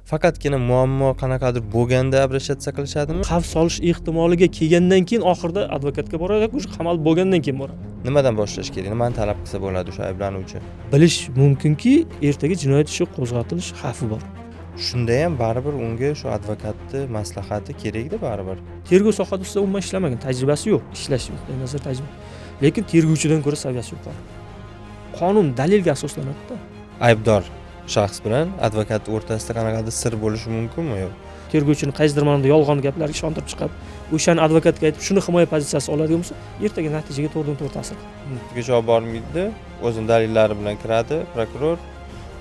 Faqatgina muammo qanaqadir bo'lganda обращаться qilishadimi? Xavf solish ehtimoliga kelgandan keyin oxirida advokatga boradi, o'sha qamalib bo'lgandan keyin boradi. Nimadan boshlash kerak? Nimani talab qilsa bo'ladi o'sha ayblanuvchi? Bilish mumkinki, ertaga jinoyat ishi qo'zg'atilish xavfi bor. Shunda ham baribir unga shu advokatni maslahati kerak-da baribir. Tergov sohasida umuman ishlamagan, tajribasi yo'q, ishlash nazar tajriba. Lekin tergovchidan ko'ra saviyasi yuqori. Qonun dalilga asoslanadi-da. Aybdor shaxs bilan advokat o'rtasida qanaqadir sir bo'lishi mumkinmi yo'q? Tergovchini qaysidir ma'noda yolg'on gaplarga ishontirib chiqib, o'shani advokatga aytib, shuni himoya pozitsiyasi oladigan bo'lsa, ertaga natijaga to'g'ridan-to'g'ri ta'sir qiladi. Nutqga javob bormaydi, o'zini dalillari bilan kiradi, prokuror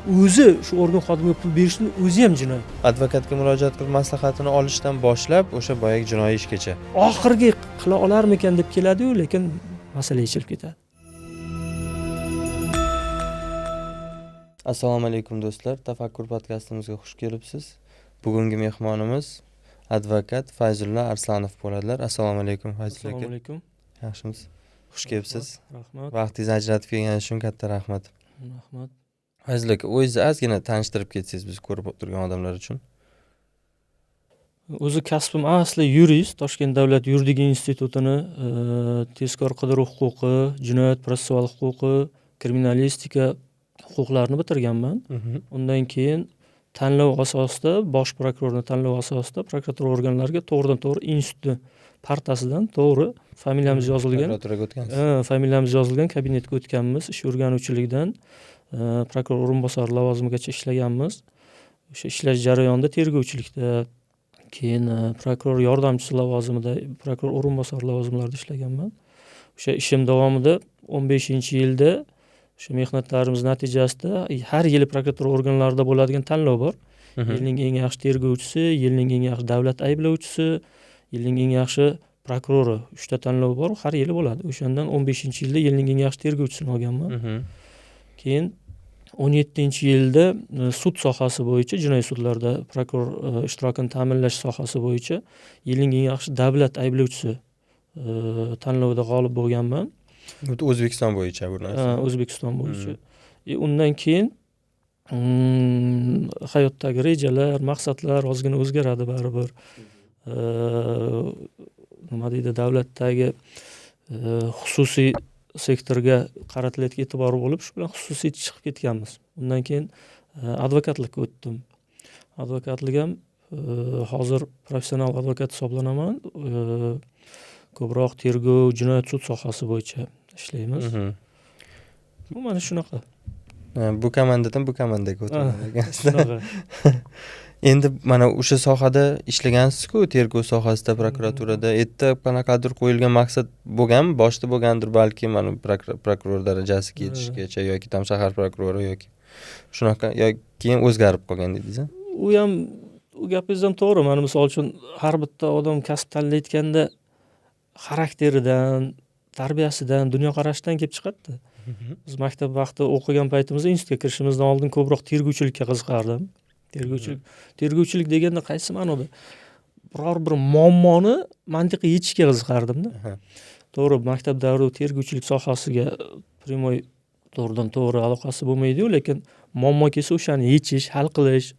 O'zi shu organ xodimiga pul berishning o'zi ham jinoyat. advokatga murojaat qilib maslahatini olishdan boshlab o'sha boyagi jinoiy ishgacha. Oxirgi qila olarmikan deb keladi-yu, lekin masala yechilib ketadi. Assalomu alaykum do'stlar, Tafakkur podkastimizga xush kelibsiz. Bugungi mehmonimiz advokat Fayzulla Arslanov bo'ladilar. Assalomu alaykum Fayzulla aka. Assalomu alaykum. Yaxshimisiz? Xush kelibsiz. Rahmat. Vaqtingizni ajratib kelganingiz uchun katta rahmat. Rahmat. Fayzulla aka, o'zingizni ozgina tanishtirib ketsangiz biz ko'rib turgan odamlar uchun. O'zi kasbim asli yurist, Toshkent davlat yuridik institutini tezkor qidiruv huquqi, jinoyat protsessual huquqi, kriminalistika huquqlarini bitirganman. Undan keyin tanlov asosida, bosh prokurorning tanlovi asosida prokuratura organlariga to'g'ridan-to'g'ri institut partasidan to'g'ri familiyamiz yozilgan. Prokuraturaga o'tgansiz. Familiyamiz yozilgan kabinetga o'tganmiz. Ish o'rganuvchilikdan prokuror o'rinbosari lavozimigacha ishlaganmiz. O'sha ishlash jarayonida tergovchilikda, keyin prokuror yordamchisi lavozimida, prokuror o'rinbosari lavozimlarida ishlaganman. O'sha ishim davomida 15-yilda o'sha mehnatlarimiz natijasida har yili prokuratura organlarida bo'ladigan tanlov bor. Yilning eng yaxshi tergovchisi, yilning eng yaxshi davlat ayblovchisi, yilning eng yaxshi prokurori 3 ta tanlov bor, har yili bo'ladi. O'shandan 15-yilda yilning eng yaxshi tergovchisini olganman. Keyin 17-yilda sud sohasi bo'yicha, jinoiy sudlarda prokuror ishtirokini ta'minlash sohasi bo'yicha yilning eng yaxshi davlat ayblovchisi tanlovida g'olib bo'lganman. O'zbekiston bo'yicha bu narsa. O'zbekiston bo'yicha. Undan keyin hayotdagi rejalar, maqsadlar ozgina o'zgaradi baribir. Nima deydi, davlatdagi xususiy sektorga qaratilayotgan e'tibor bo'lib, shu bilan xususiy chiqib ketganmiz. Undan keyin advokatlikka o'tdim. Advokatlik ham hozir professional advokat hisoblanaman. Ko'proq tergov, jinoyat sud sohasi bo'yicha ishlaymiz. Bu mana shunaqa. Bu komandadan bu komandaga o'tgan. Shunaqa. Endi mana o'sha sohada ishlagansiz-ku, tergov sohasida, prokuraturada. Erta qanaqadir qo'yilgan maqsad bo'lganmi? Boshda bo'lgandir balki, mana prokuror darajasiga yetishgacha yoki tam shahar prokurori yoki shunaqa, yoki keyin o'zgarib qolgan dedingiz-a? U gapingiz ham to'g'ri. Mana misol uchun har bitta odam kasb tanlayotganda xarakteridan, tarbiyasidan, dunyoqarashidan kelib chiqadi. Biz maktab vaqtida o'qigan paytimizda institutga kirishimizdan oldin ko'proq tergovchilikka qiziqardim. Tergovchilik deganda qaysi ma'noda? Biror bir muammoni mantiqiy yechishga qiziqardim-da. To'g'ri, maktab davrida tergovchilik sohasiga primoy to'g'ridan-to'g'ri aloqasi bo'lmaydi-yu, lekin muammo kelsa o'shani yechish, hal qilish,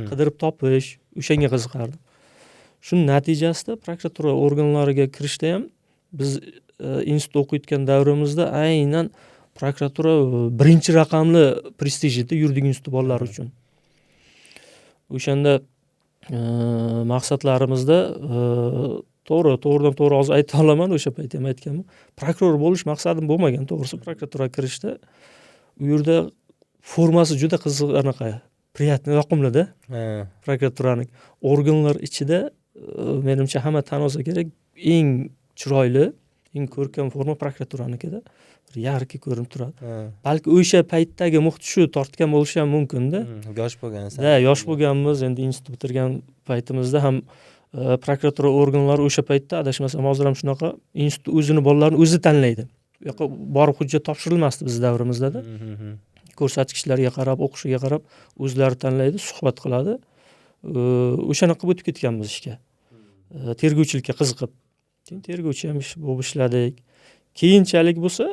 qidirib topish, o'shanga qiziqardim. Shuning natijasida prokuratura organlariga kirishda ham biz institut o'qiyotgan davrimizda aynan prokuratura birinchi raqamli prestij edi yuridik institut bolalari uchun. O'shanda maqsadlarimizda to'g'ridan-to'g'ri hozir ayta olaman, o'sha payt ham aytganman. Prokuror bo'lish maqsadim bo'lmagan, to'g'risi prokuraturaga kirishda. U yerda formasi juda qiziq, anaqa, приятный, yoqimli-da. Prokuraturaning organlar ichida menimcha hamma tan olsa kerak, eng chiroyli, eng ko'rkam forma prokuraturanikida. Yarki ko'rinib turadi. Balki o'sha paytdagi muhit shu tortgan bo'lishi ham mumkin-da. Yosh bo'lgansiz. Yosh bo'lganmiz, endi institut bitirgan paytimizda ham prokuratura organlari o'sha paytda adashmasam hozir ham shunaqa, institut o'zini bolalarini o'zi tanlaydi. Bu yoqqa borib hujjat topshirilmasdi biz davrimizda-da. Ko'rsatkichlarga qarab, o'qishiga qarab o'zlari tanlaydi, suhbat qiladi. O'shanaqa o'tib ketganmiz ishga. Tergovchilikka qiziqib. Keyin tergovchi ham bo'lib ishladik. Keyinchalik bo'lsa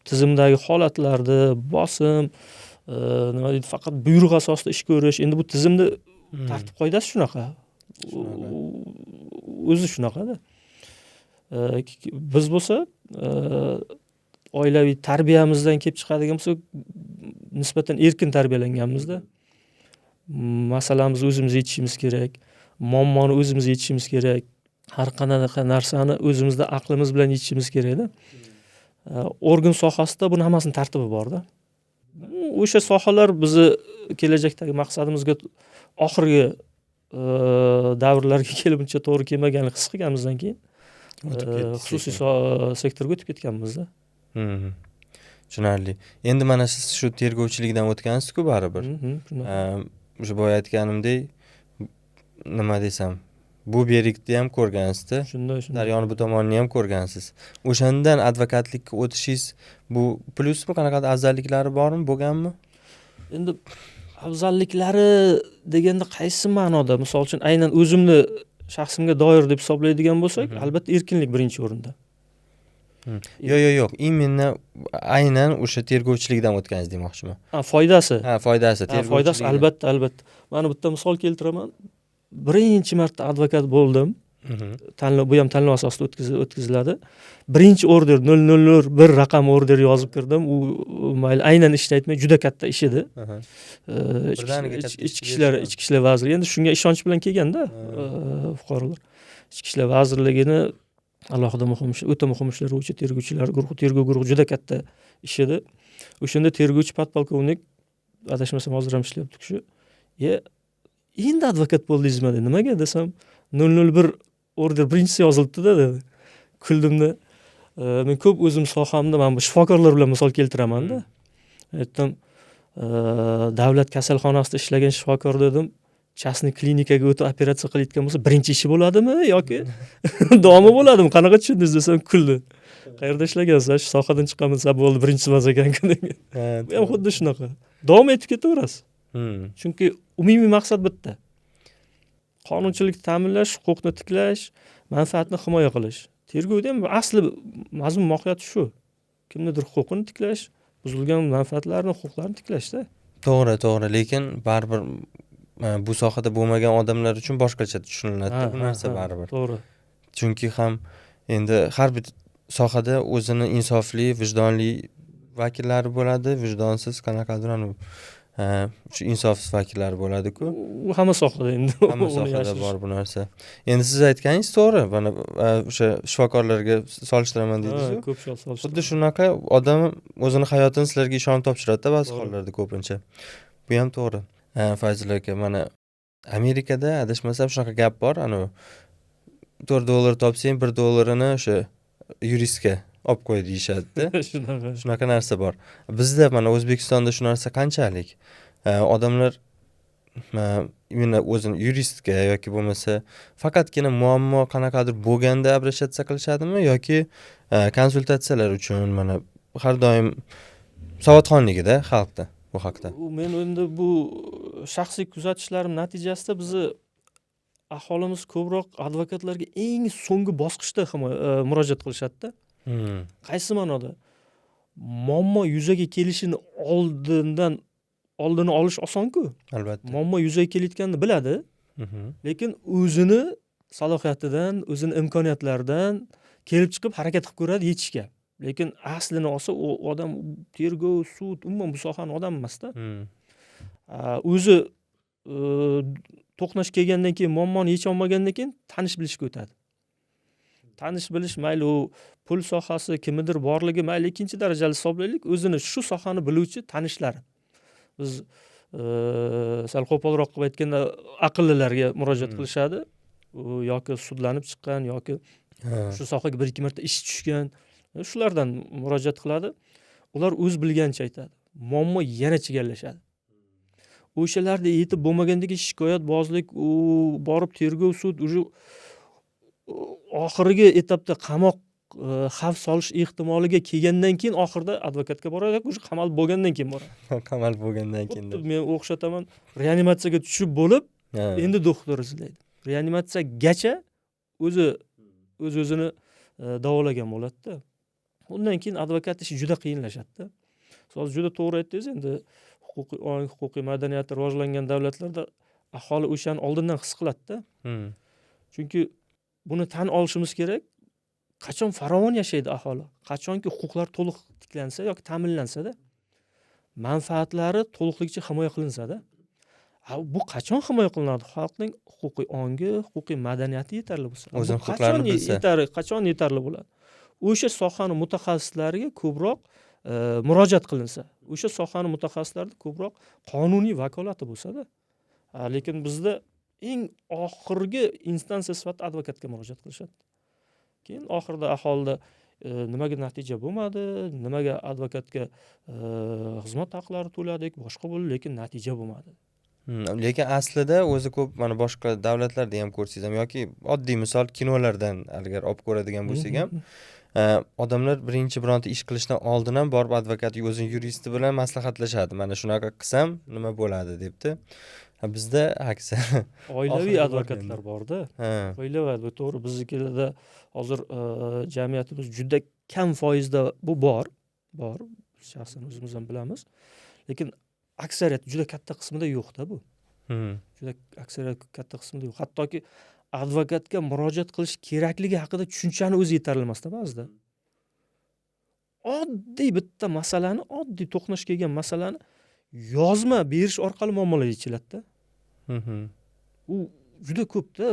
tizimdagi holatlarni, bosim, nima deydi, faqat buyruq asosida ish ko'rish. Endi bu tizimni tartib qoidasi shunaqa. O'zi shunaqada. Biz bo'lsa, oilaviy tarbiyamizdan kelib chiqadigan bo'lsak, nisbatan erkin tarbiyalanganmizda. Masalamizni o'zimiz yechishimiz kerak, muammoni o'zimiz yechishimiz kerak. Har qanaqa narsani o'zimizda aqlimiz bilan yechishimiz kerakda. Organ sohasida buni hammasini tartibi borda. O'sha sohalar bizni kelajakdagi maqsadimizga oxirgi davrlarga kelguncha to'g'ri kelmaganini his qilganimizdan keyin xususiy sektorga o'tib ketganmiz-da. Tushunarli. Endi mana siz shu tergovchilikdan o'tgansiz-ku baribir. O'sha boya aytganimdek, nima desam, bu berikni ham ko'rgansiz-da. Shunday. Daryoni bu tomonini ham ko'rgansiz. O'shandan advokatlikka o'tishingiz bu plyusmi, qanaqadir afzalliklari bormi, bo'lganmi? Endi afzalliklari deganda qaysi ma'noda? Misol uchun aynan o'zimni shaxsimga doir deb hisoblaydigan bo'lsak, albatta erkinlik birinchi o'rinda. Yo'q. Imенно aynan o'sha tergovchilikdan o'tganingiz demoqchiman. Foydasi. Foydasi. Foydasi albatta. Mana bitta misol keltiraman. Birinchi marta advokat bo'ldim. Bu ham tanlov asosida o'tkaziladi. Birinchi order 001 raqam order yozib kirdim. U mayli aynan ishni aytmay juda katta ish edi. Ichki ishlar vazirligi endi shunga ishonch bilan kelganda fuqarolar. Ichki ishlar vazirligini alohida o'ta muhim ishlar bo'yicha tergovchilar guruhi, tergov guruhi juda katta ish edi. O'shanda tergovchi podpolkovnik, adashmasam hozir ham ishlayapti kishi. Endi advokat bo'ldingizmi dedi. Nimaga desam, 001 order birinchisi yozilibdi-da dedi. Kuldimda. Men ko'p o'zim sohamda, men bu shifokorlar bilan misol keltiraman-da. Aytdim, davlat kasalxonasida ishlagan shifokor dedim. Частный klinikaga o'tib operatsiya qilayotgan bo'lsa, birinchi ishi bo'ladimi yoki davomi bo'ladimi? Qanaqa tushundingiz desam, kuldi. Qayerda ishlagansiz? Shu sohadan chiqaman, bo'ldi, birinchisi emas ekan-ku degan. Bu ham xuddi shunaqa. Davom etib ketaverasiz. Chunki umumiy maqsad bitta. Qonunchilikni ta'minlash, huquqni tiklash, manfaatni himoya qilish. Tergovda ham asli mazmun mohiyati shu. Kimnidir huquqini tiklash, buzilgan manfaatlarni, huquqlarni tiklashda. To'g'ri, lekin baribir bu sohada bo'lmagan odamlar uchun boshqacha tushuniladi bu narsa baribir. To'g'ri. Chunki ham endi har bir sohada o'zini insofli, vijdonli vakillari bo'ladi, vijdonsiz qanaqadir shu insofsiz vakillari bo'ladi-ku. U hamma sohada endi. Hamma sohada bor bu narsa. Endi siz aytganingiz to'g'ri. Mana o'sha shifokorlarga solishtiraman dedingiz-ku. Ko'p solishtiraman. Xuddi shunaqa odam o'zini hayotini sizlarga ishonib topshiradi-da ba'zi hollarda ko'pincha. Bu ham to'g'ri. Fayzul aka, mana Amerikada adashmasam shunaqa gap bor, $4 topsang $1 o'sha yuristga olib qo'y deyishadi-da. Shunaqa narsa bor. Bizda mana O'zbekistonda shu narsa qanchalik? Odamlar именно o'zini yuristga yoki bo'lmasa faqatgina muammo qanaqadir bo'lganda обращаться qilishadimi yoki konsultatsiyalar uchun mana har doim savodxonligida xalqda bu haqda. Men endi bu shaxsiy kuzatishlarim natijasida bizni aholimiz ko'proq advokatlarga eng so'nggi bosqichda murojaat qilishadi-da. Qaysi ma'noda? Muammo yuzaga kelishini oldini olish oson-ku. Albatta. Muammo yuzaga kelayotganini biladi. Lekin o'zini salohiyatidan, o'zini imkoniyatlaridan kelib chiqib harakat qilib ko'radi yechishga. Lekin aslini olsa u odam tergov, sud, umuman bu sohaning odami emas-da. O'zi to'qnash kelgandan keyin, muammoni yecha olmagandan keyin tanish bilishga o'tadi. Tanish bilish mayli u pul sohasi kimnidir borligi mayli ikkinchi darajali hisoblaylik, o'zini shu sohani biluvchi tanishlar. Biz sal qo'polroq qilib aytganda aqllilarga murojaat qilishadi. Yoki sudlanib chiqqan yoki shu sohaga 1-2 marta ish tushgan, shulardan murojaat qiladi. Ular o'z bilganicha aytadi. Muammo yana chigallashadi. O'shalarda yetib bo'lmagandagi shikoyatbozlik, u borib tergov, sud, oxirgi etapda qamoq xavf solish ehtimoliga kelgandan keyin oxirida advokatga boradi, o'sha qamalib bo'lgandan keyin boradi. Qamalib bo'lgandan keyin. Men o'xshataman, reanimatsiyaga tushib bo'lib, endi doktor izlaydi. Reanimatsiyagacha o'zini davolagan bo'ladi-da. Undan keyin advokat ishi juda qiyinlashadi-da. Siz juda to'g'ri aytdingiz, endi huquqiy ong, huquqiy madaniyati rivojlangan davlatlarda aholi o'shani oldindan his qiladi-da. Chunki buni tan olishimiz kerak. Qachon farovon yashaydi aholi? Qachonki huquqlar to'liq tiklansa yoki ta'minlansa-da, manfaatlari to'liqligicha himoya qilinsa-da. Bu qachon himoya qilinadi? Xalqning huquqiy ongi, huquqiy madaniyati yetarli bo'lsa. O'zini Bu huquqlarini bilsa. qachon yetarli bo'ladi? O'sha sohani mutaxassislariga ko'proq murojaat qilinsa, o'sha sohani mutaxassislarida ko'proq qonuniy vakolati bo'lsa-da. Lekin bizda eng oxirgi instansiya sifatida advokatga murojaat qilishadi. Keyin oxirida aholida nimaga natija bo'lmadi, nimaga advokatga xizmat haqlari to'ladik, boshqa bo'ldi, lekin natija bo'lmadi. Lekin aslida o'zi ko'p mana boshqa davlatlarda ham ko'rsangiz ham yoki oddiy misol kinolardan agar olib ko'radigan bo'lsak ham odamlar birinchi bironta ish qilishdan oldin ham borib advokat o'zini yuristi bilan maslahatlashadi. Mana shunaqa qilsam nima bo'ladi debdi. Bizda aksi. Oilaviy advokatlar bor-da. Oilaviy advokat to'g'ri biznikida hozir jamiyatimiz juda kam foizda bu bor. Shaxsan o'zimiz ham bilamiz. Lekin aksariyat juda katta qismida yo'q-da bu. Juda aksariyat katta qismida yo'q. Hattoki advokatga murojaat qilish kerakligi haqida tushunchani o'zi yetarli emasda ba'zida. Oddiy bitta masalani, oddiy to'qnash kelgan masalani yozma berish orqali muammolar yechiladi-da. U juda ko'p-da.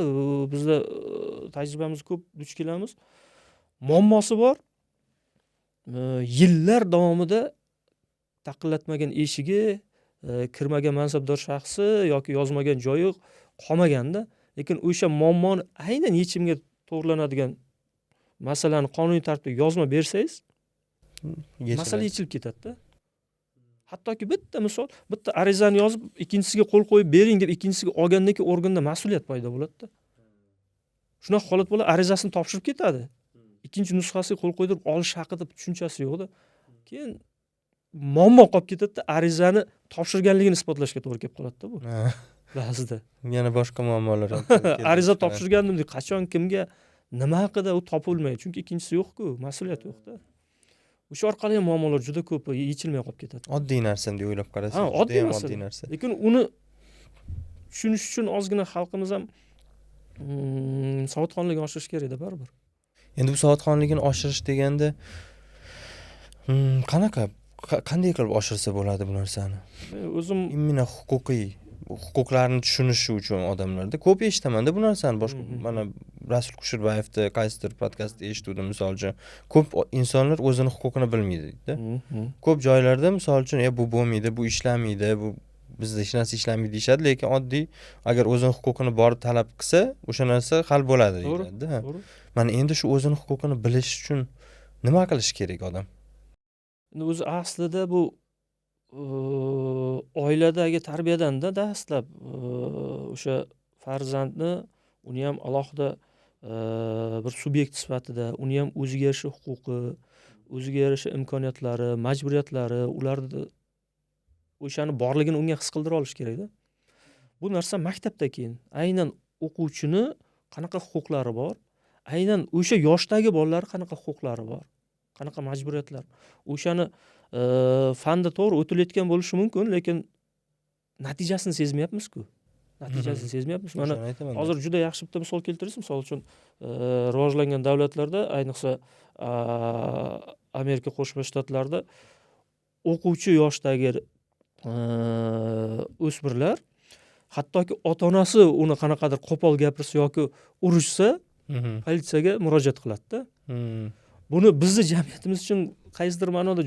Bizda tajribamiz ko'p duch kelamiz. Muammosi bor. Yillar davomida taqillatmagan eshigi, kirmagan mansabdor shaxsi yoki yozmagan joyi qolmaganda, lekin o'sha muammoni aynan yechimga to'g'rilanadigan masalani qonuniy tartibda yozma bersangiz, masala yechilib ketadi-da. Hattoki bitta misol, bitta arizani yozib, ikkinchisiga qo'l qo'yib bering deb ikkinchisiga olgandan keyin organda mas'uliyat paydo bo'ladi-da. Shunaqa holat bo'ladi, arizasini topshirib ketadi. Ikkinchi nusxasiga qo'l qo'ydirib olish haqida tushunchasi yo'q-da. Keyin muammo qolib ketadi-da, arizani topshirganligini isbotlashga to'g'ri kelib qoladi-da bu. Ba'zida. Yana boshqa muammolar ham. Ariza topshirgandim deb qachon kimga nima haqida u topilmaydi. Chunki ikkinchisi yo'q-ku, mas'uliyat yo'q-da. O'sha orqali ham muammolar juda ko'p yechilmay qolib ketadi. Oddiy narsa deb o'ylab qarasangiz, oddiy narsa. Lekin uni tushunish uchun ozgina xalqimiz ham savodxonligini oshirish kerak-da baribir. Endi bu savodxonligini oshirish deganda qanday qilib oshirsa bo'ladi bu narsani? O'zim imminent huquqlarni tushunishi uchun odamlarda ko'p eshitaman-da bu narsani. Boshqa mana Rasul Kusherbayevni qaysidir podkastda eshitdim misol uchun. Ko'p insonlar o'zini huquqini bilmaydi deydi. Ko'p joylarda misol uchun bu bo'lmaydi, bu ishlamaydi, bu bizda hech narsa ishlamaydi deyshadi, lekin oddiy agar o'zini huquqini borib talab qilsa, o'sha narsa hal bo'ladi deydi-da. Mana endi shu o'zini huquqini bilish uchun nima qilish kerak odam? Endi o'zi aslida bu oiladagi tarbiyadan-da dastlab o'sha farzandni uni ham alohida bir subyekt sifatida, uni ham o'ziga yarasha huquqi, o'ziga yarasha imkoniyatlari, majburiyatlari, ularni o'shani borligini unga his qildira olish kerak-da. Bu narsa maktabdan keyin aynan o'quvchini qanaqa huquqlari bor, aynan o'sha yoshdagi bolalar qanaqa huquqlari bor, qanaqa majburiyatlar. O'shani fanda to'g'ri o'tilayotgan bo'lishi mumkin, lekin natijasini sezmayapmiz-ku. Mana hozir juda yaxshi bitta misol keltirasiz. Misol uchun rivojlangan davlatlarda, ayniqsa Amerika Qo'shma Shtatlarida o'quvchi yoshdagi o'smirlar hattoki ota-onasi uni qanaqadir qo'pol gapirsa yoki urishsa, politsiyaga murojaat qiladi-da. Buni bizning jamiyatimiz uchun qaysidir ma'noda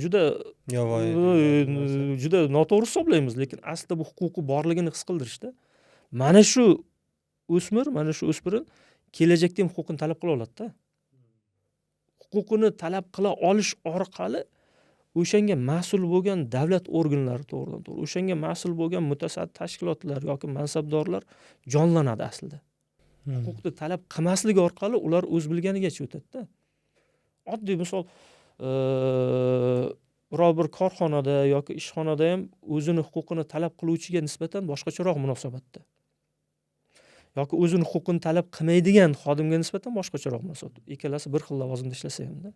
juda noto'g'ri hisoblaymiz, lekin aslida bu huquqi borligini his qildirishda. Mana shu o'spirin kelajakda ham huquqini talab qila oladi-da. Huquqini talab qila olish orqali o'shanga mas'ul bo'lgan davlat organlari to'g'ridan-to'g'ri, o'shanga mas'ul bo'lgan mutasaddi tashkilotlar yoki mansabdorlar jonlanadi aslida. Huquqni talab qilmasligi orqali ular o'z bilganigacha o'tadi-da. Oddiy misol, biror bir korxonada yoki ishxonada ham o'zini huquqini talab qiluvchiga nisbatan boshqacharoq munosabatda. Yoki o'zini huquqini talab qilmaydigan xodimga nisbatan boshqacharoq munosabat. Ikkalasi bir xil lavozimda ishlasa ham-da.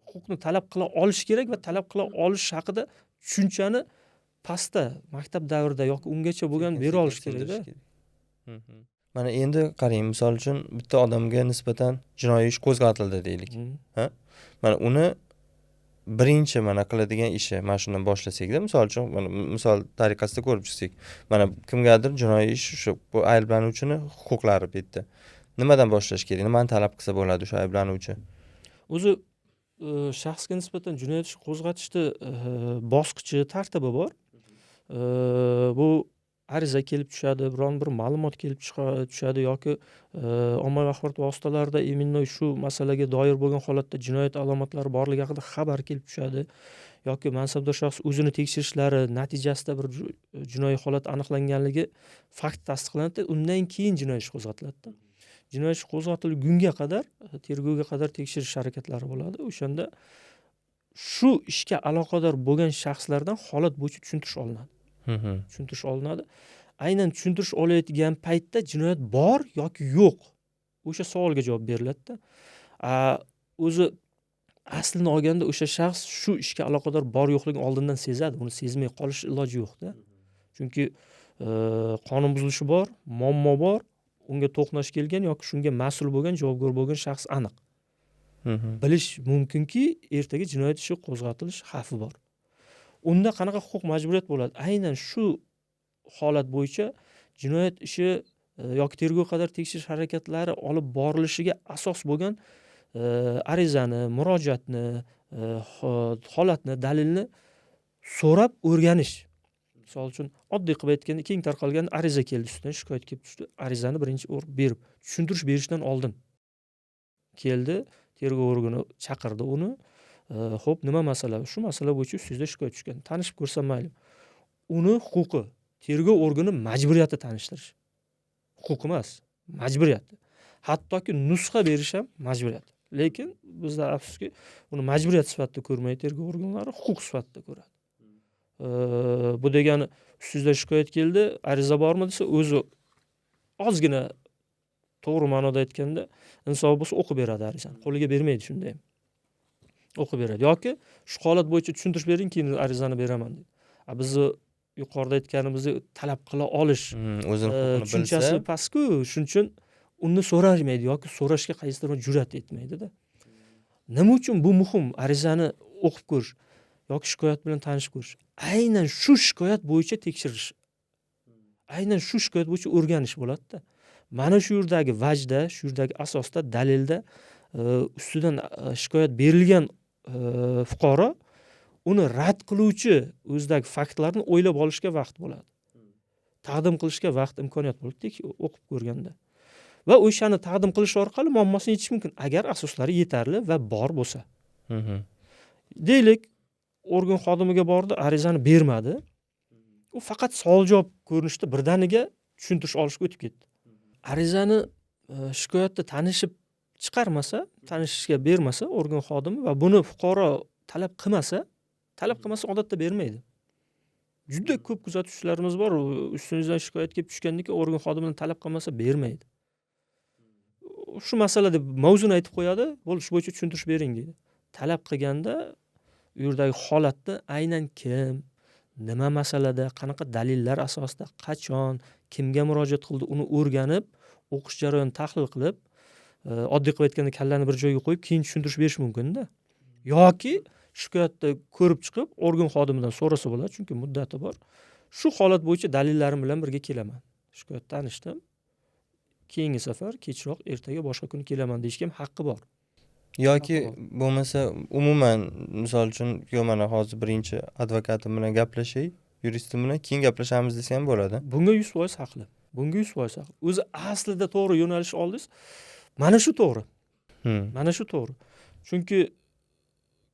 Huquqni talab qila olish kerak va talab qila olish haqida tushunchani pastda maktab davrida yoki ungacha bo'lgan bera olish kerakda. Mana endi qarang, misol uchun bitta odamga nisbatan jinoiy ish qo'zg'atildi deylik. Ha? Mana uni birinchi mana qiladigan ishi mana shundan boshlasak-da, misol uchun mana misol tariqasida ko'rib chiqsak, mana kimgadir jinoiy ish shu bu ayblanuvchini huquqlari bu yerda. Nimadan boshlash kerak? Nimani talab qilsa bo'ladi o'sha ayblanuvchi? O'zi shaxsga nisbatan jinoyat ishi qo'zg'atishda bosqichi, tartibi bor. Bu ariza kelib tushadi, biron bir ma'lumot kelib tushadi yoki ommaviy axborot vositalarida imенно shu masalaga doir bo'lgan holatda jinoyat alomatlari borligi haqida xabar kelib tushadi yoki mansabdor shaxs o'zini tekshirishlari natijasida bir jinoiy holat aniqlanganligi fakt tasdiqlanadi, undan keyin jinoiy ish qo'zg'atiladi. Jinoiy ish qo'zg'atilgunga qadar, tergovga qadar tekshirish harakatlari bo'ladi. O'shanda shu ishga aloqador bo'lgan shaxslardan holat bo'yicha tushuntirish olinadi. Tushuntirish olinadi. Aynan tushuntirish olayotgan paytda jinoyat bor yoki yo'q, o'sha savolga javob beriladi-da. O'zi aslini olganda o'sha shaxs shu ishga aloqador bor yo'qligini oldindan sezadi, uni sezmay qolish iloji yo'q-da. Chunki qonun buzilishi bor, muammo bor, unga to'qnash kelgan yoki shunga mas'ul bo'lgan, javobgar bo'lgan shaxs aniq. Bilish mumkinki, ertaga jinoyat ishi qo'zg'atilish xavfi bor. Unda qanaqa huquq majburiyat bo'ladi? Aynan shu holat bo'yicha jinoyat ishi yoki tergovga qadar tekshirish harakatlari olib borilishiga asos bo'lgan arizani, murojaatni, holatni, dalilni so'rab o'rganish. Misol uchun oddiy qilib aytganda keng tarqalgan ariza keldi, ustidan shikoyat kelib tushdi. Arizani birinchi berib, tushuntirish berishdan oldin keldi, tergov organi chaqirdi uni. Xo'p, nima masala? Shu masala bo'yicha ustingizda shikoyat tushgan. Tanishib ko'rsam mayli. Uni huquqi, tergov organi majburiyati tanishtirish. Huquq emas, majburiyati. Hattoki nusxa berish ham majburiyat. Lekin bizda afsuski uni majburiyat sifatida ko'rmaydi tergov organlari, huquq sifatida ko'radi. Bu degani ustingizda shikoyat keldi, ariza bormi desa, o'zi ozgina to'g'ri ma'noda aytganda insof bo'lsa o'qib beradi arizani. Qo'liga bermaydi shunday. O'qib beradi yoki shu holat bo'yicha tushuntirish bering, keyin arizani beraman deydi. Bizni yuqorida aytganimizni talab qila olish o'zini huquqini bilsa, tushunchasi pastku, shuning uchun uni so'rashmaydi yoki so'rashga qaysidir jur'at etmaydi-da. Nima uchun bu muhim? Arizani o'qib ko'rish yoki shikoyat bilan tanishib ko'rish. Aynan shu shikoyat bo'yicha tekshirish. Aynan shu shikoyat bo'yicha o'rganish bo'ladi-da. Mana shu yerdagi vajda, shu yerdagi asosda, dalilda ustidan shikoyat berilgan fuqaro uni rad qiluvchi o'zidagi faktlarni o'ylab olishga vaqt bo'ladi. Taqdim qilishga vaqt, imkoniyat bo'ladi o'qib ko'rganda. Va o'shani taqdim qilish orqali muammosini yechish mumkin, agar asoslari yetarli va bor bo'lsa. Deylik, organ xodimiga bordi, arizani bermadi. U faqat savol-javob ko'rinishda birdaniga tushuntirish olishga o'tib ketdi. Arizani shikoyatda tanishib chiqarmasa, tanishishga bermasa organ xodimi va buni fuqaro talab qilmasa odatda bermaydi. Juda ko'p kuzatuvchilarimiz bor, ustingizdan shikoyat kelib tushgandan keyin organ xodimidan talab qilmasa bermaydi. Shu masala deb mavzuni aytib qo'yadi, bo'lish bo'yicha tushuntirish bering deydi. Talab qilganda u yerdagi holatni aynan kim, nima masalada, qanaqa dalillar asosida, qachon, kimga murojaat qildi, uni o'rganib, o'qish jarayonini tahlil qilib, oddiy qilib aytganda kallani bir joyga qo'yib, keyin tushuntirish berish mumkin-da. Yoki shikoyatni ko'rib chiqib, organ xodimidan so'rasa bo'ladi, chunki muddati bor. Shu holat bo'yicha dalillarim bilan birga kelaman. Shikoyat tanishdim. Keyingi safar kechroq, ertaga boshqa kun kelaman deyishga ham haqqi bor. Yoki bo'lmasa umuman misol uchun yo mana hozir birinchi advokatim bilan gaplashay, yuristim bilan keyin gaplashamiz desa ham bo'ladi. Bunga 100% haqli. Bunga 100% haqli. O'zi aslida to'g'ri yo'nalish oldingiz. Mana shu to'g'ri. Mana shu to'g'ri. Chunki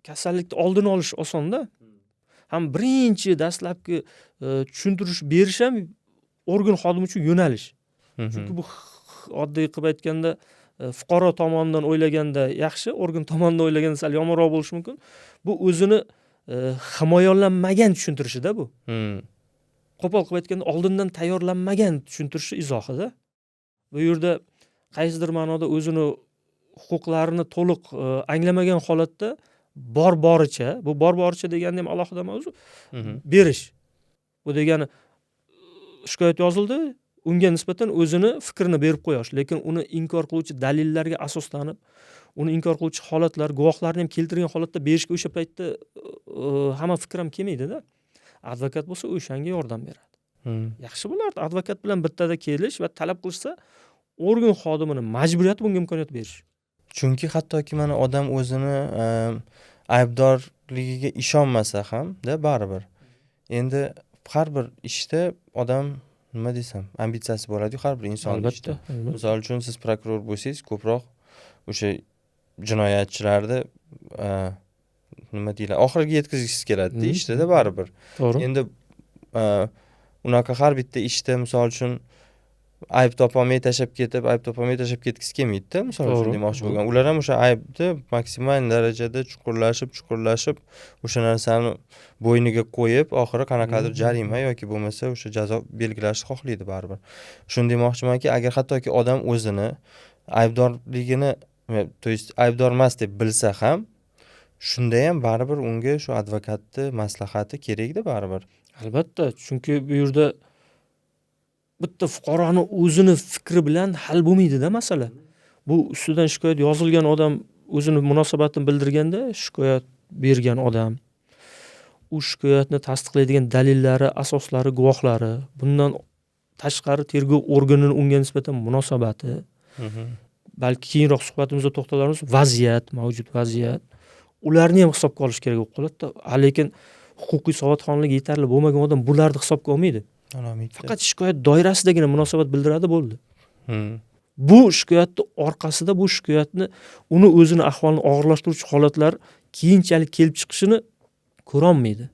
kasallikni oldini olish osonda. Ham birinchi dastlabki tushuntirish berish ham organ xodimi uchun yo'nalish. Chunki bu oddiy qilib aytganda fuqaro tomonidan o'ylaganda yaxshi, organ tomonidan o'ylaganda sal yomonroq bo'lishi mumkin. Bu o'zini himoyalanmagan tushuntirishida bu. Qo'pol qilib aytganda oldindan tayyorlanmagan tushuntirishi izohida. Bu yerda qaysidir ma'noda o'zini huquqlarini to'liq anglamagan holatda bor-boricha, bu bor-boricha deganda ham alohida mavzu, berish. Bu degani shikoyat yozildi, unga nisbatan o'zini fikrini berib qo'yish, lekin uni inkor qiluvchi dalillarga asoslanib, uni inkor qiluvchi holatlar, guvohlarni ham keltirgan holatda berishga o'sha paytda hamma fikr ham kelmaydi-da. Advokat bo'lsa o'shanga yordam beradi. Yaxshi bo'lardi advokat bilan bittada kelish va talab qilsa, organ xodimini majburiyati bunga imkoniyat berish. Chunki hattoki mana odam o'zini aybdorligiga ishonmasa ham-da baribir. Endi har bir ishda odam nima desam, ambitsiyasi bo'ladi-ku har bir inson ishda. Misol uchun siz prokuror bo'lsangiz, ko'proq o'sha jinoyatchilarni nima deyiladi, oxiriga yetkazishsiz keladi-da ishda baribir. To'g'ri. Endi unaqa har bitta ishda misol uchun ayb topolmay tashab ketgisi kelmaydi-da, misol uchun demoqchi bo'lgan. Ular ham o'sha aybni maksimal darajada chuqurlashib o'sha narsani bo'yniga qo'yib, oxiri qanaqadir jarima yoki bo'lmasa o'sha jazo belgilashni xohlaydi baribir. Shuni demoqchimanki, agar hattoki odam o'zini aybdorligini, to есть aybdor emas deb bilsa ham, shunda ham baribir unga shu advokatni maslahati kerak-da baribir. Albatta, chunki bu yerda bitta fuqaroni o'zini fikri bilan hal bo'lmaydi-da masala. Bu ustidan shikoyat yozilgan odam o'zini munosabatini bildirganda, shikoyat bergan odam, u shikoyatni tasdiqlaydigan dalillari, asoslari, guvohlari, bundan tashqari tergov organining unga nisbatan munosabati, balki keyinroq suhbatimizda to'xtalamiz, mavjud vaziyat, ularni ham hisobga olish kerak bo'lib qoladi-da. Lekin huquqiy savodxonligi yetarli bo'lmagan odam bularni hisobga olmaydi. Faqat shikoyat doirasidagina munosabat bildiradi bo'ldi. Bu shikoyatning orqasida bu shikoyatni uni o'zini ahvolini og'irlashtiruvchi holatlar keyinchalik kelib chiqishini ko'ra olmaydi.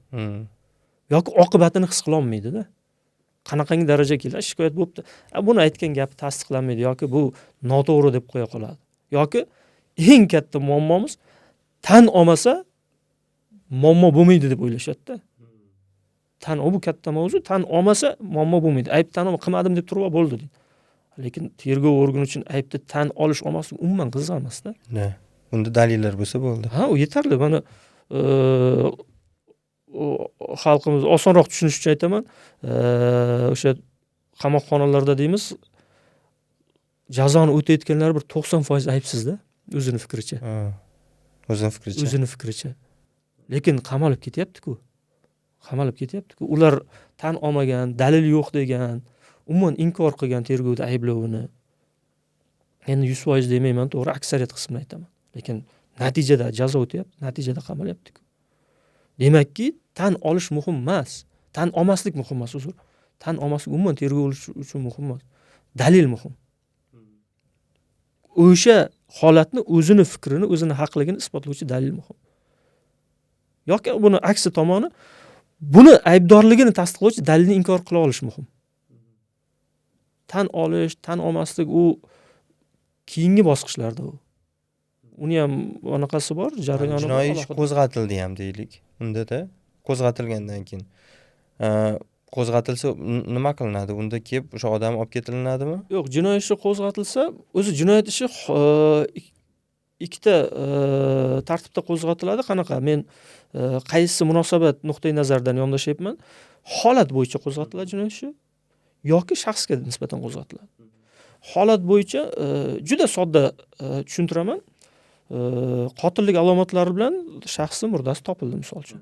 Yoki oqibatini his qila olmaydi-da. Qanaqangi darajaga keladi, shikoyat bo'pti. Buni aytgan gapi tasdiqlanmaydi yoki bu noto'g'ri deb qo'ya qoladi. Yoki eng katta muammomiz tan olmasa muammo bo'lmaydi deb o'ylashadi-da. Bu katta mavzu, tan olmasa muammo bo'lmaydi. Ayb tan qilmadim deb turib bo'ldi deydi. Lekin tergov organi uchun aybni tan olish olmaslik umuman qiziq emas-da. Unda dalillar bo'lsa bo'ldi. U yetarli. Mana xalqimiz osonroq tushunish uchun aytaman. O'sha qamoqxonalarda deymiz, jazoni o'tayotganlar bir 90% aybsiz-da, o'zini fikricha. O'zini fikricha. Lekin qamalib ketyapti-ku. Ular tan olmagan, dalil yo'q degan, umuman inkor qilgan tergovda ayblovini. Endi 100% demayman, to'g'ri, aksariyat qismini aytaman. Lekin natijada jazo o'tyapti, natijada qamalyapti-ku. Demakki, tan olish muhim emas. Tan olmaslik muhim emas, uzr. Tan olmaslik umuman tergov uchun muhim emas. Dalil muhim. O'sha holatni, o'zini fikrini, o'zini haqligini isbotlovchi dalil muhim. Yoki buni aksi tomoni, buni aybdorligini tasdiqlovchi dalilni inkor qila olish muhim. Tan olish, tan olmaslik u keyingi bosqichlarda u. Uni ham anaqasi bor, jarayoni bor. Jinoiy ish qo'zg'atildi ham deylik. Unda-da qo'zg'atilgandan keyin qo'zg'atilsa nima qilinadi? Unda kelib o'sha odam olib ketilinadimi? Yo'q, jinoiy ish qo'zg'atilsa, o'zi jinoyat ishi ikkita tartibda qo'zg'atiladi. Qanaqa? Men qaysi munosabat nuqtai nazaridan yondashyapman? Holat bo'yicha qo'zg'atiladi jinoiy ishi yoki shaxsga nisbatan qo'zg'atiladi. Holat bo'yicha juda sodda tushuntiraman. Qotillik alomatlari bilan shaxsni murdasi topildi, misol uchun.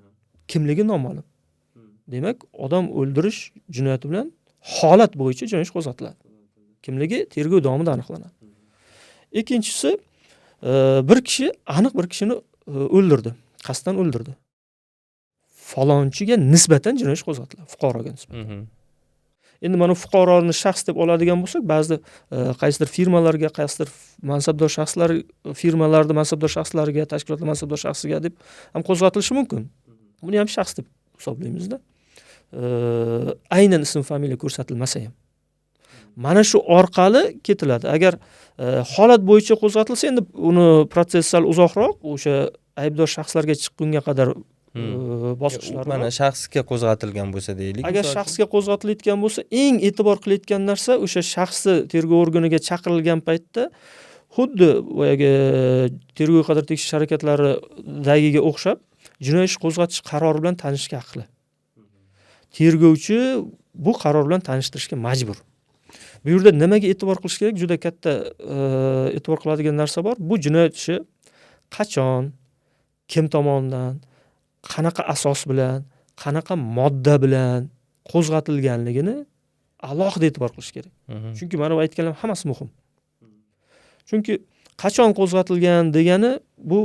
Kimligi noma'lum. Demak, odam o'ldirish jinoyati bilan holat bo'yicha jinoiy ish qo'zg'atiladi. Kimligi tergov davomida aniqlanadi. Ikkinchisi, bir kishini o'ldirdi, qasddan o'ldirdi. Falonchiga nisbatan jinoiy ish qo'zg'atiladi, fuqaroga nisbatan. Endi mana fuqaroni shaxs deb oladigan bo'lsak, ba'zi qaysidir firmalarga, qaysidir mansabdor shaxslar, firmalarda mansabdor shaxslarga, tashkilotlar mansabdor shaxsiga deb ham qo'zg'atilishi mumkin. Buni ham shaxs deb hisoblaymiz-da. Aynan ism familiya ko'rsatilmasa ham. Mana shu orqali ketiladi. Agar holat bo'yicha qo'zg'atilsa, endi uni protsessual uzoqroq, o'sha aybdor shaxslarga chiqqunga qadar bosqichlari bor. Mana shaxsga qo'zg'atilgan bo'lsa deylik. Agar shaxsga qo'zg'atilayotgan bo'lsa, eng e'tibor qilayotgan narsa o'sha shaxsni tergov organiga chaqirilgan paytda xuddi boyagi tergov qadar tekshirish harakatlaridagi o'xshab jinoiy ish qo'zg'atish qarori bilan tanishishga haqli. tergovchi bu qaror bilan tanishtirishga majbur. Bu yerda nimaga e'tibor qilish kerak? Juda katta e'tibor qiladigan narsa bor. Bu jinoyat ishi qachon, kim tomonidan, qanaqa asos bilan, qanaqa modda bilan qo'zg'atilganligini alohida e'tibor qilish kerak. Chunki mana bu aytganlarim hammasi muhim. Chunki qachon qo'zg'atilgan degani bu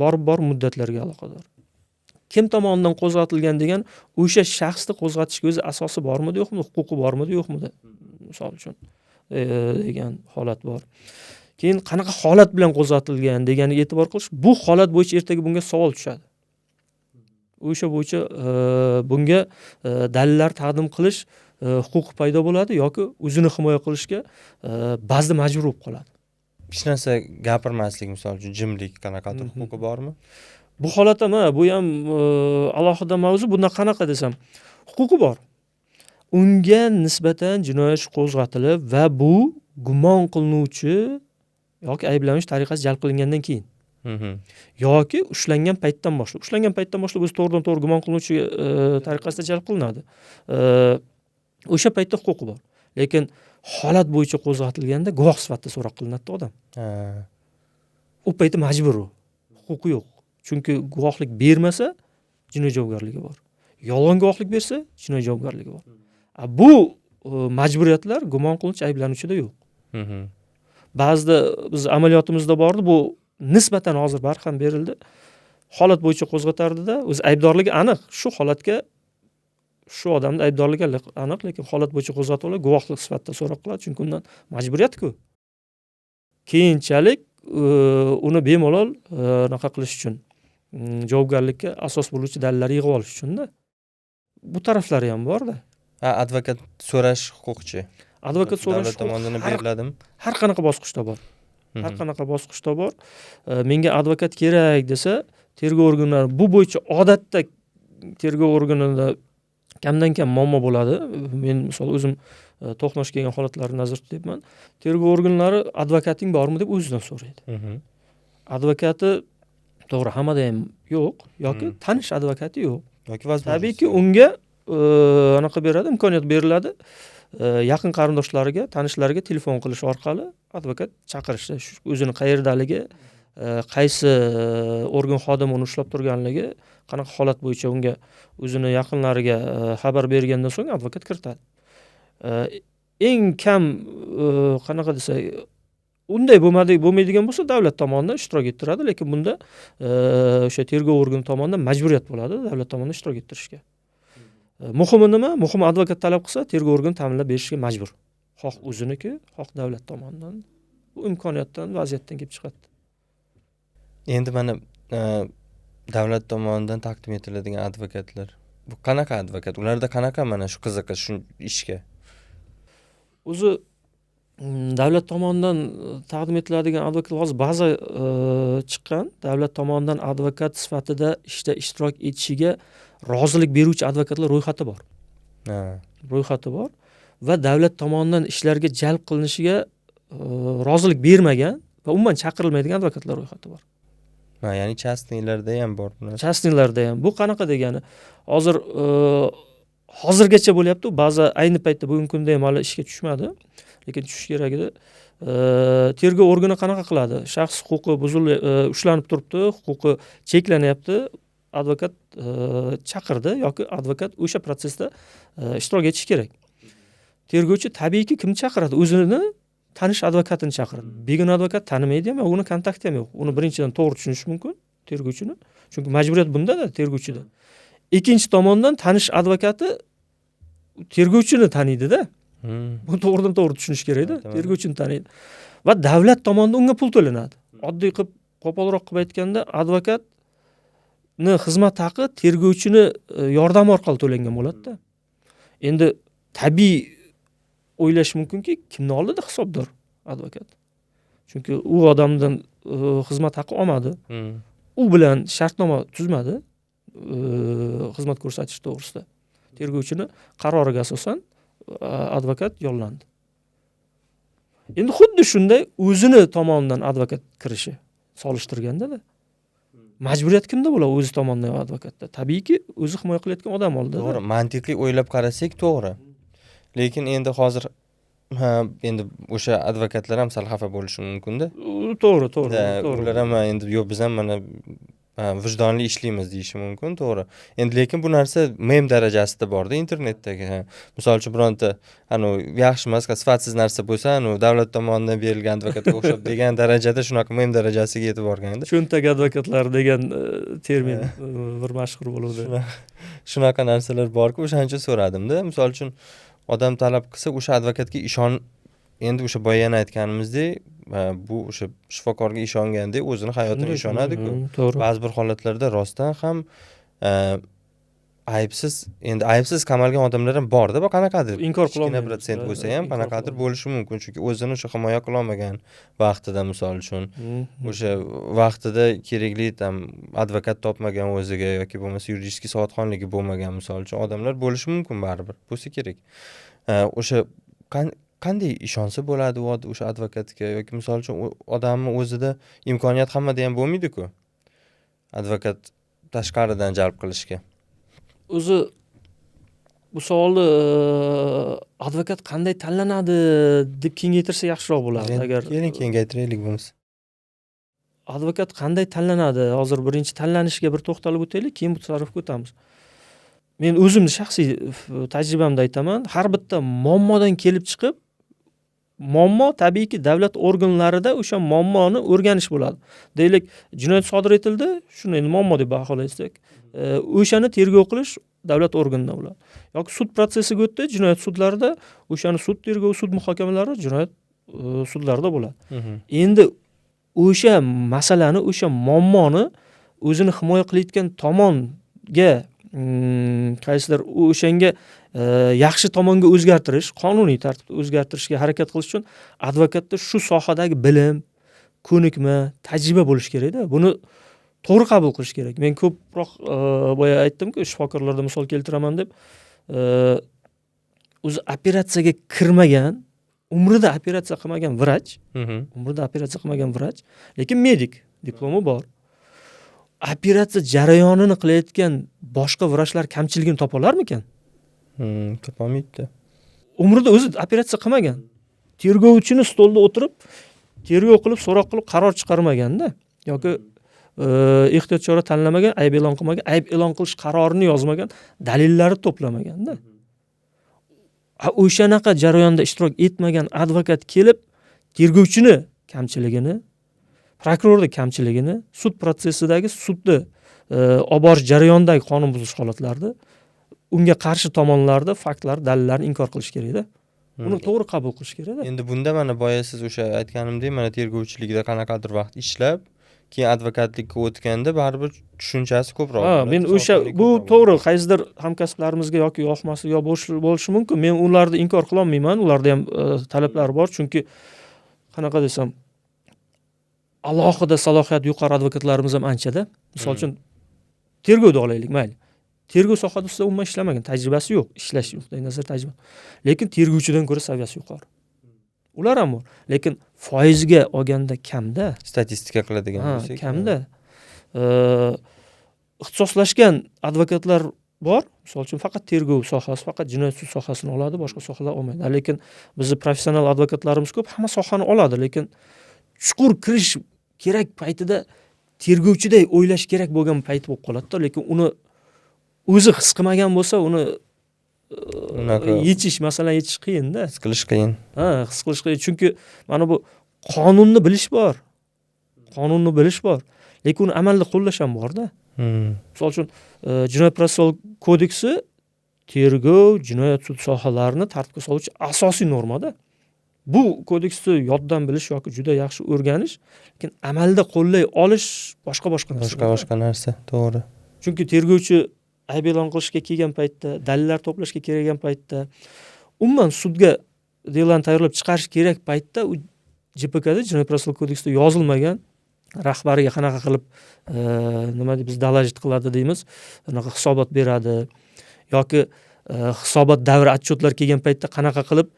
bor muddatlarga aloqador. Kim tomonidan qo'zg'atilgan degan o'sha shaxsni qo'zg'atishga o'zi asosi bormidi, yo'qmi, huquqi bormidi, yo'qmidi? Misol uchun degan holat bor. Keyin qanaqa holat bilan qo'zg'atilgan deganiga e'tibor qilish, bu holat bo'yicha ertaga bunga savol tushadi. O'sha bo'yicha bunga dalillar taqdim qilish huquqi paydo bo'ladi yoki o'zini himoya qilishga ba'zida majbur bo'lib qoladi. Hech narsa gapirmaslik, misol uchun jimlik qanaqadir huquqi bormi? Bu holat ham, bu ham alohida mavzu. Bunda qanaqa desam, huquqi bor. Unga nisbatan jinoyat ishi qo'zg'atilib va bu gumon qilinuvchi yoki ayblanuvchi tariqasida jalb qilingandan keyin yoki ushlangan paytdan boshlab. Ushlangan paytdan boshlab o'zi to'g'ridan-to'g'ri gumon qilinuvchi tariqasida jalb qilinadi. O'sha paytda huquqi bor. Lekin holat bo'yicha qo'zg'atilganda guvoh sifatida so'roq qilinadi odam. U paytda majbur u. Huquqi yo'q. Chunki guvohlik bermasa jinoiy javobgarligi bor. Yolg'on guvohlik bersa jinoiy javobgarligi bor. Bu majburiyatlar gumon qilinuvchi ayblanuvchida yo'q. Ba'zida biz amaliyotimizda bordi, bu nisbatan hozir barham berildi. Holat bo'yicha qo'zg'atardida, o'zi aybdorligi aniq. Shu holatga shu odamning aybdorligi aniq, lekin holat bo'yicha qo'zg'atuvlar guvohlik sifatida so'roq qiladi, chunki undan majburiyat-ku. Keyinchalik uni bemalol naqa qilish uchun, javobgarlikka asos bo'luvchi dalillar yig'ib olish uchun-da. Bu taraflari ham bor-da. Advokat so'rash huquqchi. Advokat so'rash davlat tomonidan beriladimi? Har qanaqa bosqichda bor. Har qanaqa bosqichda bor. Menga advokat kerak desa, tergov organlari bu bo'yicha odatda tergov organida kamdan kam muammo bo'ladi. Men misol o'zim to'qnash kelgan holatlarni nazarda tutyapman. Tergov organlari advokating bormi deb o'zidan so'raydi. Advokati to'g'ri hammada ham yo'q yoki tanish advokati yo'q. Yoki tabiiyki unga anaqa beradi, imkoniyat beriladi. Yaqin qarindoshlariga, tanishlariga telefon qilish orqali advokat chaqirishdi. O'zini qayerdaligi, qaysi organ xodimi uni ushlab turganligi, qanaqa holat bo'yicha unga o'zini yaqinlariga xabar bergandan so'ng advokat kiritadi. Eng kam qanaqa desa, unday bo'lmaydigan bo'lsa davlat tomonidan ishtirok ettiradi, lekin bunda o'sha tergov organi tomonidan majburiyat bo'ladi davlat tomonidan ishtirok ettirishga. Muhimi nima? Muhimi advokat talab qilsa, tergov organi ta'minlab berishga majbur. Xoh o'ziniki, xoh davlat tomonidan. Bu imkoniyatdan, vaziyatdan kelib chiqadi. Endi mana davlat tomonidan taqdim etiladigan advokatlar. Bu qanaqa advokat? Ularda qanaqa mana shu qiziqish shu ishga? O'zi davlat tomonidan taqdim etiladigan advokat hozir ba'zi chiqqan. Davlat tomonidan advokat sifatida ishda ishtirok etishiga rozilik beruvchi advokatlar ro'yxati bor. Ro'yxati bor va davlat tomonidan ishlarga jalb qilinishiga rozilik bermagan va umuman chaqirilmaydigan advokatlar ro'yxati bor. Ya'ni частныйlarda ham bor bular. Частныйlarda ham. Bu qanaqa degani? Hozirgacha bo'lyapti. Ba'zi ayni paytda bugungi kunda ham hali ishga tushmadi, lekin tushish kerak edi. Tergov organi qanaqa qiladi? Shaxs huquqi ushlanib turibdi, huquqi cheklanyapti. Advokat chaqirdi yoki advokat o'sha prosesda ishtirok etishi kerak. Tergovchi tabiiyki kimni chaqiradi? O'zini tanish advokatini chaqiradi. Begona advokat tanimaydi ham, uni kontakti ham yo'q. Uni birinchidan to'g'ri tushunish mumkin tergovchini. Chunki majburiyat bunda-da tergovchida. Ikkinchi tomondan tanish advokati tergovchini taniydi-da. Bu to'g'ridan to'g'ri tushunish kerak-da. Tergovchini taniydi. Va davlat tomonidan unga pul to'lanadi. Oddiy qilib, qo'polroq qilib aytganda, advokatni xizmat haqi tergovchini yordami orqali to'langan bo'ladi-da. Endi tabiiy o'ylash mumkinki, kimni oldida hisobdor advokat. Chunki u odamdan xizmat haqi olmadi. U bilan shartnoma tuzmadi xizmat ko'rsatish to'g'risida. Tergovchini qaroriga asosan advokat yollandi. Endi xuddi shunday o'zini tomonidan advokat kirishi solishtirganda-da. majburiyat kimda bo'ladi o'zi tomonidan advokatda? Tabiiyki, o'zi himoya qilayotgan odam oldida. To'g'ri, mantiqiy o'ylab qarasak to'g'ri. Lekin endi hozir endi o'sha advokatlar ham sal xafa bo'lishi mumkin-da. To'g'ri. Ular ham endi yo'q biz ham mana vijdonli ishlaymiz deyishi mumkin, to'g'ri. Endi lekin bu narsa mem darajasida borda internetdagi. Misol uchun bironta yaxshi emas, sifatsiz narsa bo'lsa, davlat tomonidan berilgan advokatga o'xshab degan darajada shunaqa mem darajasiga yetib borganda. Cho'ntak advokatlari degan termin bir mashhur bo'ldi. Shunaqa narsalar bor-ku, o'shaning uchun so'radim-da. Misol uchun odam talab qilsa, o'sha advokatga endi o'sha boya aytganimizdek, bu o'sha shifokorga ishongandek o'zini hayotiga ishonadi-ku. Ba'zi bir holatlarda rostdan ham aybsiz qamalgan odamlar ham bor-da, bu qanaqadir inkor qilolmaydi. %1% bo'lsa ham qanaqadir bo'lishi mumkin, chunki o'zini o'sha himoya qila olmagan vaqtida, misol uchun o'sha vaqtida kerakli advokat topmagan o'ziga yoki bo'lmasa yuridik savodxonligi bo'lmagan, misol uchun odamlar bo'lishi mumkin, baribir bo'lsa kerak. O'sha qanday ishonsa bo'ladi o'sha advokatga, yoki misol uchun odamni o'zida imkoniyat hammada ham bo'lmaydi-ku advokat tashqaridan jalb qilishga. O'zi bu savolni advokat qanday tanlanadi deb kengaytirsa yaxshiroq bo'ladi. Agar keling kengaytiraylik bo'lmasa. Advokat qanday tanlanadi? Hozir birinchi tanlanishga bir to'xtalib o'taylik, keyin bu tarafga o'tamiz. Men o'zimni shaxsiy tajribamda aytaman, har bitta muammodan kelib chiqib, muammo tabiiyki davlat organlarida o'sha muammoni o'rganish bo'ladi. Deylik, jinoyat sodir etildi, shuni endi muammo deb baholaysak, o'shani tergov qilish davlat organidan bo'ladi. Yoki sud protsessiga o'tdi, jinoyat sudlarida o'shani sud tergovi, sud muhokamalari jinoyat sudlarida bo'ladi. Endi o'sha masalani, o'sha muammoni o'zini himoya qilayotgan tomonga qaysidir o'shanga yaxshi tomonga o'zgartirish, qonuniy tartibda o'zgartirishga harakat qilish uchun advokatda shu sohadagi bilim, ko'nikma, tajriba bo'lishi kerak-da. Buni to'g'ri qabul qilish kerak. Men ko'proq boya aytdim-ku, shifokorlarda misol keltiraman deb, o'zi operatsiyaga kirmagan, umrida operatsiya qilmagan vrach, lekin medik diplomi bor. Operatsiya jarayonini qilayotgan boshqa vrachlar kamchiligini topa olarmikan? Topolmaydi. Umrida o'zi operatsiya qilmagan. Tergovchini stolda o'tirib, tergov qilib, so'roq qilib qaror chiqarmagan-da, yoki ehtiyot chora tanlamagan, ayb e'lon qilmagan, ayb e'lon qilish qarorini yozmagan, dalillari to'plamagan-da. O'shanaqa jarayonda ishtirok etmagan advokat kelib, tergovchini kamchiligini, prokurorning kamchiligini, sud protsessidagi sudni olib borish jarayonidagi qonun buzish holatlarida unga qarshi tomonlarda faktlar, dalillarni inkor qilish kerak-da. Buni to'g'ri qabul qilish kerak-da. Endi bunda mana boya siz o'sha aytganimdek, mana tergovchilikda qanaqadir vaqt ishlab, keyin advokatlikka o'tganda baribir tushunchasi ko'proq. Men o'sha bu to'g'ri, qaysidir hamkasblarimizga yoki yoqmasi yo bo'lishi mumkin. Men ularni inkor qila olmayman. Ularda ham talablar bor, chunki qanaqa desam, alohida salohiyat yuqori advokatlarimiz ham anchada. Misol uchun tergovni olaylik, mayli. Tergov sohasida umuman ishlamagan, tajribasi yo'q, ishlash nuqtai nazar tajriba. Lekin tergovchidan ko'ra saviyasi yuqori. Ular ham bor, lekin foizga olganda kamda. Statistika qiladigan bo'lsak, kamda. Ixtisoslashgan advokatlar bor. Misol uchun faqat tergov sohasi, faqat jinoyat sud sohasini oladi, boshqa sohalar olmaydi. Lekin bizning professional advokatlarimiz ko'p, hamma sohani oladi, lekin chuqur kirish kerak paytida tergovchiday o'ylash kerak bo'lgan payt bo'lib qoladi-da, lekin uni o'zi his qilmagan bo'lsa, uni masalan yechish qiyin-da. His qilish qiyin. His qilish qiyin, chunki mana bu qonunni bilish bor. Lekin uni amalda qo'llash ham bor-da. Misol uchun, Jinoyat protsessual kodeksi tergov, jinoyat sud sohalarini tartibga soluvchi asosiy normada. Bu kodeksni yoddan bilish yoki juda yaxshi o'rganish, lekin amalda qo'llay olish boshqa narsa. To'g'ri. Chunki tergovchi ayb e'lon qilishga kelgan paytda, dalillar to'plashga kelgan paytda, umuman sudga delani tayyorlab chiqarish kerak paytda u JPKda, Jinoyat protsessual kodeksida yozilmagan, rahbariga qanaqa qilib nima deb biz dalajit qiladi deymiz, anaqa hisobot beradi yoki hisobot davri отчетlar kelgan paytda qanaqa qilib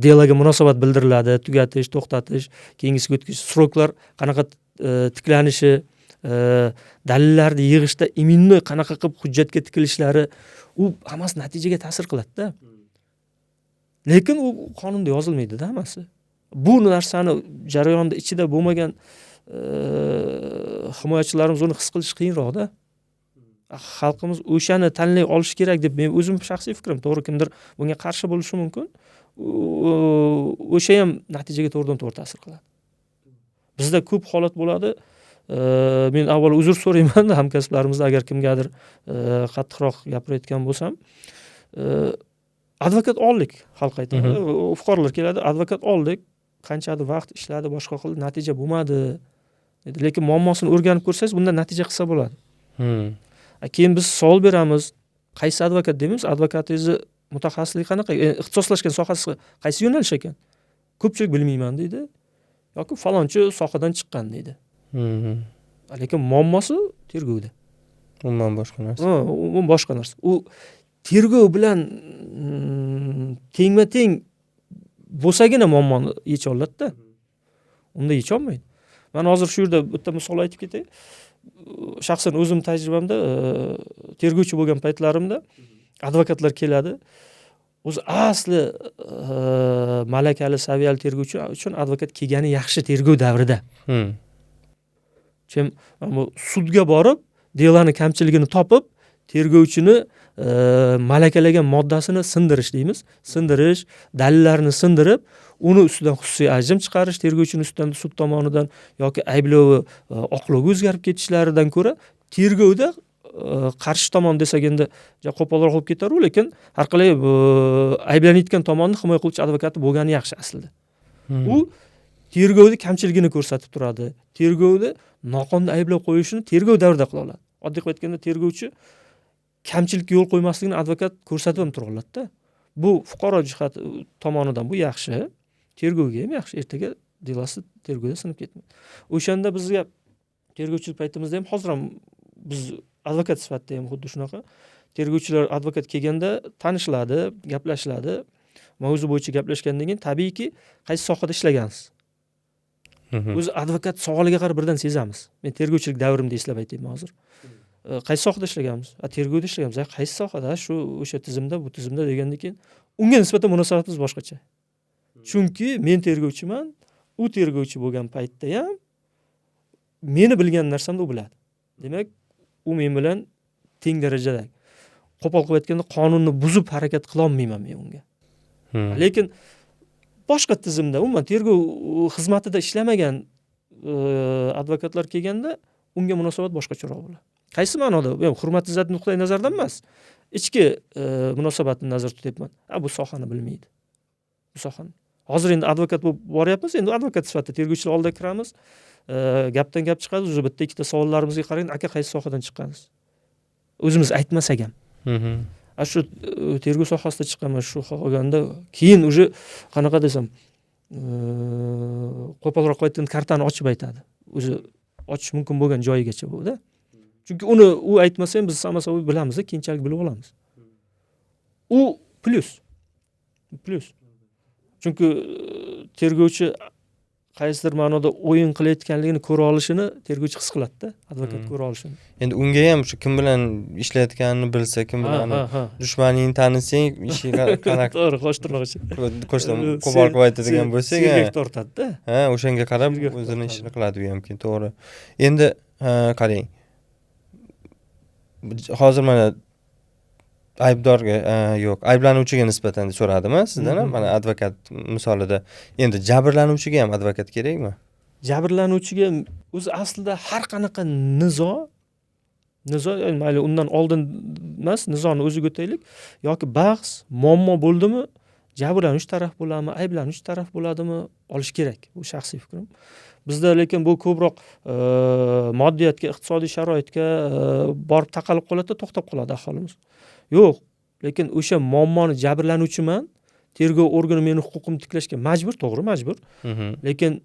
delaga munosabat bildiriladi, tugatish, to'xtatish, keyingisiga o'tkazish, sroklar qanaqa tiklanishi, dalillarni yig'ishda iminnoy qanaqa qilib hujjatga tikilishlari u hammasi natijaga ta'sir qiladi-da. Lekin u qonunda yozilmaydi-da hammasi. Bu narsani jarayonda ichida bo'lmagan himoyachilarimiz uni his qilish qiyinroq-da. Xalqimiz o'shani tanlay olish kerak deb men o'zim shaxsiy fikrim, to'g'ri kimdir bunga qarshi bo'lishi mumkin. O'sha ham natijaga to'g'ridan-to'g'ri ta'sir qiladi. Bizda ko'p holat bo'ladi. Men avval uzr so'rayman hamkasblarimizdan agar kimgadir qattiqroq gapirayotgan bo'lsam. Advokat oldik, xalq aytadi. Fuqarolar keladi, advokat oldik, qanchadir vaqt ishladi, boshqa qildi, natija bo'lmadi. Lekin muammosini o'rganib ko'rsangiz, bundan natija qilsa bo'ladi. Keyin biz savol beramiz, qaysi advokat deymiz? Advokatingizni mutaxassisligi qanaqa? Ixtisoslashgan sohasi qaysi yo'nalish ekan? Ko'pchilik bilmayman deydi. Yoki falonchi sohadan chiqqan deydi. Lekin muammosi tergovda. Umuman boshqa narsa. Umuman boshqa narsa. U tergov bilan tengma-teng bo'lsagina muammoni yecha oladi-da. Unda yecha olmaydi. Men hozir shu yerda bitta misol aytib ketay. Shaxsan o'zim tajribamda tergovchi bo'lgan paytlarimda advokatlar keladi. O'zi asli malakali saviyali tergovchi uchun advokat kelgani yaxshi tergov davrida. Chem sudga borib, delani kamchiligini topib, tergovchini malakalagan moddasini sindirish deymiz. Sindirish, dalillarni sindirib, uni ustidan xususiy ajrim chiqarish, tergovchini ustidan sud tomonidan yoki ayblovi oqlovga o'zgarib ketishlaridan ko'ra tergovda qarshi tomon desak endi qo'polroq bo'lib ketar-ku, lekin har qalay ayblanayotgan tomonni himoya qiluvchi advokati bo'lgani yaxshi aslida. U tergovda kamchiligini ko'rsatib turadi. Tergovda noqonuniy ayblov qo'yishini tergov davrida qila oladi. Oddiy qilib aytganda tergovchi kamchilikka yo'l qo'ymasligini advokat ko'rsatib ham tura oladi-da. Bu fuqaro jihati tomonidan bu yaxshi, tergovga ham yaxshi. Ertaga delosi tergovda sinib ketmaydi. O'shanda bizga tergovchilik paytimizda ham hozir ham biz advokat sifatida ham xuddi shunaqa. Tergovchilar advokat kelganda tanishiladi, gaplashiladi. Mavzu bo'yicha gaplashgandan keyin tabiiyki qaysi sohada ishlagansiz. O'zi advokat savoliga qarab birdan sezamiz. Men tergovchilik davrimda eslab aytayman hozir. Qaysi sohada ishlaganmiz? Tergovda ishlaganmiz. Qaysi sohada? Shu o'sha tizimda, bu tizimda degandan keyin unga nisbatan munosabatimiz boshqacha. Chunki men tergovchiman, u tergovchi bo'lgan paytda ham meni bilgan narsamni u biladi. Demak, u men bilan teng darajada. Qo'pol qilib aytganda qonunni buzib harakat qila olmayman men unga. Lekin boshqa tizimda, umuman tergov xizmatida ishlamagan advokatlar kelganda unga munosabat boshqacharoq bo'ladi. Qaysi ma'noda? Men hurmat izzat nuqtai nazardan emas, ichki munosabatni nazarda tutyapman. Bu sohani bilmaydi. Bu sohani. Hozir endi advokat bo'lib boryapmiz, endi advokat sifatida tergovchilar oldiga kiramiz. Gapdan gap chiqadi, o'zi bitta ikkita savollarimizga qarang, aka qaysi sohadan chiqqansiz? O'zimiz aytmasak ham. Shu tergov sohasida chiqqanman, shu qolganda keyin o'zi qanaqa desam, qo'polroq aytganda kartani ochib aytadi. O'zi ochish mumkin bo'lgan joyigacha bu-da. Chunki uni u aytmasa ham biz hammasi bilamiz, keyinchalik bilib olamiz. U plyus. Plyus. Chunki tergovchi qaysidir ma'noda o'yin qilayotganligini ko'ra olishini tergovchi his qiladi-da, advokat ko'ra olishini. Endi unga ham shu kim bilan ishlayotganini bilsa, kim bilan dushmaningni tanisang, ishi qanaqa to'g'ri, qo'shtirnoqchi. Qo'pol qilib aytadigan bo'lsak, tortadi-da. O'shanga qarab o'zini ishini qiladi u ham keyin, to'g'ri. Endi qarang. Hozir mana aybdorga yo'q, ayblanuvchiga nisbatan so'radimi sizdan ham? Mana advokat misolida. Endi jabrlanuvchiga ham advokat kerakmi? Jabrlanuvchiga o'zi aslida har qanaqa nizo mayli undan oldin emas, nizoni o'ziga o'taylik yoki bahs, muammo bo'ldimi, jabrlanuvchi taraf bo'ladimi, ayblanuvchi taraf bo'ladimi, olish kerak. Bu shaxsiy fikrim. Bizda lekin bu ko'proq moddiyatga, iqtisodiy sharoitga borib taqalib qoladi, to'xtab qoladi aholimiz. Yo'q, lekin o'sha muammoni jabrlanuvchiman, tergov organi meni huquqimni tiklashga majbur, to'g'ri, majbur. Lekin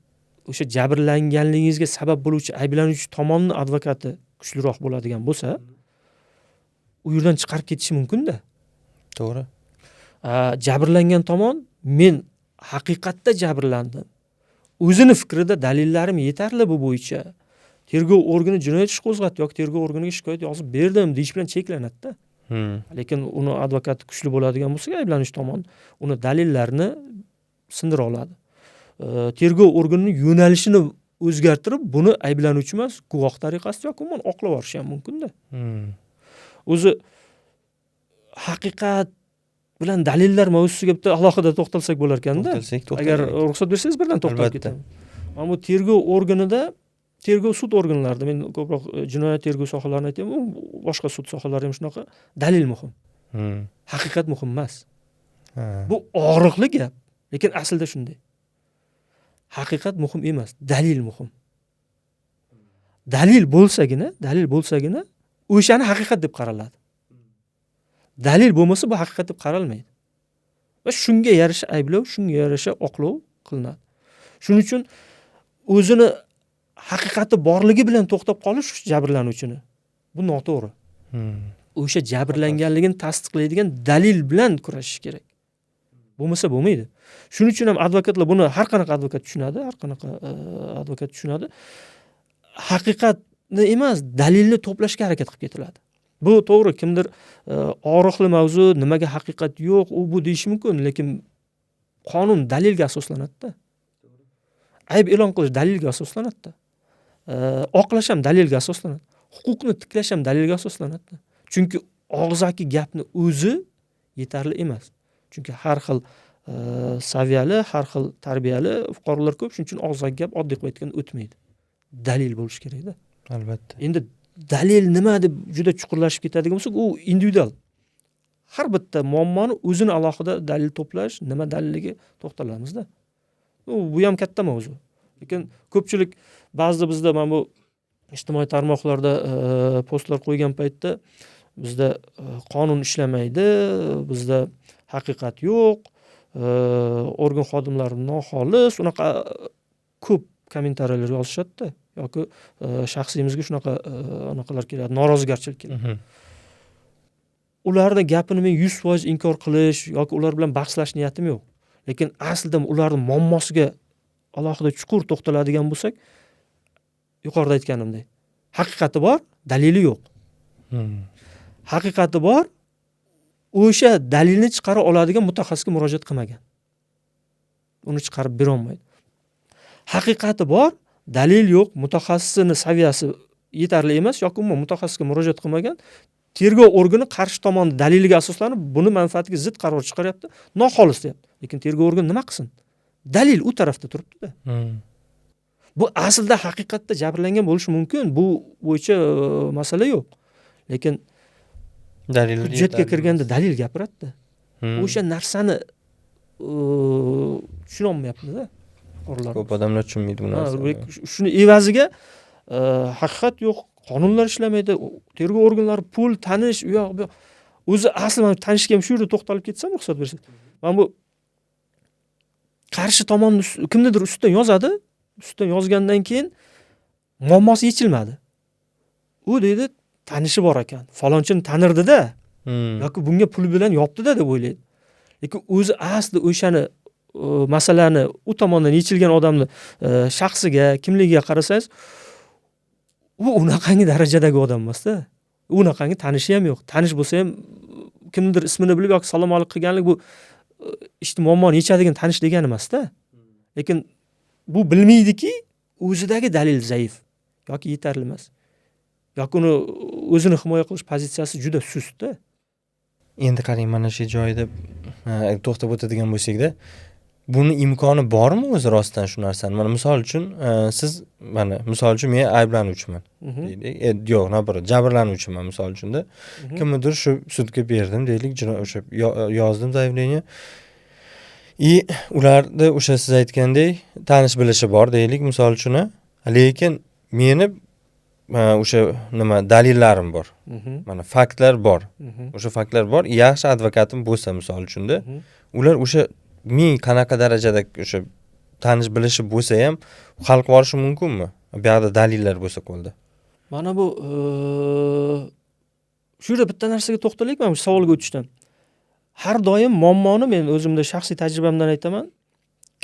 o'sha jabrlanganligingizga sabab bo'luvchi ayblanuvchi tomonni advokati kuchliroq bo'ladigan bo'lsa, u yerdan chiqarib ketishi mumkin-da. To'g'ri. Jabrlangan tomon men haqiqatda jabrlandim. O'zini fikrida dalillarim yetarli bu bo'yicha. tergov organi jinoyat ishi qo'zg'atdi yoki tergov organiga shikoyat yozib berdim deyish bilan cheklanadi-da. Lekin uni advokati kuchli bo'ladigan bo'lsa, ayblanuvchi tomon uni dalillarini sindira oladi. Tergov organining yo'nalishini o'zgartirib, buni ayblanuvchi emas, guvoh tariqasida yoki umuman oqlab yuborish ham mumkin-da. O'zi haqiqat bilan dalillar mavzusiga bitta alohida to'xtalsak bo'lar ekanda. Agar ruxsat bersangiz birdan to'xtalib ketaman. Mana bu tergov organida, tergov sud organlarida, men ko'proq jinoyat tergov sohalarini aytaman, boshqa sud sohalari ham shunaqa, dalil muhim. Haqiqat muhim emas. Bu og'riqli gap, lekin aslida shunday. Haqiqat muhim emas, dalil muhim. Dalil bo'lsagina o'shani haqiqat deb qaraladi. Dalil bo'lmasa bu haqiqat deb qaralmaydi. Va shunga yarasha ayblov, shunga yarasha oqlov qilinadi. Shuning uchun o'zini haqiqati borligi bilan to'xtab qolish jabrlanuvchini bu noto'g'ri. O'sha jabrlanganligini tasdiqlaydigan dalil bilan kurashish kerak. Bo'lmasa bo'lmaydi. Shuning uchun ham advokatlar buni har qanaqa advokat tushunadi. Haqiqatni emas, dalilni to'plashga harakat qilib ketiladi. Bu to'g'ri, kimdir og'riqli mavzu, nimaga haqiqat yo'q, u bu deyish mumkin, lekin qonun dalilga asoslanadi-da. Ayb e'lon qilish dalilga asoslanadi-da. Oqlash ham dalilga asoslanadi. Huquqni tiklash ham dalilga asoslanadi. Chunki og'zaki gapni o'zi yetarli emas. Chunki har xil saviyali, har xil tarbiyali fuqarolar ko'p, shuning uchun og'zaki gap oddiy qilib aytganda o'tmaydi. Dalil bo'lish kerak-da. Albatta. Endi dalil nima deb juda chuqurlashib ketadigan bo'lsak, u individual. Har bitta muammoni o'zini alohida dalil to'plash, nima daliliga to'xtalamiz-da. Bu ham katta mavzu. Lekin ko'pchilik ba'zida bizda mana bu ijtimoiy tarmoqlarda postlar qo'ygan paytda bizda qonun ishlamaydi, bizda haqiqat yo'q, organ xodimlari noxolis, unaqa ko'p kommentariyalar yozishadi-da. Yoki shaxsiyimizga shunaqa anaqalar keladi, norozigarchilik keladi. Ularning gapini men 100% inkor qilish yoki ular bilan bahslash niyatim yo'q. Lekin aslida ularning muammosiga alohida chuqur to'xtaladigan bo'lsak, yuqorida aytganimdek, haqiqati bor, dalili yo'q. Haqiqati bor, o'sha dalilni chiqara oladigan mutaxassisga murojaat qilmagan. Uni chiqarib bera olmaydi. Haqiqati bor, dalil yo'q, mutaxassisning saviyasi yetarli emas yoki umuman mutaxassisga murojaat qilmagan, tergov organi qarshi tomon daliliga asoslanib buni manfaatiga zid qaror chiqaryapti, noxolis deyapti. Lekin tergov organi nima qilsin? Dalil u tarafda turibdi-da. Bu aslida haqiqatda jabrlangan bo'lishi mumkin. Bu bo'yicha masala yo'q. Lekin dalil hujjatga kirganda dalil gapiradi-da. O'sha narsani tushuna olmayapti-da. Ko'p odamlar tushunmaydi bu narsani. Shuni evaziga haqiqat yo'q, qonunlar ishlamaydi, tergov organlari pul, tanish, u yoq bu yoq. O'zi asli men tanishga ham shu yerda to'xtalib ketsam, ruxsat bersangiz. Men bu qarshi tomonni kimnidir ustidan yozadi, ustidan yozgandan keyin muammosi yechilmadi. U deydi, tanishi bor ekan, falonchini tanirdi-da, yoki bunga pul bilan yopdi-da deb o'ylaydi. Lekin o'zi asli o'shani masalani u tomondan yechilgan odamni shaxsiga, kimligiga qarasangiz, u unaqangi darajadagi odam emas-da. Unaqangi tanishi ham yo'q. Tanish bo'lsa ham kimdir ismini bilib yoki salom alik qilganlik bu muammoni yechadigan tanish degani emas-da. Lekin bu bilmaydiki, o'zidagi dalil zaif yoki yetarli emas. Yoki uni o'zini himoya qilish pozitsiyasi juda sust-da. Endi qarang, mana shu joyda to'xtab o'tadigan bo'lsak-da, buni imkoni bormi o'zi rostdan shu narsani? Mana misol uchun misol uchun men ayblanuvchiman deylik. Yo'q, noto'g'ri, jabrlanuvchiman misol uchun-da. Kimnidir shu sudga berdim deylik, o'sha yozdim zaявление. Ularda o'sha siz aytgandek tanish bilishi bor deylik misol uchun, lekin meni o'sha dalillarim bor. Mana faktlar bor. O'sha faktlar bor. Yaxshi advokatim bo'lsa misol uchun-da, ular o'sha men qanaqa darajada o'sha tanish bilishi bo'lsa ham hal qilib yuborishi mumkinmi? Bu yerda dalillar bo'lsa qo'lda. Mana bu shu yerda bitta narsaga to'xtalaylik, mana shu savolga o'tishdan. Har doim muammoni men o'zimda shaxsiy tajribamdan aytaman,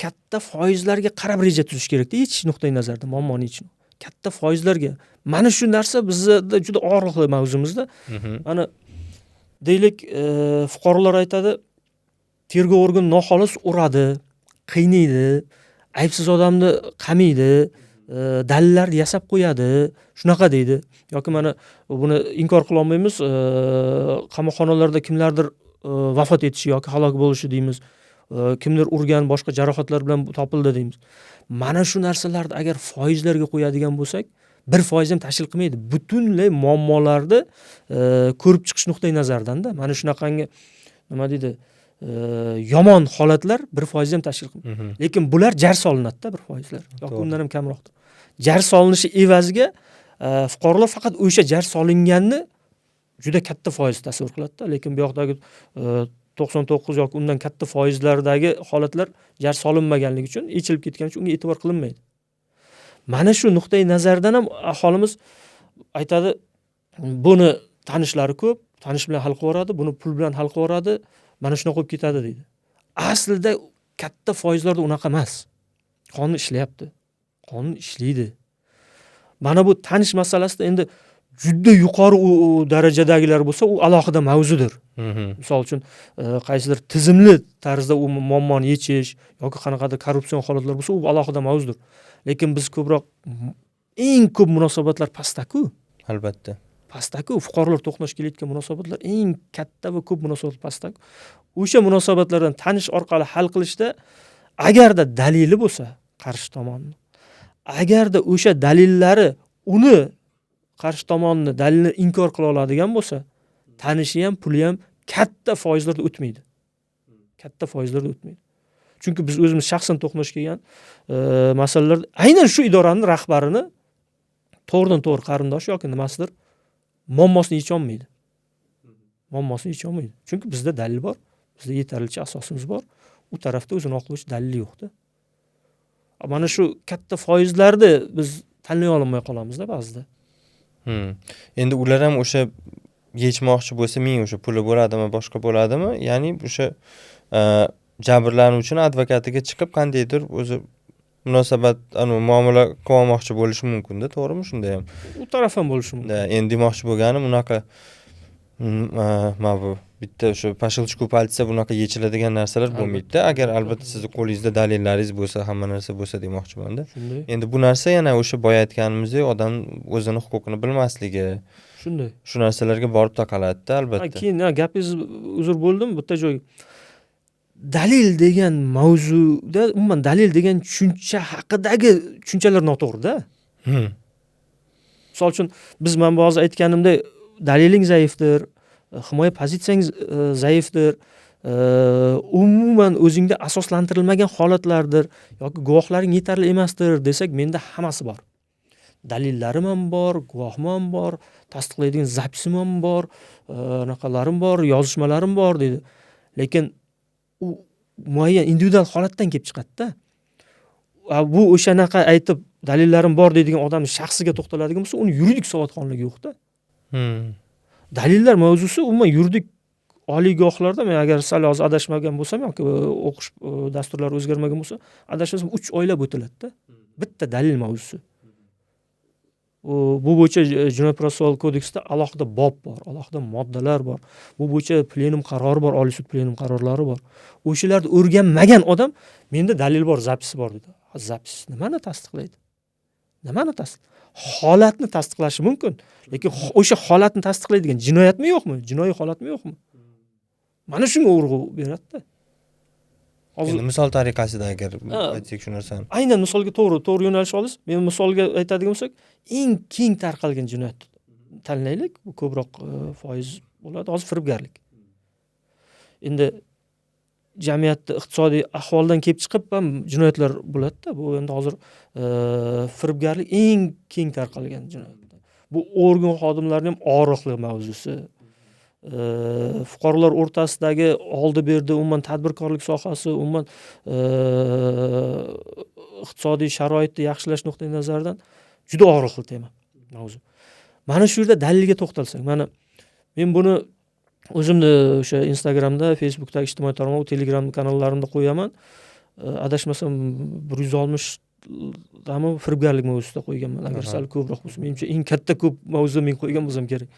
katta foizlarga qarab reja tuzish kerak-da, yechish nuqtai nazardan muammoni yechishni. katta foizlarga. Mana shu narsa bizda juda og'riqli mavzumizda. Mana deylik, fuqarolar aytadi, tergov organi noxolis uradi, qiynaydi, aybsiz odamni qamaydi, dalillar yasab qo'yadi, shunaqa deydi. Yoki mana buni inkor qila olmaymiz, qamoqxonalarda kimlardir vafot etishi yoki halok bo'lishi deymiz. Kimdir urgan, boshqa jarohatlar bilan topildi deymiz. Mana shu narsalarni agar foizlarga qo'yadigan bo'lsak, 1% ham tashkil qilmaydi. Butunlay muammolarni ko'rib chiqish nuqtai nazaridan-da. Mana shunaqangi nima deydi, yomon holatlar 1% ham tashkil qilmaydi. Lekin bular jar solinadi-da 1%lar. Yoki undan ham kamroqdir. Jar solinishi evaziga fuqarolar faqat o'sha jar solinganni juda katta foiz tasavvur qiladi-da. Lekin bu yoqdagi 99 yoki undan katta foizlardagi holatlar jar solinmaganligi uchun, yechilib ketgani uchun unga e'tibor qilinmaydi. Mana shu nuqtai nazardan ham aholimiz aytadi, buni tanishlari ko'p, tanish bilan hal qilaveradi, buni pul bilan hal qilaveradi, mana shunaqa bo'lib ketadi deydi. Aslida katta foizlarda unaqa emas. Qonun ishlayapti. Qonun ishlaydi. Mana bu tanish masalasida endi juda yuqori darajadagilar bo'lsa, u alohida mavzudir. Misol uchun, qaysidir tizimli tarzda u muammoni yechish yoki qanaqadir korrupsion holatlar bo'lsa, u alohida mavzudir. Lekin biz ko'proq eng ko'p munosabatlar pastda-ku. Albatta. Pastda-ku, fuqarolar to'qnash kelayotgan munosabatlar eng katta va ko'p munosabat pastda-ku. O'sha munosabatlardan tanish orqali hal qilishda agarda dalili bo'lsa, qarshi tomonni, agarda o'sha dalillari uni qarshi tomonni dalilni inkor qila oladigan bo'lsa, tanishi ham, puli ham katta foizlarda o'tmaydi. Katta foizlarda o'tmaydi. Chunki biz o'zimiz shaxsan to'qnash kelgan masalalar aynan shu idoraning rahbarini to'g'ridan-to'g'ri qarindoshi yoki nimasidir muammosini yecha olmaydi. Muammosini yecha olmaydi. Chunki bizda dalil bor, bizda yetarlicha asosimiz bor. U tarafda o'zini oqlovchi dalili yo'q-da. Mana shu katta foizlarni biz tanlay olmay qolamiz-da ba'zida. Endi ular ham o'sha yechmoqchi bo'lsa, men o'sha puli bo'ladimi, boshqa bo'ladimi? Ya'ni o'sha jabrlanuvchini advokatiga chiqib qandaydir o'zi munosabat, muomala qilmoqchi bo'lishi mumkin-da, to'g'rimi? Shunda ham. U taraf ham bo'lishi mumkin. Endi demoqchi bo'lganim unaqa bu bitta o'sha pashilchku paltsa bunaqa yechiladigan narsalar bo'lmaydi-da. Agar albatta sizni qo'lingizda dalillaringiz bo'lsa, hamma narsa bo'lsa demoqchiman-da. Endi bu narsa yana o'sha boya aytganimizdek, odam o'zini huquqini bilmasligi, shunday. Shu narsalarga borib taqaladida albatta. Keyin gapingiz uzr bo'ldim, bitta joy. Dalil degan mavzuda umuman dalil degan tushuncha haqidagi tushunchalar noto'g'ri-da. Misol uchun biz men hozir aytganimdek, daliling zaifdir, himoya pozitsiyangiz zaifdir, umuman o'zingda asoslantirilmagan holatlardir yoki guvohlaring yetarli emasdir desak, menda hammasi bor. Dalillarim ham bor, guvohim ham bor, tasdiqlaydigan zapisim ham bor, anaqalarim bor, yozishmalarim bor deydi. Lekin u muayyan individual holatdan kelib chiqadi-da. Bu o'shanaqa aytib dalillarim bor deydigan odamning shaxsiga to'xtaladigan bo'lsa, uni yuridik savodxonligi yo'q-da. Dalillar mavzusi umuman yuridik oliygohlarda, men agar sal hozir adashmagan bo'lsam yoki o'qish dasturlari o'zgarmagan bo'lsa, adashmasam 3 oylab o'tiladi-da. Bitta dalil mavzusi. Bu bo'yicha Jinoyat protsessual kodeksida alohida bob bor, alohida moddalar bor. Bu bo'yicha plenum qarori bor, Oliy sud plenum qarorlari bor. O'shalarni o'rganmagan odam menda dalil bor, zapisi bor dedi. Zapis nimani tasdiqlaydi? Nimani tasdiqlaydi? Holatni tasdiqlashi mumkin, lekin o'sha holatni tasdiqlaydigan jinoyatmi yo'qmi? Jinoiy holatmi yo'qmi? Mana shunga urg'u beradi-da. Endi misol tariqasida agar aytsak shu narsani. Aynan misolga to'g'ri yo'nalish olasiz. Men misolga aytadigan bo'lsak, eng keng tarqalgan jinoyat tanlaylik, bu ko'proq foiz bo'ladi, hozir firibgarlik. Endi jamiyatda iqtisodiy ahvoldan kelib chiqib ham jinoyatlar bo'ladi-da. Bu endi hozir firibgarlik eng keng tarqalgan jinoyat. Bu organ xodimlarining ham og'riqli mavzusi. Fuqarolar o'rtasidagi oldi-berdi, umuman tadbirkorlik sohasi, umuman iqtisodiy sharoitni yaxshilash nuqtai nazaridan juda og'riqli tema mavzu. Mana shu yerda dalilga to'xtalsak, mana men buni o'zimni o'sha Instagramda, Facebookdagi ijtimoiy tarmoq, Telegram kanallarimda qo'yaman. Adashmasam 160 firibgarlik mavzusida qo'yganman. Agar sal ko'proq bo'lsa, menimcha eng katta ko'p mavzu men qo'ygan bo'lsam kerak.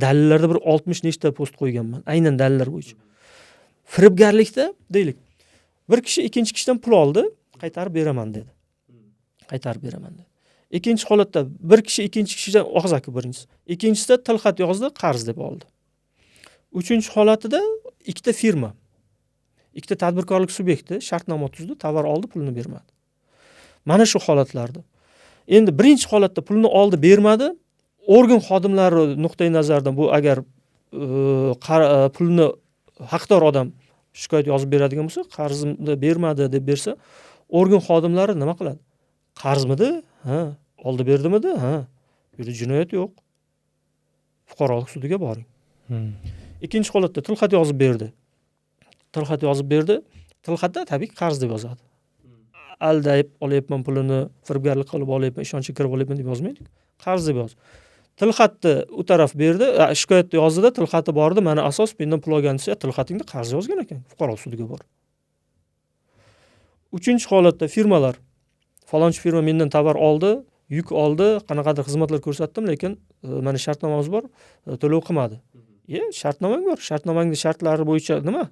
Dalillarda bir 60 nechta post qo'yganman. Aynan dalillar bo'yicha. Firibgarlikda deylik. Bir kishi ikkinchi kishidan pul oldi, qaytarib beraman dedi. Qaytarib beraman dedi. Ikkinchi holatda bir kishi ikkinchi kishidan og'zaki birinchisi. Ikkinchisida tilxat yozdi, qarz deb oldi. Uchinchi holatida ikkita firma, ikkita tadbirkorlik subyekti shartnoma tuzdi, tovar oldi, pulni bermadi. Mana shu holatlarda. Endi birinchi holatda pulni oldi, bermadi. Organ xodimlari nuqtai nazaridan bu agar pulni haqdor odam shikoyat yozib beradigan bo'lsa, qarzimni bermadi deb bersa, organ xodimlari nima qiladi? Qarzmidi? Ha. Oldi berdimidi? Ha. Bu yerda jinoyat yo'q. Fuqarolik sudiga boring. Ikkinchi holatda tilxat yozib berdi. Tilxat yozib berdi. Tilxatda tabiiy qarz deb yozadi. Aldayib olyapman pulini, firibgarlik qilib olyapman, ishonchga kirib olyapman deb yozmaydi. Qarz deb yozdi. Tilxatni u taraf berdi, shikoyatni yozdida, tilxati bordi, mana asos mendan pul olgan desa, tilxatingda qarz yozgan ekan, fuqarolik sudiga bor. Uchinchi holatda firmalar, falonchi firma mendan tovar oldi, yuk oldi, qanaqadir xizmatlar ko'rsatdim, lekin mana shartnomamiz bor, to'lov qilmadi. Shartnomang bor, shartnomangning shartlari bo'yicha nima?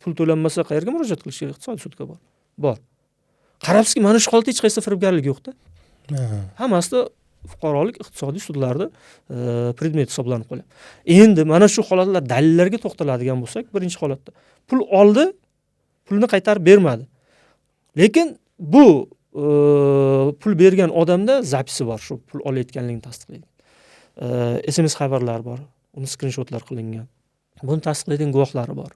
Pul to'lanmasa qayerga murojaat qilish kerak? Iqtisodiy sudga bor. Qarabsizki, mana shu holatda hech qaysi firibgarlik yo'q-da. Hammasida fuqarolik iqtisodiy sudlarda predmet hisoblanib qoladi. Endi mana shu holatlar dalillarga to'xtaladigan bo'lsak, birinchi holatda pul oldi, pulni qaytarib bermadi. Lekin bu pul bergan odamda zapisi bor, shu pul olayotganligini tasdiqlaydi. SMS xabarlar bor, uni skrinshotlar qilingan. Buni tasdiqlaydigan guvohlari bor.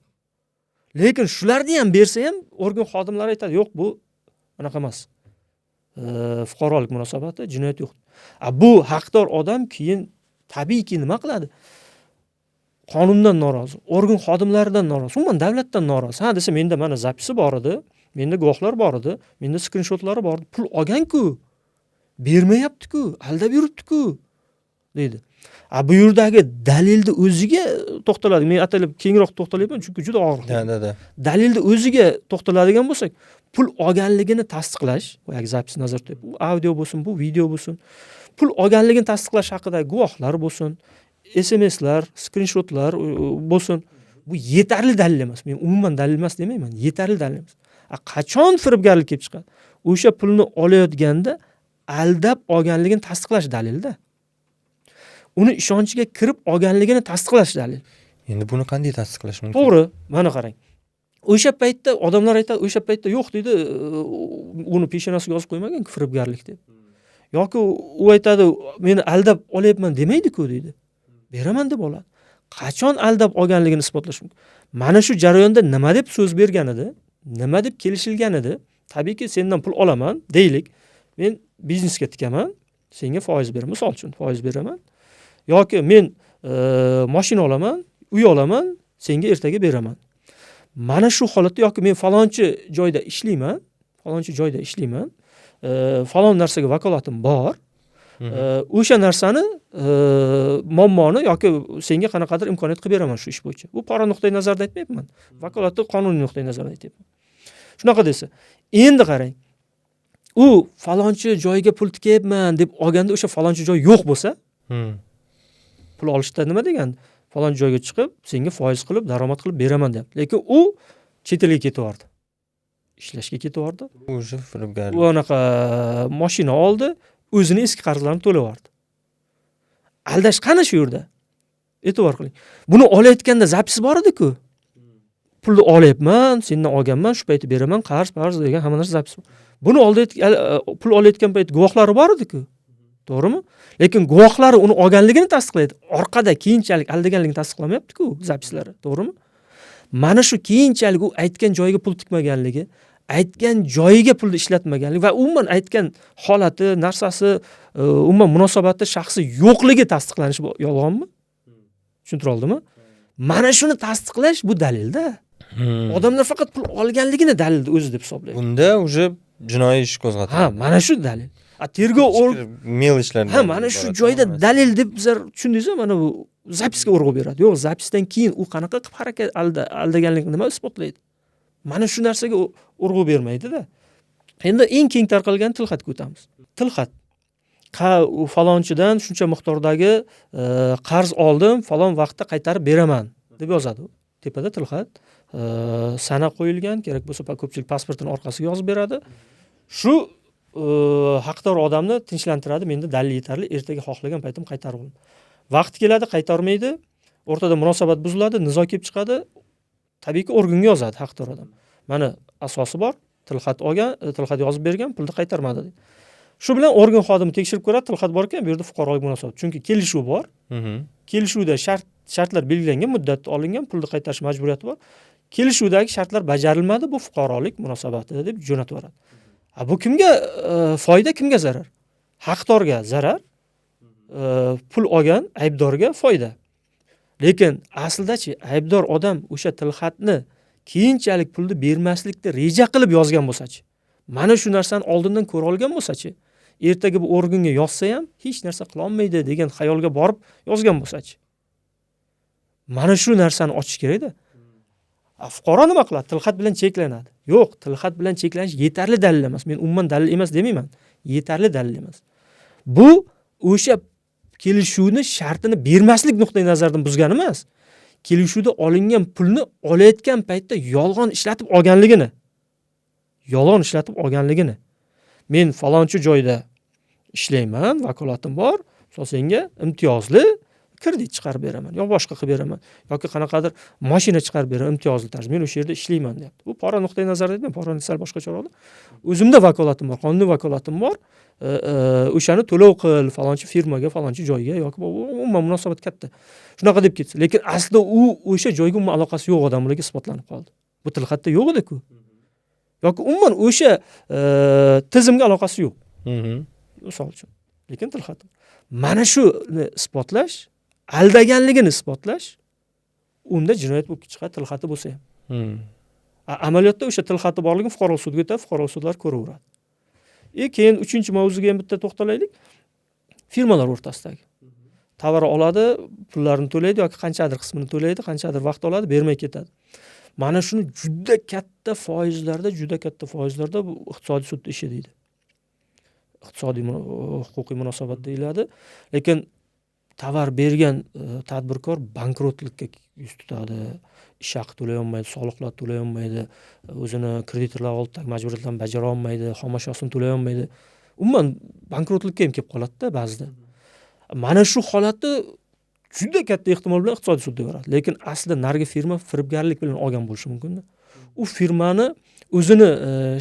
Lekin shularni ham bersa ham organ xodimlari aytadi, yo'q, bu anaqa emas. Fuqarolik munosabati, jinoyat yo'q. Bu haqdor odam keyin tabiiyki nima qiladi? Qonundan norozi, organ xodimlaridan norozi, umuman davlatdan norozi. Ha desa, menda mana zapisi bor edi, menda guvohlar bor edi, menda skrinshotlari bor edi, pul olgan-ku, bermayapti-ku, aldab yuribdi-ku deydi. Bu yerdagi dalilni o'ziga to'xtaladi. Men atalib kengroq to'xtalayman, chunki juda og'ir. Dalilni o'ziga to'xtaladigan bo'lsak, pul olganligini tasdiqlash, boyagi zapis nazarda tutib, bu audio bo'lsin, bu video bo'lsin, pul olganligini tasdiqlash haqida guvohlar bo'lsin, SMSlar, skrinshotlar bo'lsin, bu yetarli dalil emas. Men umuman dalil emas demayman, yetarli dalil emas. Qachon firibgarlik kelib chiqadi? O'sha pulni olayotganda aldab olganligini tasdiqlash dalilda. Uni ishonchiga kirib olganligini tasdiqlash dalil. Endi buni qanday tasdiqlash mumkin? To'g'ri, mana qarang. O'sha paytda odamlar aytadi, o'sha paytda yo'q deydi, uni peshonasiga yozib qo'ymagan firibgarlik deb. Yoki u aytadi, meni aldab olyapman demaydi-ku deydi. Beraman deb oladi. Qachon aldab olganligini isbotlash mumkin? Mana shu jarayonda nima deb so'z bergan edi? Nima deb kelishilgan edi? Tabiiyki sendan pul olaman, deylik. Men biznesga tikaman, senga foiz beraman, misol uchun foiz beraman. Yoki men mashina olaman, uy olaman, senga ertaga beraman. Mana shu holatda yoki men falonchi joyda ishlayman, falon narsaga vakolatim bor. O'sha narsani muammoni yoki senga qanaqadir imkoniyat qilib beraman shu ish bo'yicha. Bu pora nuqtai nazardan aytmayapman. Vakolatni qonuniy nuqtai nazardan aytayapman. Shunaqa desa, endi qarang. U falonchi joyga pul tikyapman deb olganda o'sha falonchi joy yo'q bo'lsa, pul olishda nima degandi? Falon joyga chiqib, senga foiz qilib, daromad qilib beraman deyapti. Lekin u chet elga ketyapti. Ishlashga ketyapti. O'sha firibgarlik. U anaqa mashina oldi, o'zini eski qarzlarini to'layapti. Aldash qani shu yerda? E'tibor qiling. Buni olayotganda zapis bor edi-ku. Pulni olyapman, sendan olganman, shu paytda beraman, qarz degan hamma narsa zapis bor. Buni pul olayotgan payt guvohlari bor edi-ku. To'g'rimi? Lekin guvohlari uni olganligini tasdiqlaydi. Orqada keyinchalik aldaganligini tasdiqlamayapti-ku zapislari, to'g'rimi? Mana shu keyinchalik u aytgan joyiga pul tikmaganligi, aytgan joyiga pulni ishlatmaganligi va umuman aytgan holati, narsasi, umuman munosabati shaxsi yo'qligi tasdiqlanishi yolg'onmi? Tushuntira oldimmi? Mana shuni tasdiqlash bu dalilda. Odamlar faqat pul olganligini dalil o'zi deb hisoblaydi. Bunda уже jinoiy ish qo'zg'atiladi. Ha, mana shu dalil. Tergov mel ishlardan. Ha, mana shu joyda dalil deb bizlar tushundingizmi? Mana bu zapisga urg'u beradi. Yo'q, zapisdan keyin u qanaqa qilib harakat aldaganligini nima isbotlaydi? Mana shu narsaga urg'u bermaydi-da. Endi eng keng tarqalgan tilxatga o'tamiz. Tilxat. U falonchidan shuncha miqdordagi qarz oldim, falon vaqtda qaytarib beraman deb yozadi. Tepada tilxat sana qo'yilgan, kerak bo'lsa ko'pchilik pasportini orqasiga yozib beradi. Shu haqdor odamni tinchlantiradi. Menda dalil yetarli, ertaga xohlagan paytim qaytarib olaman. Vaqt keladi, qaytarmaydi. O'rtada munosabat buziladi, nizo kelib chiqadi. Tabiiyki organga yozadi haqdor odam. Mana asosi bor, tilxat olgan, tilxat yozib bergan, pulni qaytarmadi deydi. Shu bilan organ xodimi tekshirib ko'radi, tilxat bor ekan, bu yerda fuqarolik munosabat. Chunki kelishuv bor. Kelishuvda shartlar belgilangan, muddat olingan, pulni qaytarish majburiyati bor. Kelishuvdagi shartlar bajarilmadi, bu fuqarolik munosabati deb jo'natib yuboradi. Bu kimga foyda, kimga zarar? Haqdorga zarar, pul olgan aybdorga foyda. Lekin aslida-chi, aybdor odam o'sha tilxatni keyinchalik pulni bermaslikni reja qilib yozgan bo'lsa-chi, mana shu narsani oldindan ko'ra olgan bo'lsa-chi, ertaga bu organga yozsa ham hech narsa qila olmaydi degan xayolga borib yozgan bo'lsa-chi. Mana shu narsani ochish kerak-da. Fuqaro nima qiladi? Tilxat bilan cheklanadi. Yo'q, tilxat bilan cheklanish yetarli dalil emas. Men umuman dalil emas demayman. Yetarli dalil emas. Bu o'sha kelishuvni shartini bermaslik nuqtai nazaridan buzgani emas. Kelishuvda olingan pulni olayotgan paytda yolg'on ishlatib olganligini. Men falonchi joyda ishlayman, vakolatim bor, senga imtiyozli kredit chiqarib beraman, yo boshqa qilib beraman, yoki qanaqadir mashina chiqarib beraman imtiyozli tarzda. Men o'sha yerda ishlayman deyapti. Bu pora nuqtai nazaridan, porani sal boshqacharoqda. O'zimda vakolatim bor, qonuniy vakolatim bor. O'shani to'lov qil falonchi firmaga, falonchi joyga yoki umuman munosabat katta. Shunaqa deb ketsa, lekin aslida u o'sha joyga umuman aloqasi yo'q odam bilan isbotlanib qoldi. Bu tilxatda yo'q edi-ku. Yoki umuman o'sha tizimga aloqasi yo'q. Misol uchun. Lekin tilxat. Mana shuni isbotlash, aldaganligini isbotlash unda jinoyat bo'lib chiqadi, tilxati bo'lsa ham. Amaliyotda o'sha tilxati borligini fuqarolik sudiga o'tadi, fuqarolik sudlari ko'raveradi. Keyin 3-mavzuga ham bitta to'xtalaylik. Firmalar o'rtasidagi. Tovar oladi, pullarini to'laydi yoki qanchadir qismini to'laydi, qanchadir vaqt oladi, bermay ketadi. Mana shuni juda katta foizlarda bu iqtisodiy sud ishi deydi. Iqtisodiy huquqiy munosabat deyiladi. Lekin tovar bergan tadbirkor bankrotlikka yuz tutadi. Ish haqi to'lay olmaydi, soliqlar to'lay olmaydi, o'zini kreditorlar oldidagi majburiyatlarni bajara olmaydi, xomashosini to'lay olmaydi. Umuman bankrotlikka ham kelib qoladi-da ba'zida. Mana shu holatni juda katta ehtimol bilan iqtisodiy sudda beradi. Lekin aslida narigi firma firibgarlik bilan olgan bo'lishi mumkin. U firmani o'zini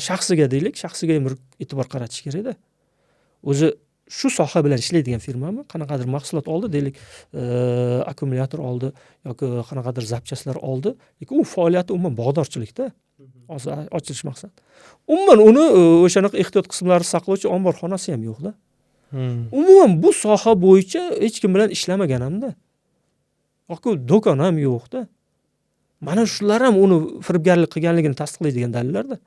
shaxsiga deylik, shaxsiga ham e'tibor qaratish kerak-da. O'zi shu soha bilan ishlaydigan firmami, qanaqadir mahsulot oldi deylik, akkumulyator oldi yoki qanaqadir zapchastlar oldi, lekin u faoliyati umuman bog'dorchilikda. Hozir ochilish maqsad. Umuman uni o'shanaqa ehtiyot qismlarini saqlovchi omborxonasi ham yo'q-da. Umuman bu soha bo'yicha hech kim bilan ishlamagan hamda. Yoki do'kon ham yo'q-da. Mana shular ham uni firibgarlik qilganligini tasdiqlaydigan dalillar-da.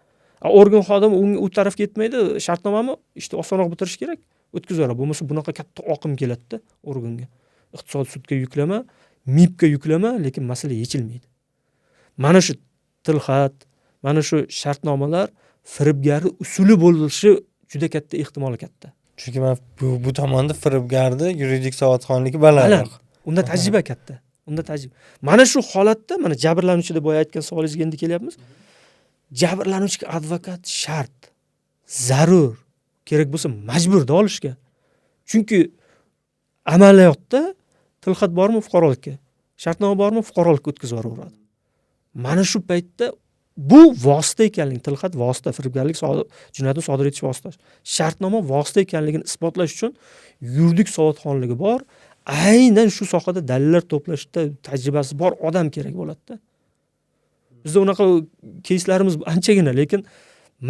Organ xodimi unga u taraf ketmaydi, shartnomani ishni osonroq bitirish kerak. O'tkazarlar. Bo'lmasa bunaqa katta oqim keladi-da organga. Iqtisodiy sudga yuklama, MIBga yuklama, lekin masala yechilmaydi. Mana shu tilxat, mana shu shartnomalar firibgarlik usuli bo'lishi juda katta ehtimoli katta. Chunki men bu tomonda firibgarni yuridik savodxonligi balandroq. Unda tajriba katta. Mana shu holatda, mana jabrlanuvchi deb boya aytgan savolingizga endi kelyapmiz. Jabrlanuvchiga advokat shart, zarur, kerak bo'lsa majburda olishga. Chunki amaliyotda tilxat bormi fuqarolikka, shartnoma bormi fuqarolikka o'tkazib yuboradi. Mana shu paytda bu vosita ekanligini, tilxat vosita, firibgarlik jinoyatni sodir etish vositasi. Shartnoma vosita ekanligini isbotlash uchun yuridik savodxonligi bor, aynan shu sohada dalillar to'plashda tajribasi bor odam kerak bo'ladi-da. Bizda unaqa keyslarimiz anchagina, lekin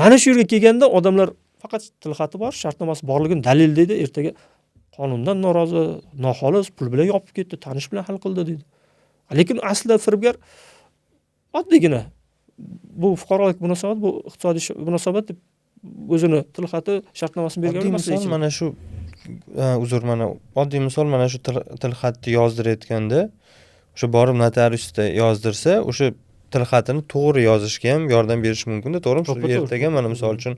mana shu yerga kelganda odamlar faqat tilxati bor, shartnomasi borligini dalil deydi, ertaga qonundan norozi, noxolis, pul bilan yopib ketdi, tanish bilan hal qildi deydi. Lekin aslida firibgar oddiygina bu fuqarolik munosabat, bu iqtisodiy munosabat deb o'zini tilxati shartnomasini bergan emas. Mana shu oddiy misol mana shu tilxatni yozdirayotganda o'sha borib notariusda yozdirsa, o'sha tilxatini to'g'ri yozishga ham yordam berishi mumkin-da, to'g'rimi? Shu To'ppa-to'g'ri. ertaga mana misol uchun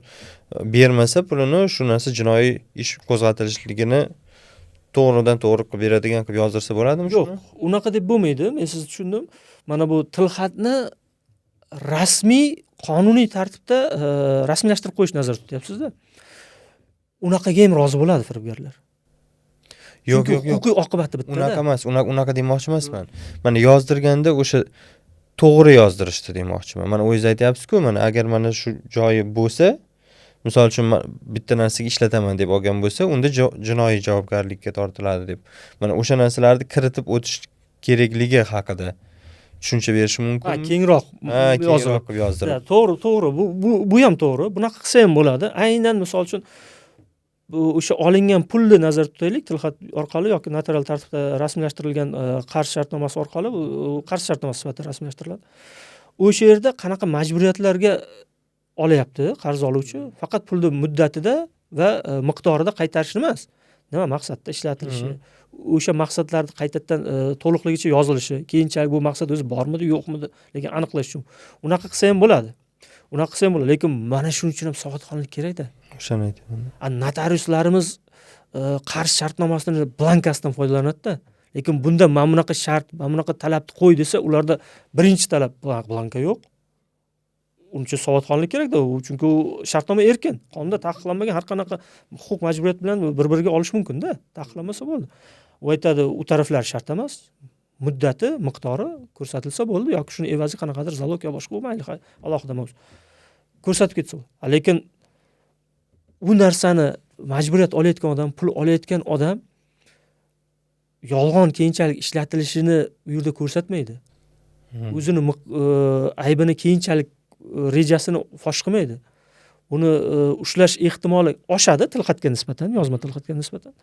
bermasa pulini, shu narsa jinoiy ish qo'zg'atilishligini to'g'ridan to'g'ri qilib beradigan qilib yozdirsa bo'ladimi Yo'q, shuni? unaqa deb bo'lmaydi. Men sizni tushundim. Mana bu tilxatni rasmiy, qonuniy tartibda rasmiylashtirib qo'yish nazarda tutyapsiz-da. Unaqaga ham rozi bo'ladi firibgarlar. Yo'q, Chunki yo'q, yo'q. huquqiy oqibati bitta-da. Unaqa emas, unaqa demoqchi emasman. Mana yozdirganda o'sha to'g'ri yozdirishdi demoqchiman. Mana o'zingiz aytyapsiz-ku, mana agar mana shu joyi bo'lsa, misol uchun bitta narsaga ishlataman deb olgan bo'lsa, unda jinoiy javobgarlikka tortiladi deb. Mana o'sha narsalarni kiritib o'tish kerakligi haqida tushuncha berish mumkinmi? Kengroq Kengroq qilib yozdirib. To'g'ri. Bu ham to'g'ri. Bunaqa qilsa ham bo'ladi. Aynan misol uchun bu o'sha olingan pulni nazarda tutaylik, tilxat orqali yoki notarial tartibda rasmiylashtirilgan qarz shartnomasi orqali qarz shartnomasi sifatida rasmiylashtiriladi. O'sha yerda qanaqa majburiyatlarga olyapti qarz oluvchi, faqat pulni muddatida va miqdorida qaytarishni emas, nima maqsadda ishlatilishi, o'sha maqsadlarni qaytadan to'liqligicha yozilishi, keyinchalik bu maqsad o'zi bormidi, yo'qmidi, lekin aniqlash uchun. Unaqa qilsa ham bo'ladi. Lekin mana shuning uchun ham savodxonlik kerak-da. O'shani aytyapman. Notariuslarimiz qarz shartnomasining blankasidan foydalanadi-da. Lekin bunda mana bunaqa shart, mana bunaqa talabni qo'y desa, ularda birinchi talab blanka yo'q. Uning uchun savodxonlik kerak-da, chunki u shartnoma erkin, qonunda taqiqlanmagan har qanaqa huquq majburiyat bilan bir-biriga olish mumkin-da, taqiqlanmasa bo'ldi. U aytadi, u taraflar shart emas, muddati, miqdori ko'rsatilsa bo'ldi yoki shuni evaziga qanaqadir zalog yo boshqa mayli, alohida mavzu. Ko'rsatib ketsa bo'ldi. Lekin bu narsani majburiyat olayotgan odam, pul olayotgan odam yolg'on keyinchalik ishlatilishini u yerda ko'rsatmaydi. O'zini aybini keyinchalik rejasini fosh qilmaydi. Uni ushlash ehtimoli oshadi tilxatga nisbatan, yozma tilxatga nisbatan.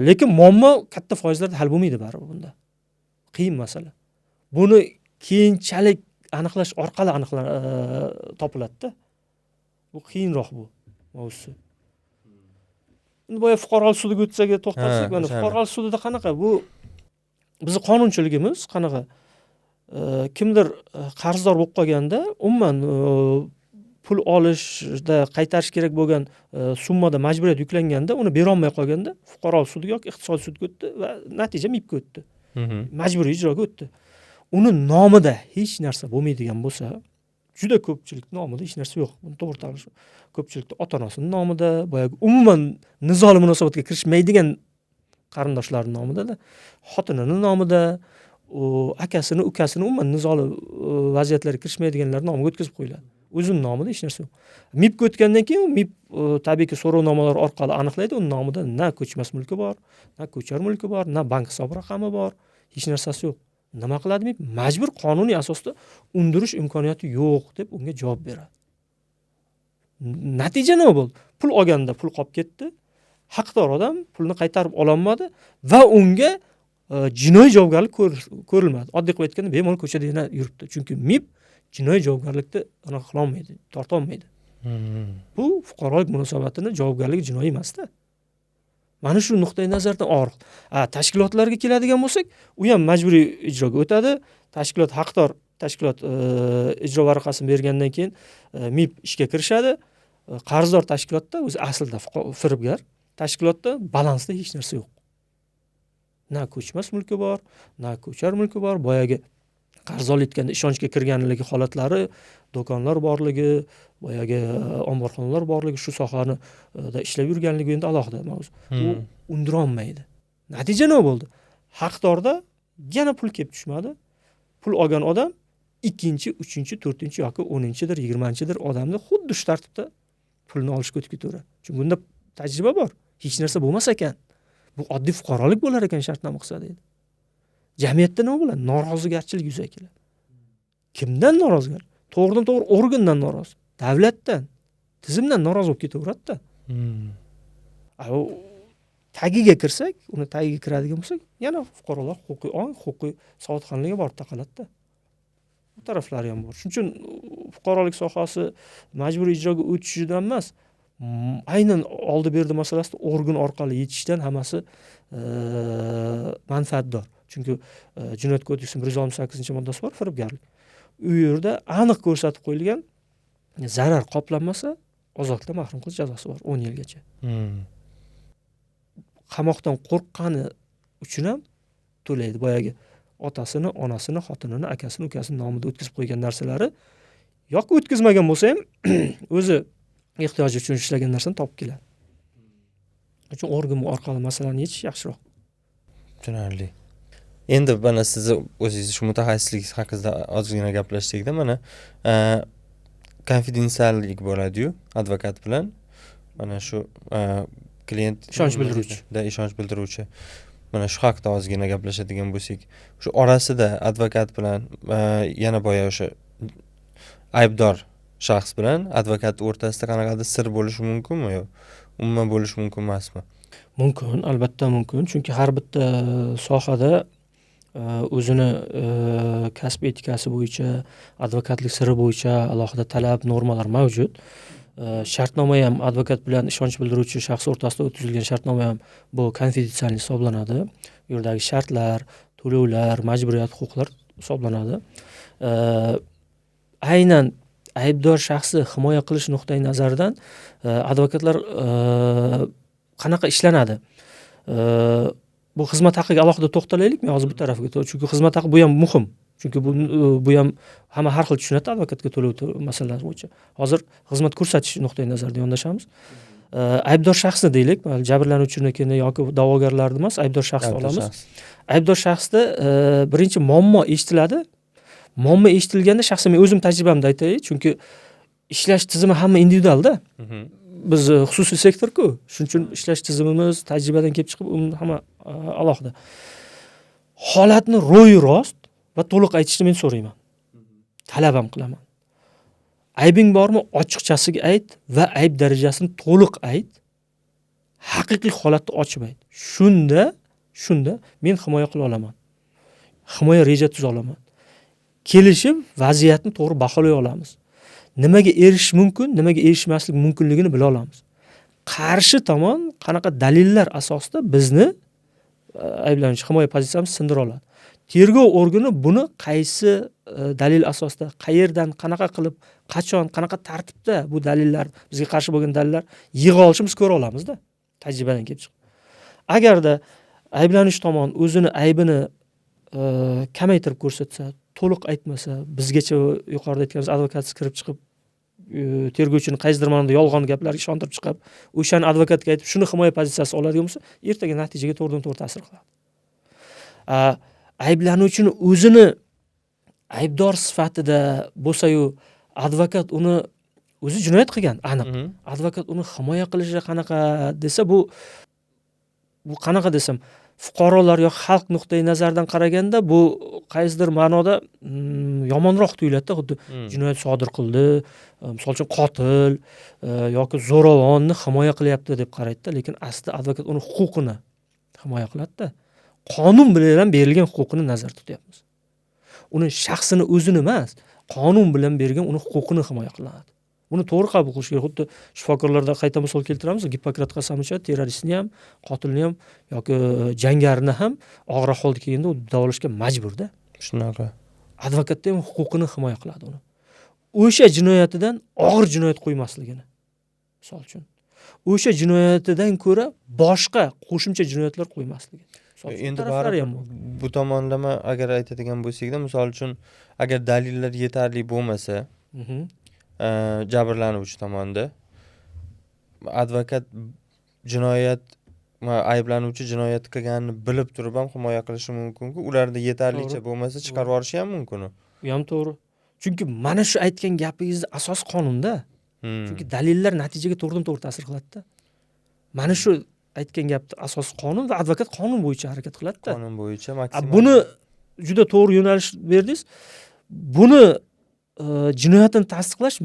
Lekin muammo katta foizlarda hal bo'lmaydi baribir bunda. Qiyin masala. Buni keyinchalik aniqlash orqali topiladi-da. Bu qiyinroq bu mavzusi. Endi boya fuqarolik sudiga o'tsaga to'xtalsak, mana fuqarolik sudida qanaqa bu bizning qonunchiligimiz qanaqa? Kimdir qarzdor bo'lib qolganda, umuman pul olishda qaytarish kerak bo'lgan summada majburiyat yuklanganda, uni bera olmay qolganda fuqarolik sudiga yoki iqtisodiy sudga o'tdi va natija MIBga o'tdi. Majburiy ijroga o'tdi. Uni nomida hech narsa bo'lmaydigan bo'lsa, juda ko'pchilik nomida hech narsa yo'q. Buni to'g'ri tanish. Ko'pchilikda ota-onasining nomida, boyagi umuman nizoli munosabatga kirishmaydigan qarindoshlarning nomida, xotinining nomida, akasini, ukasini umuman nizoli vaziyatlarga kirishmaydiganlar nomiga o'tkazib qo'yiladi. O'zining nomida hech narsa yo'q. MIBga o'tgandan keyin MIB tabiiyki so'rovnomalar orqali aniqlaydi, uning nomida na ko'chmas mulki bor, na ko'char mulki bor, na bank hisob raqami bor, hech narsasi yo'q. Nima qiladi MIB? Majbur qonuniy asosda undirish imkoniyati yo'q deb unga javob beradi. Natija nima bo'ldi? Pul olganda pul qolib ketdi. Haqdor odam pulni qaytarib ololmadi va unga jinoiy javobgarlik ko'rilmadi. Oddiy qilib aytganda, bemalol ko'chada yana yuribdi. Chunki MIB jinoiy javobgarlikni aniq qila olmaydi, torta olmaydi. Bu fuqarolik munosabatini javobgarligi jinoiy emas-da. Mana shu nuqtai nazardan og'riq. Tashkilotlarga keladigan bo'lsak, u ham majburiy ijroga o'tadi. Tashkilot haqdor tashkilot ijro varaqasini bergandan keyin MIB ishga kirishadi. Qarzdor tashkilotda o'zi aslida firibgar, tashkilotda balansda hech narsa yo'q. Na ko'chmas mulki bor, na ko'char mulki bor, boyagi qarz olayotganda ishonchga kirganligi holatlari, do'konlar borligi, boyagi omborxonalar borligi, shu sohani da ishlab yurganligi endi alohida mavzu. U undira olmaydi. Natija nima bo'ldi? Haqdorda yana pul kelib tushmadi. Pul olgan odam 2-chi, 3-chi, 4-chi yoki 10-chidir, 20-chidir odamni xuddi shu tartibda pulni olishga o'tib ketaveradi. Chunki bunda tajriba bor. Hech narsa bo'lmas ekan. Bu oddiy fuqarolik bo'lar ekan shartnoma qilsa deydi. Jamiyatda nima bo'ladi? Norozigarchilik yuzaga keladi. Kimdan norozigar? To'g'ridan to'g'ri organdan norozi, davlatdan, tizimdan norozi bo'lib ketaveradi-da. Tagiga kirsak, uni tagiga kiradigan bo'lsak, yana fuqarolar huquqiy savodxonlikka borib taqaladi-da. Bu taraflari ham bor. Shuning uchun fuqarolik sohasi majburiy ijroga o'tishidan emas, aynan oldi berdi masalasida organ orqali yetishdan hammasi manfaatdor. Chunki Jinoyat kodeksining 168-moddasi bor, firibgarlik. u yerda aniq ko'rsatib qo'yilgan zarar qoplanmasa ozodlikdan mahrum qilish jazosi bor 10 yilgacha. Qamoqdan qo'rqqani uchun ham to'laydi. Boyagi otasini, onasini, xotinini, akasini, ukasini nomida o'tkazib qo'ygan narsalari yoki o'tkazmagan bo'lsa ham o'zi ehtiyoji uchun ishlagan narsani topib keladi. Uchun organ orqali masalani yechish yaxshiroq. Tushunarli. Endi mana sizni o'zingiz shu mutaxassislik haqida ozgina gaplashdik-da, mana konfidensiallik bo'ladi-yu advokat bilan. Mana shu klient Ishonch bildiruvchi. Ishonch bildiruvchi. Mana shu haqida ozgina gaplashadigan bo'lsak, shu orasida advokat bilan yana boya o'sha aybdor shaxs bilan advokat o'rtasida qanaqadir sir bo'lishi mumkinmi yo umuman bo'lishi mumkin emasmi? Mumkin, albatta mumkin. Chunki har bitta sohada o'zini kasb etikasi bo'yicha, advokatlik siri bo'yicha alohida talab, normalar mavjud. Shartnoma ham advokat bilan ishonch bildiruvchi shaxs o'rtasida o'tkazilgan shartnoma ham bu konfidensialniy hisoblanadi. Bu yerdagi shartlar, to'lovlar, majburiyat, huquqlar hisoblanadi. Aynan aybdor shaxsni himoya qilish nuqtai nazaridan advokatlar qanaqa ishlanadi? Bu xizmat haqiga alohida to'xtalaylikmi hozir bu tarafiga? Chunki xizmat haqi bu ham muhim. Chunki bu ham hamma har xil tushunadi advokatga to'lov masalalari bo'yicha. Hozir xizmat ko'rsatish nuqtai nazaridan yondashamiz. Aybdor shaxsni deylik, jabrlanuvchinikini yoki da'vogarlarni emas, aybdor shaxsni olamiz. Aybdor shaxsda birinchi muammo eshitiladi. Muammo eshitilganda shaxsan men o'zim tajribamda aytay, chunki ishlash tizimi hamma individualda. Biz xususiy sektor-ku, shuning uchun ishlash tizimimiz tajribadan kelib chiqib, hamma alohida. Holatni ro'yi rost va to'liq aytishni men so'rayman. Talab ham qilaman. Aybing bormi? Ochiqchasiga ayt va ayb darajasini to'liq ayt. Haqiqiy holatni ochib ayt. Shunda men himoya qila olaman. Himoya reja tuza olaman. Kelishib vaziyatni to'g'ri baholay olamiz. Nimaga erishish mumkin, nimaga erishmaslik mumkinligini bila olamiz. Qarshi tomon qanaqa dalillar asosida bizni ayblanuvchi himoya pozitsiyamizni sindira oladi. Tergov organi buni qaysi dalil asosida, qayerdan, qanaqa qilib, qachon, qanaqa tartibda bu dalillar, bizga qarshi bo'lgan dalillar yig'a olishimiz ko'ra olamizda, tajribadan kelib chiqib. Agarda ayblanuvchi tomon o'zini aybini kamaytirib ko'rsatsa, to'liq aytmasa, bizgacha yuqorida aytganimiz advokatsiz kirib chiqib, tergovchini qaysidir ma'noda yolg'on gaplarga ishontirib chiqib, o'shani advokatga aytib, shuni himoya pozitsiyasi oladigan bo'lsa, ertaga natijaga to'g'ridan-to'g'ri ta'sir qiladi. Ayblanuvchini o'zini aybdor sifatida bo'lsa-yu, advokat uni o'zi jinoyat qilgan, aniq. Advokat uni himoya qilishi qanaqa desa, bu qanaqa desam, fuqarolar yoki xalq nuqtai nazaridan qaraganda bu qaysidir ma'noda yomonroq tuyuladi-da, xuddi jinoyat sodir qildi, misol uchun qotil yoki zo'ravonni himoya qilyapti deb qaraydi-da, lekin aslida advokat uni huquqini himoya qiladi-da. Qonun bilan berilgan huquqini nazarda tutyapmiz. Uni shaxsini o'zini emas, qonun bilan bergan uni huquqini himoya qiladi. Buni to'g'ri qabul qilish kerak. Xuddi shifokorlarda qayta misol keltiramiz, Gippokrat qasami ichadi, terroristni ham, qotilni ham yoki jangarini ham og'ir ahvolda kelganda davolashga majburda. Shunaqa. Advokat ham huquqini himoya qiladi uni. O'sha jinoyatidan og'ir jinoyat qo'ymasligini. Misol uchun, o'sha jinoyatidan ko'ra boshqa qo'shimcha jinoyatlar qo'ymasligi. Endi bu tomonlama agar aytadigan bo'lsak-da, misol uchun agar dalillar yetarli bo'lmasa, jabrlanuvchi tomonda advokat ayblanuvchi jinoyat qilganini bilib turib ham himoya qilishi mumkin-ku. Ularda yetarlicha bo'lmasa chiqarib yuborishi ham mumkin. Bu ham to'g'ri. Chunki mana shu aytgan gapingiz asos qonunda. Chunki dalillar natijaga to'g'ridan-to'g'ri ta'sir qiladi-da. Mana shu aytgan gapni asos qonun va advokat qonun bo'yicha harakat qiladi-da. Qonun bo'yicha maksimal. Buni juda to'g'ri yo'nalish berdingiz. Buni jinoyatni tasdiqlash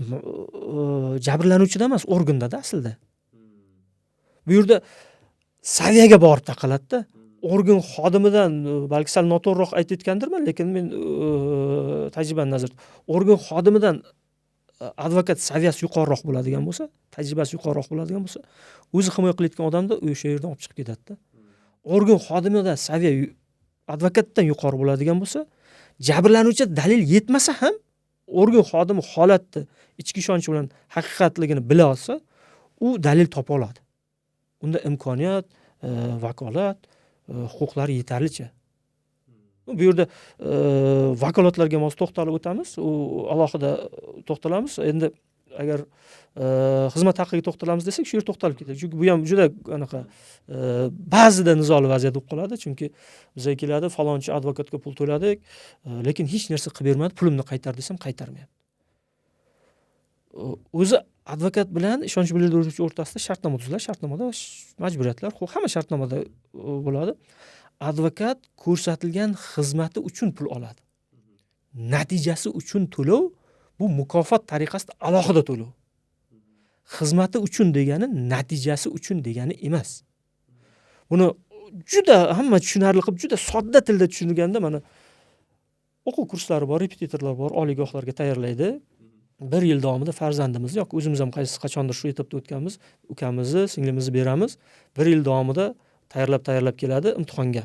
jabrlanuvchida emas, organda-da aslida. Bu yerda saviyaga borib taqaladi-da. Organ xodimidan balki sal noto'g'riroq aytayotgandirman, lekin men tajribani nazarda. Organ xodimidan advokat saviyasi yuqoriroq bo'ladigan bo'lsa, tajribasi yuqoriroq bo'ladigan bo'lsa, o'zi himoya qilayotgan odamni o'sha yerdan olib chiqib ketadi-da. Organ xodimida saviya advokatdan yuqori bo'ladigan bo'lsa, jabrlanuvchi dalil yetmasa ham organ xodimi holatni ichki ishonchi bilan haqiqatligini bila olsa, u dalil topa oladi. Unda imkoniyat, vakolat, huquqlar yetarlicha. Bu yerda vakolatlarga mos to'xtalib o'tamiz. U alohida to'xtalamiz. Endi agar xizmat haqqiga to'xtalamiz desak, shu yer to'xtalib ketadi. Chunki bu ham juda anaqa ba'zida nizoli vaziyat bo'lib qoladi. Chunki bizga keladi, falonchi advokatga pul to'ladik, lekin hech narsa qilib bermadi, pulimni qaytar desam qaytarmayapti. O'zi advokat bilan ishonch bildiruvchi o'rtasida shartnoma tuziladi. Shartnomada majburiyatlar, hamma shartnomada bo'ladi. Advokat ko'rsatilgan xizmati uchun pul oladi. Natijasi uchun to'lov bu mukofot tariqasida alohida to'lov. Xizmati uchun degani natijasi uchun degani emas. Buni juda hamma tushunarli qilib, juda sodda tilda tushunganda mana o'quv kurslari bor, repetitorlar bor, oliygohlarga tayyorlaydi. 1 yil davomida farzandimizni yoki o'zimiz ham qachondir shu etapda o'tganmiz, ukamizni, singlimizni beramiz. 1 yil davomida tayyorlab keladi imtihonga.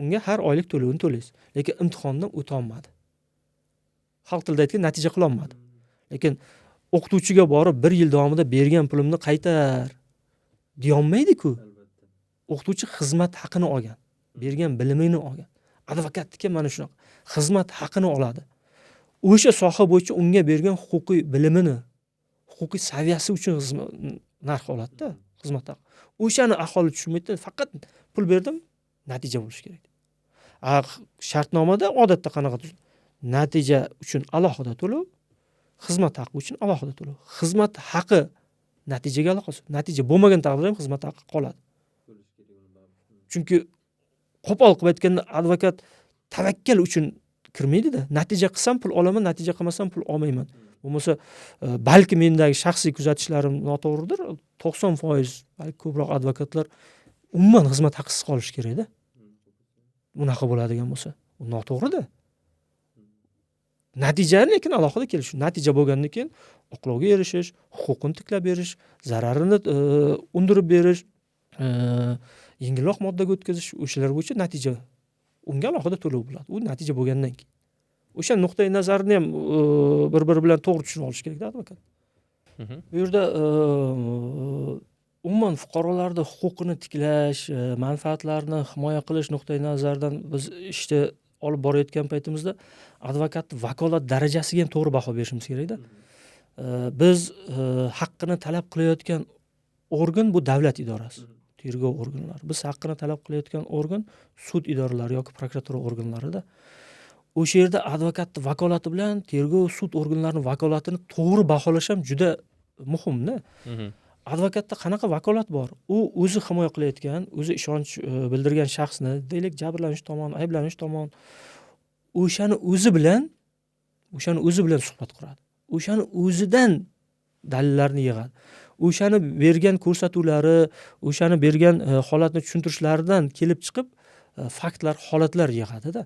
Unga har oylik to'lovini to'laysiz, lekin imtihondan o'ta olmadi. Xalq tilida aytgan natija qila olmadi. Lekin o'qituvchiga borib 1 yil davomida bergan pulimni qaytar deya olmaydi-ku. O'qituvchi xizmat haqini olgan, bergan bilimini olgan. Advokatniki mana shunaqa xizmat haqini oladi. O'sha soha bo'yicha unga bergan huquqiy bilimini, huquqiy saviyasi uchun narx oladi-da, xizmat haqi. O'shani aholi tushunmaydi, faqat pul berdim, natija bo'lishi kerak. Shartnomada odatda qanaqa tuziladi? Natija uchun alohida to'lov, xizmat haqi uchun alohida to'lov. Xizmat haqi natijaga aloqasi. Natija bo'lmagan taqdirda ham xizmat haqi qoladi. Chunki qo'pol qilib aytganda advokat tavakkal uchun kirmaydi-da. Natija qilsam pul olaman, natija qilmasam pul olmayman. Bo'lmasa, balki mendagi shaxsiy kuzatishlarim noto'g'ridir. 90% balki ko'proq advokatlar umuman xizmat haqisiz qolish kerak-da. Bunaqa bo'ladigan bo'lsa, u noto'g'ri-da. Natijani lekin alohida kelish. Natija bo'lgandan keyin oqlovga erishish, huquqini tiklab berish, zararini undirib berish, yengilroq moddaga o'tkazish, o'shalar bo'yicha natija unga alohida to'lov bo'ladi. U natija bo'lgandan keyin. O'sha nuqtai nazarni ham bir-biri bilan to'g'ri tushunib olish kerak-da advokat. Bu yerda umuman fuqarolarning huquqini tiklash, manfaatlarini himoya qilish nuqtai nazaridan biz ishni olib borayotgan paytimizda advokatning vakolat darajasiga ham to'g'ri baho berishimiz kerak-da. Biz haqqini talab qilayotgan organ bu davlat idorasi, tergov organlari. Biz haqqini talab qilayotgan organ sud idoralari yoki prokuratura organlarida. O'sha yerda advokatning vakolati bilan tergov sud organlarining vakolatini to'g'ri baholash ham juda muhimda. Advokatda qanaqa vakolat bor? U o'zi himoya qilayotgan, o'zi ishonch bildirgan shaxsni, deylik jabrlanish tomon, ayblanish tomon o'shani o'zi bilan suhbat quradi. O'shani o'zidan dalillarni yig'adi. O'shani bergan ko'rsatuvlari, o'shani bergan holatni tushuntirishlaridan kelib chiqib faktlar, holatlar yig'adi-da.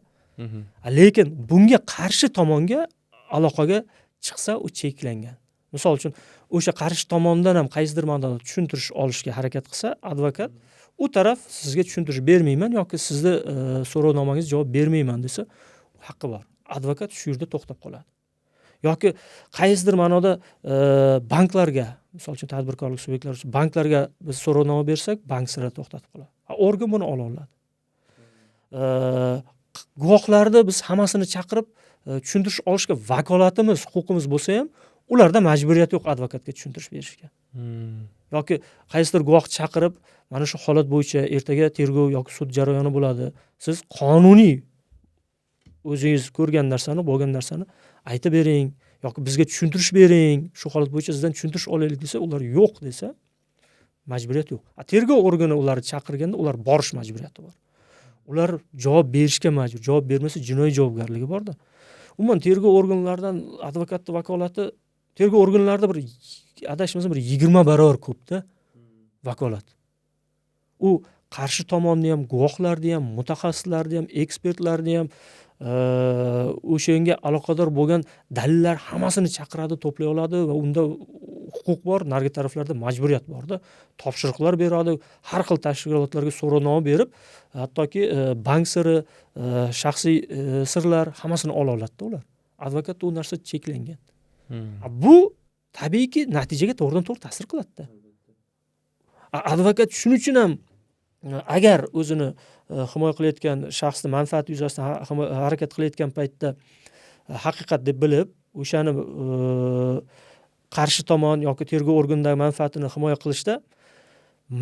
Lekin bunga qarshi tomonga aloqaga chiqsa u cheklangan. Misol uchun o'sha qarshi tomondan ham qaysidir ma'noda tushuntirish olishga harakat qilsa, advokat u taraf sizga tushuntirish bermayman yoki sizni so'rovnomangizga javob bermayman desa, haqqi bor. Advokat shu yerda to'xtab qoladi. Yoki qaysidir ma'noda banklarga, misol uchun tadbirkorlik subyektlari uchun banklarga biz so'rovnoma bersak, bank sira to'xtatib qoladi. Organ buni ola oladi. Guvohlarni biz hammasini chaqirib tushuntirish olishga vakolatimiz, huquqimiz bo'lsa ham, ularda majburiyat yo'q advokatga tushuntirish berishga. Yoki qaysidir guvohni chaqirib, mana shu holat bo'yicha ertaga tergov yoki sud jarayoni bo'ladi. Siz qonuniy o'zingiz ko'rgan narsani, bo'lgan narsani aytib bering yoki bizga tushuntirish bering. Shu holat bo'yicha sizdan tushuntirish olaylik desa, ular yo'q desa, majburiyat yo'q. Tergov organi ularni chaqirganda ular borish majburiyati bor. Ular javob berishga majbur. Javob bermasa jinoiy javobgarligi bor-da. Umuman tergov organlaridan advokatning vakolati tergov organlarida bir adashmasam 20 barobar ko'p-da vakolat. U qarshi tomonni ham, guvohlarni ham, mutaxassislarni ham, ekspertlarni ham o'shanga aloqador bo'lgan dalillar hammasini chaqiradi, to'play oladi va unda huquq bor, narigi taraflarda majburiyat bor-da. Topshiriqlar beradi, har xil tashkilotlarga so'rovnoma berib, hattoki bank siri, shaxsiy sirlar hammasini ola oladi-da ular. Advokatda u narsa cheklangan. Hmm. Bu tabiiyki natijaga to'g'ridan-to'g'ri ta'sir qiladi-da. Advokat shuning uchun ham agar o'zini himoya qilayotgan shaxsni manfaati yuzasidan harakat qilayotgan paytda haqiqat deb bilib, o'shani qarshi tomon yoki tergov organidagi manfaatini himoya qilishda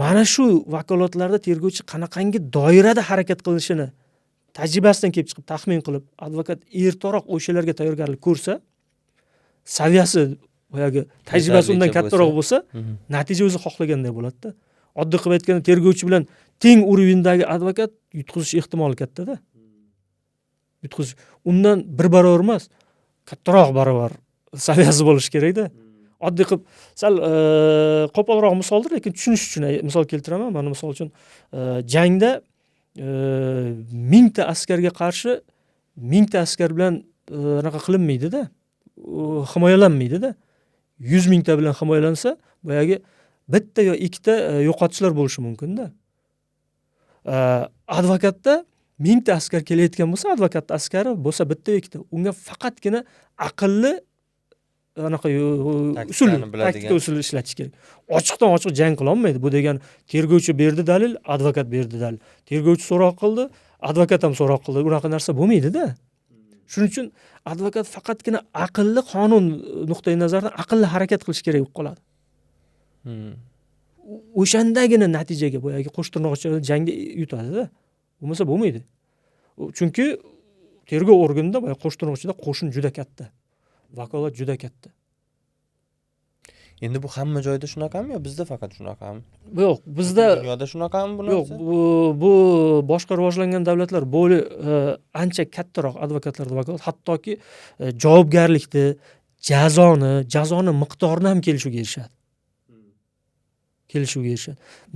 mana shu vakolatlarda tergovchi qanaqangi doirada harakat qilishini tajribasidan kelib chiqib taxmin qilib, advokat ertaroq o'shalarga tayyorgarlik ko'rsa, saviyasi boyagi tajribasi undan kattaroq bo'lsa, natija o'zi xohlaganday bo'ladi-da. Oddiy qilib aytganda tergovchi bilan teng urovendagi advokat yutqizish ehtimoli katta-da. Yutqizish undan bir barobar emas, kattaroq barobar saviyasi bo'lishi kerak-da. Oddiy qilib sal qo'polroq misoldir, lekin tushunish uchun misol keltiraman. Mana misol uchun jangda 1000 ta askarga qarshi 1000 ta askar bilan anaqa qilinmaydi-da. Himoyalanmaydi-da. 100 mingta bilan himoyalansa, boyagi bitta yo ikkita yo'qotishlar bo'lishi mumkin-da. Advokatda 1000 ta askar kelayotgan bo'lsa, advokat askari bo'lsa bitta yo ikkita, unga faqatgina aqlli anaqa taktika usul ishlatish kerak. Ochiqdan ochiq jang qila olmaydi. Bu degani tergovchi berdi dalil, advokat berdi dalil. Tergovchi so'roq qildi, advokat ham so'roq qildi. Unaqa narsa bo'lmaydi-da. Shuning uchun advokat faqatgina aqlli qonun nuqtai nazaridan aqlli harakat qilish kerak bo'lib qoladi. O'shandagina natijaga boyagi qo'shtirnoqchi jangda yutadi-da. Bo'lmasa bo'lmaydi. Chunki tergov organida boyagi qo'shtirnoqchida qo'shin juda katta. Vakolat juda katta. Endi bu hamma joyda shunaqami yo bizda faqat shunaqami? Yo'q, bizda dunyoda shunaqami bu yo'q, narsa? bu boshqa rivojlangan davlatlar bo'li ancha kattaroq advokatlarda vakolat, hattoki javobgarlikni, jazoni miqdorini ham kelishuvga erishadi.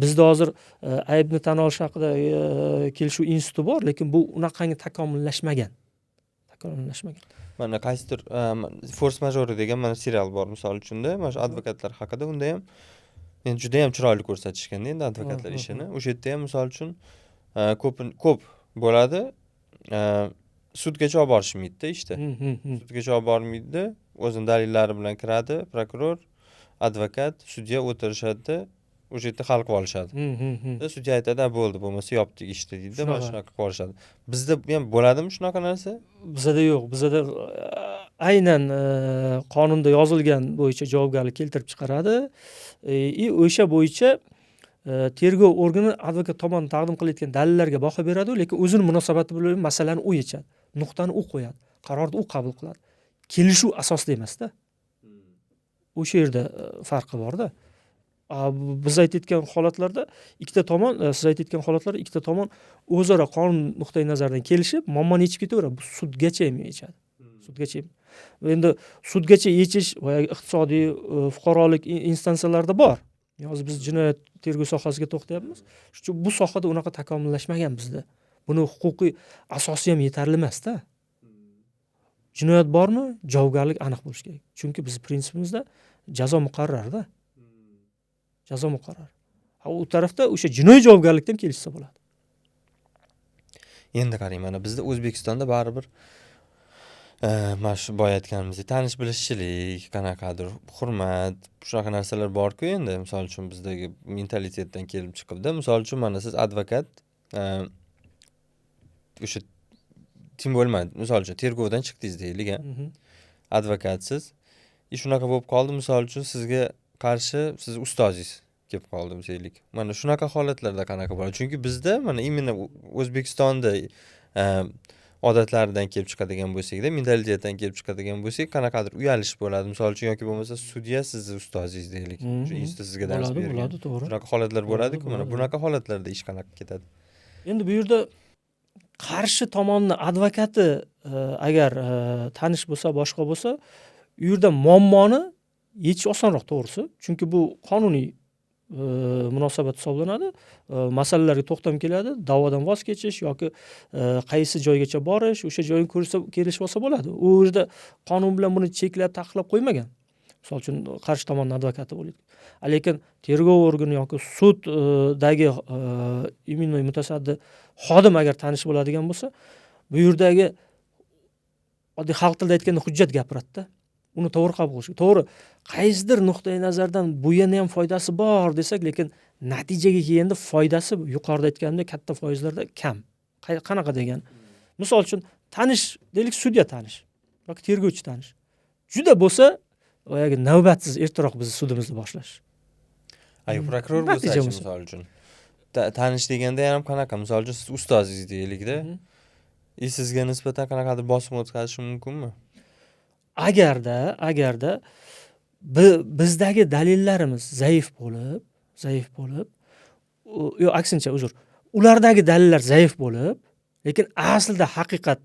Bizda hozir aybni tan olish haqida kelishuv instituti bor, lekin bu unaqangi takomillashmagan. Mana qaysidir Force Majeure degan mana serial bor misol uchunda, mana shu advokatlar haqida, unda ham endi juda ham chiroyli ko'rsatishganda endi advokatlar ishini. O'sha yerda ham misol uchun ko'p bo'ladi. Sudgacha olib borishmaydi-da ishda. Sudgacha olib bormaydi, o'zining dalillari bilan kiradi, prokuror, advokat, sudya o'tirishadi, o'sha yerda hal qilib olishadi. Sudya aytadi, bo'ldi, bo'lmasa yopdik ishni deydi, mana shunaqa qilib olishadi. Bizda ham bo'ladimi shunaqa narsa? Bizda yo'q. Bizda aynan qonunda yozilgan bo'yicha javobgarlik keltirib chiqaradi. O'sha bo'yicha tergov organi advokat tomonidan taqdim qilayotgan dalillarga baho beradi, lekin o'zining munosabati bilan masalani u yechadi. Nuqtani u qo'yadi. Qarorni u qabul qiladi. Kelishuv asosida emas-da. O'sha yerda farqi bor-da. Biz aytayotgan holatlarda ikkita tomon, siz aytayotgan holatlarda ikkita tomon o'zaro qonun nuqtai nazaridan kelishib, muammoni yechib ketaveradi. Bu sudgacha ham yechadi. Sudgacha. Endi sudgacha yechish iqtisodiy, fuqarolik instansiyalarida bor. Hozir biz jinoyat tergov sohasiga to'xtayapmiz. Shuning uchun bu sohada unaqa takomillashmagan bizda. Buni huquqiy asosi ham yetarli emas-da. Jinoyat bormi? Javobgarlik aniq bo'lishi kerak. Chunki biz prinsipimizda jazo muqarrar-da. Jazo muqarrar. U tarafda o'sha jinoiy javobgarlikdan kelishsa bo'ladi. Endi qarang, mana bizda O'zbekistonda baribir mana shu boya aytganimizdek tanish bilishchilik, qanaqadir hurmat, shunaqa narsalar bor-ku endi. Misol uchun bizdagi mentalitetdan kelib chiqibdi. Misol uchun mana siz advokat o'sha tim bo'lmadi. Misol uchun tergovdan chiqdingiz deylik, advokatsiz. Shunaqa bo'lib qoldi, misol uchun sizga qarshi siz ustozingiz kelib qoldi deylik. Mana shunaqa holatlarda qanaqa bo'ladi? Chunki bizda mana imенно O'zbekistonda odatlaridan kelib chiqadigan bo'lsak-da, mentalitetdan kelib chiqadigan bo'lsak, qanaqadir uyalish bo'ladi. Misol uchun yoki bo'lmasa sudya sizni ustozingiz deylik. Shu institut sizga dars bergan. Bo'ladi, to'g'ri. Shunaqa holatlar bo'ladi-ku, mana bunaqa holatlarda ish qanaqa ketadi? Endi bu yerda qarshi tomonni advokati agar tanish bo'lsa, boshqa bo'lsa, u yerda muammoni yechish osonroq, to'g'risi. Chunki bu qonuniy munosabat hisoblanadi. Masalalarga to'xtam keladi, da'vodan voz kechish yoki qaysi joygacha borish, o'sha joyni kelishib olsa bo'ladi. U yerda qonun bilan buni cheklab, taqiqlab qo'ymagan. Misol uchun qarshi tomonning advokati bo'ladi. Lekin tergov organi yoki suddagi immuniy mutasaddi xodim agar tanish bo'ladigan bo'lsa, bu yerdagi oddiy xalq tilida aytganda hujjat gapiradi-da. Uni to'g'ri qabul qilish. To'g'ri, qaysidir nuqtai nazardan bu yana ham foydasi bor desak, lekin natijaga kelganda foydasi yuqorida aytganimdek katta foizlarda kam. Qanaqa degan? Misol uchun tanish, deylik sudya tanish yoki tergovchi tanish. Juda bo'lsa, boyagi navbatsiz ertaroq bizni sudimizni boshlash. Prokuror bo'lsa misol uchun. Tanish deganda ham qanaqa? Misol uchun siz ustozingiz deylik-da. Sizga nisbatan qanaqadir bosim o'tkazishi mumkinmi? Agarda bizdagi dalillarimiz zaif bo'lib, yo'q aksincha uzr. Ulardagi dalillar zaif bo'lib, lekin aslida haqiqat